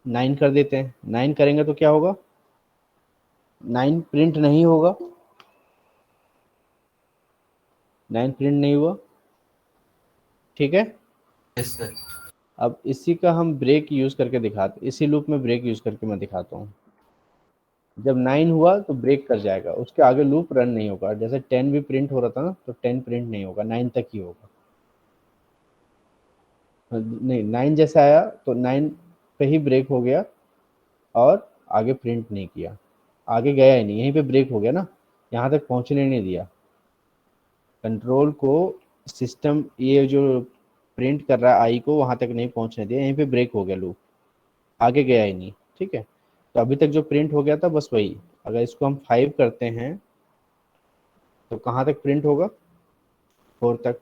Speaker 1: 9 कर देते हैं। 9 करेंगे तो क्या होगा, 9 प्रिंट नहीं होगा, 9 प्रिंट नहीं हुआ। ठीक है।
Speaker 3: Yes sir.
Speaker 1: अब इसी का हम ब्रेक यूज़ करके दिखाते, इसी लूप में ब्रेक यूज़ करके मैं दिखाता हूँ। जब 9 हुआ तो ब्रेक कर जाएगा, उसके आगे लूप रन नहीं होगा। जैसे 10 भी प्रिंट हो रहा था ना, तो 10 प्रिंट नहीं होगा, 9 तक ही होगा। नहीं, 9 जैसे आया तो 9 पे ही ब्रेक हो गया और आगे प्रिंट नहीं किया, आगे गया ही नहीं, यहीं पे ब्रेक हो गया ना, यहाँ तक पहुँचने नहीं दिया। कंट्रोल को सिस्टम ये जो प्रिंट कर रहा है आई को वहाँ तक नहीं पहुँचने दिया, यहीं पे ब्रेक हो गया लूप, आगे गया ही नहीं। ठीक है। तो अभी तक जो प्रिंट हो गया था बस वही। अगर इसको हम 5 करते हैं तो कहाँ तक प्रिंट होगा, 4 तक।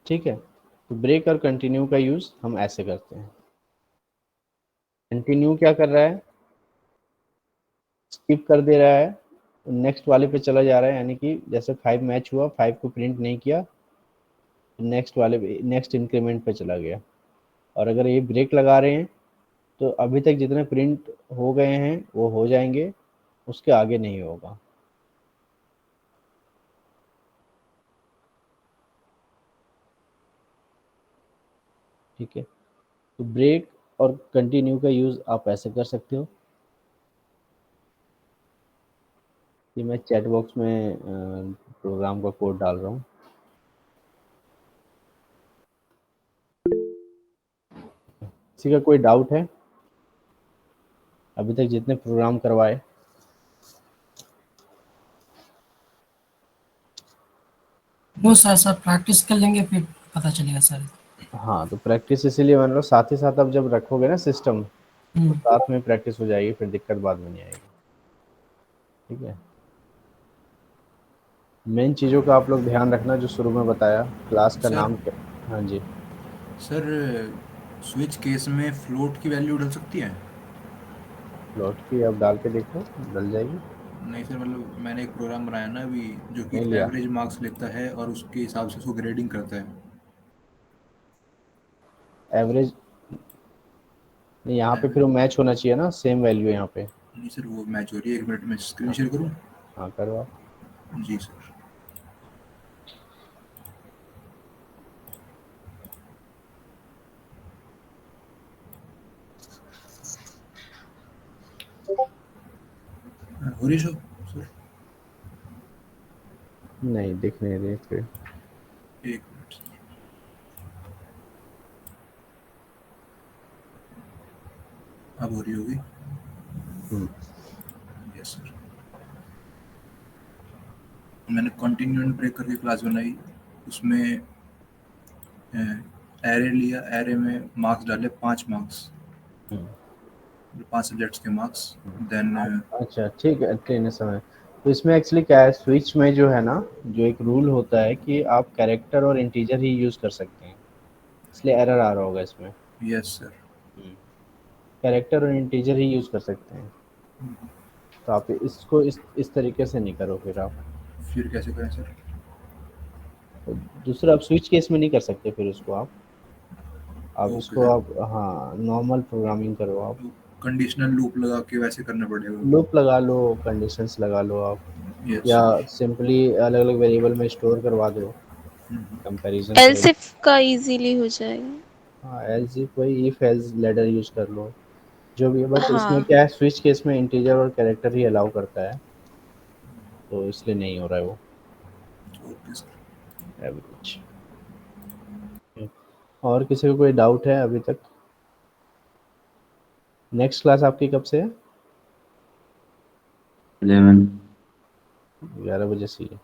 Speaker 1: ठीक है। तो ब्रेक और कंटिन्यू का यूज़ हम ऐसे करते हैं। कंटिन्यू क्या कर रहा है, स्किप कर दे रहा है, नेक्स्ट वाले पे चला जा रहा है, यानी कि जैसे 5 मैच हुआ, 5 को प्रिंट नहीं किया, नेक्स्ट वाले पे, नेक्स्ट इंक्रीमेंट पे चला गया। और अगर ये ब्रेक लगा रहे हैं तो अभी तक जितने प्रिंट हो गए हैं वो हो जाएंगे, उसके आगे नहीं होगा। ठीक है। तो ब्रेक और कंटिन्यू का यूज़ आप ऐसे कर सकते हो। कि मैं चैट बॉक्स में प्रोग्राम का कोड डाल रहा हूँ। किसी का कोई डाउट है अभी तक जितने प्रोग्राम करवाए?
Speaker 6: नो सर, सर प्रैक्टिस कर लेंगे फिर पता चलेगा सर।
Speaker 1: हाँ, तो प्रैक्टिस इसीलिए मान लो साथ ही साथ अब जब रखोगे ना सिस्टम, तो साथ में प्रैक्टिस हो जाएगी, फिर दिक्कत बाद में नहीं आएगी। ठीक है, मेन चीज़ों का आप लोग ध्यान रखना जो शुरू में बताया, क्लास का
Speaker 11: सर,
Speaker 1: नाम क्या। हाँ जी
Speaker 11: सर स्विच केस में फ्लोट की वैल्यू डल सकती है?
Speaker 1: फ्लोट की अब डाल के देखो, डल जाएगी।
Speaker 11: नहीं सर, मतलब मैंने एक प्रोग्राम बनाया ना अभी जो कि
Speaker 1: नहीं लिया
Speaker 11: एवरेज मार्क्स लेता है और उसके हिसाब से उसको ग्रेडिंग करता है।
Speaker 1: एवरेज नहीं, यहाँ पे फिर वो मैच होना चाहिए ना, सेम वैल्यू यहाँ पे।
Speaker 11: नहीं सर, वो मैच हो रही है। 1 मिनट में स्क्रीन शेयर करूँ?
Speaker 1: हाँ करो आप।
Speaker 11: जी सर। हो रही शो सर?
Speaker 1: नहीं दिख नहीं रही फिर।
Speaker 11: 1 मिनट सर। अब हो रही होगी। Yes sir. मैंने कंटिन्यू एंड ब्रेक करके क्लास बनाई, उसमें एरे लिया, एरे में मार्क्स डाले 5 मार्क्स, 5 सब्जेक्ट्स के मार्क्स। देन
Speaker 1: अच्छा ठीक है, ट्रेन समय। तो इसमें एक्चुअली क्या है, स्विच में जो है ना, जो एक रूल होता है कि आप कैरेक्टर और इंटीजर ही यूज़ कर सकते हैं, इसलिए एरर आ रहा होगा इसमें।
Speaker 11: Yes sir.
Speaker 1: कैरेक्टर और इंटीजर ही यूज़ कर सकते हैं, तो आप इसको इस तरीके से नहीं करो फिर आप।
Speaker 11: फिर कैसे करें सर?
Speaker 1: तो दूसरा आप स्विच केस में नहीं कर सकते फिर उसको आप इसको आप हाँ नॉर्मल प्रोग्रामिंग करो आप।
Speaker 11: कंडीशनल लूप लगा के वैसे करना पड़ेगा?
Speaker 1: लूप लगा लो, कंडीशंस लगा लो आप,
Speaker 11: Yes,
Speaker 1: या
Speaker 11: sir.
Speaker 1: सिंपली अलग अलग वेरिएबल में स्टोर करवा दो, कंपैरिजन
Speaker 10: एल्स इफ का इजीली हो जाएगा।
Speaker 1: हाँ एल्स इफ वही इफ एल्स लैडर यूज कर लो जो भी है, बट इसमें
Speaker 10: हाँ
Speaker 1: क्या है, स्विच केस में इंटीजर और कैरेक्टर ही अलाउ करता है, तो इसलिए नहीं हो रहा है वो एवरेज। और किसी को कोई डाउट है अभी तक? नेक्स्ट क्लास आपकी कब से है? 11 बजे से ही है।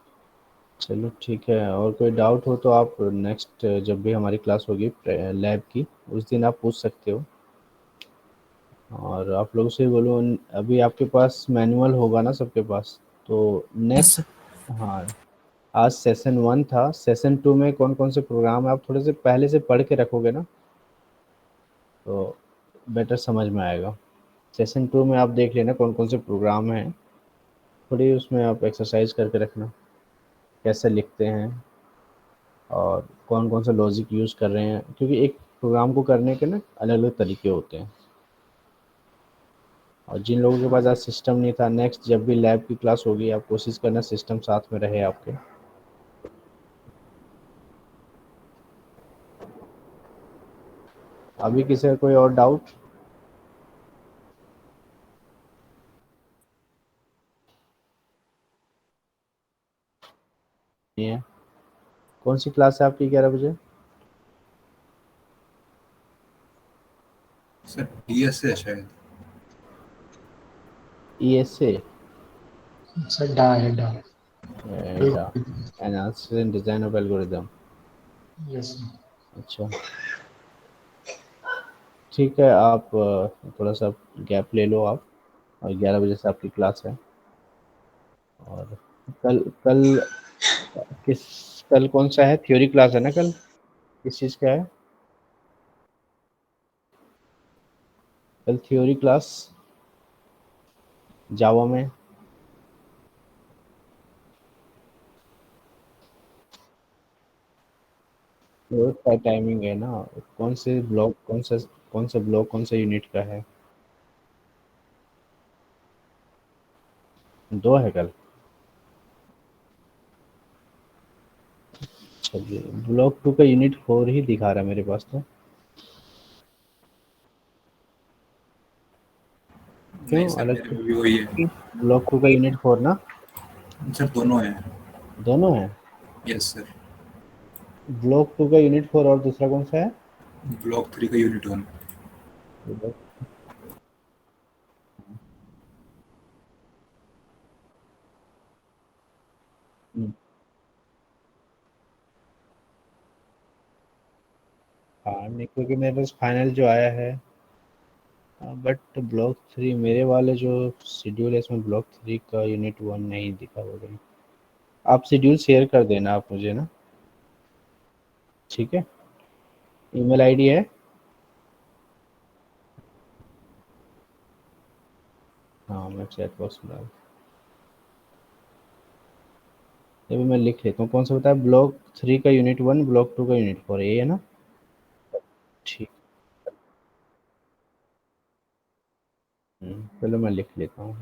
Speaker 1: चलो ठीक है, और कोई डाउट हो तो आप नेक्स्ट जब भी हमारी क्लास होगी लैब की, उस दिन आप पूछ सकते हो। और आप लोगों से बोलो, अभी आपके पास मैनुअल होगा ना सबके पास, तो नेक्स्ट हाँ आज सेशन 1 था, सेशन 2 में कौन कौन से प्रोग्राम है आप थोड़े से पहले से पढ़ के रखोगे ना, तो बेटर समझ में आएगा। सेशन 2 में आप देख लेना कौन कौन से प्रोग्राम हैं, थोड़ी उसमें आप एक्सरसाइज करके रखना कैसे लिखते हैं और कौन कौन सा लॉजिक यूज़ कर रहे हैं, क्योंकि एक प्रोग्राम को करने के ना अलग अलग तरीके होते हैं। और जिन लोगों के पास आज सिस्टम नहीं था, नेक्स्ट जब भी लैब की क्लास होगी आप कोशिश करना सिस्टम साथ में रहे आपके। अभी किसी का कोई और डाउट? नहीं है? कौन सी क्लास है आपकी 11 बजे?
Speaker 11: सर डीएसए है शायद।
Speaker 1: ईएसए
Speaker 2: सर डा है डा
Speaker 1: analysis and design of algorithm.
Speaker 2: Yes
Speaker 1: अच्छा ठीक है, आप थोड़ा सा गैप ले लो आप, और 11 बजे से आपकी क्लास है। और कल कल किस कल कौन सा है, थ्योरी क्लास है ना कल? किस चीज़ का है कल थ्योरी क्लास? जावा में का टाइमिंग है ना, कौन से ब्लॉक कौन से यूनिट का है? 2 है कल। चलिए, ब्लॉक 2 का यूनिट 4 ही दिखा रहा है मेरे पास तो। क्यों
Speaker 11: नहीं सर,
Speaker 1: अलग
Speaker 11: मेरे में भी वही है।
Speaker 1: ब्लॉक 2 का यूनिट 4 ना?
Speaker 11: सर दोनों है।
Speaker 1: दोनों है?
Speaker 11: Yes sir.
Speaker 1: ब्लॉक 2 का यूनिट 4 और दूसरा कौन सा है?
Speaker 11: ब्लॉक 3 का यूनिट 1। हाँ नहीं, क्योंकि मेरे पास फाइनल जो आया है, बट ब्लॉक 3 मेरे वाले जो शेड्यूल है इसमें ब्लॉक 3 का यूनिट 1 नहीं दिखा हुआ कहीं। आप शेड्यूल शेयर कर देना आप मुझे ना, ठीक है? ईमेल आईडी है? हाँ मैं चैट बॉक्स में डाल, ये भी मैं लिख लेता हूँ। कौन सा बताया? ब्लॉक 3 का यूनिट 1, ब्लॉक 2 का यूनिट 4, ये है ना? ठीक। चलो मैं लिख लेता हूँ।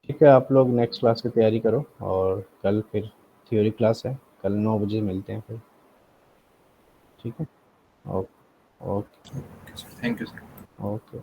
Speaker 11: ठीक है, आप लोग नेक्स्ट क्लास की तैयारी करो और कल फिर थ्योरी क्लास है, कल 9 बजे मिलते हैं फिर, ठीक है? Okay okay thank you sir.
Speaker 1: Okay.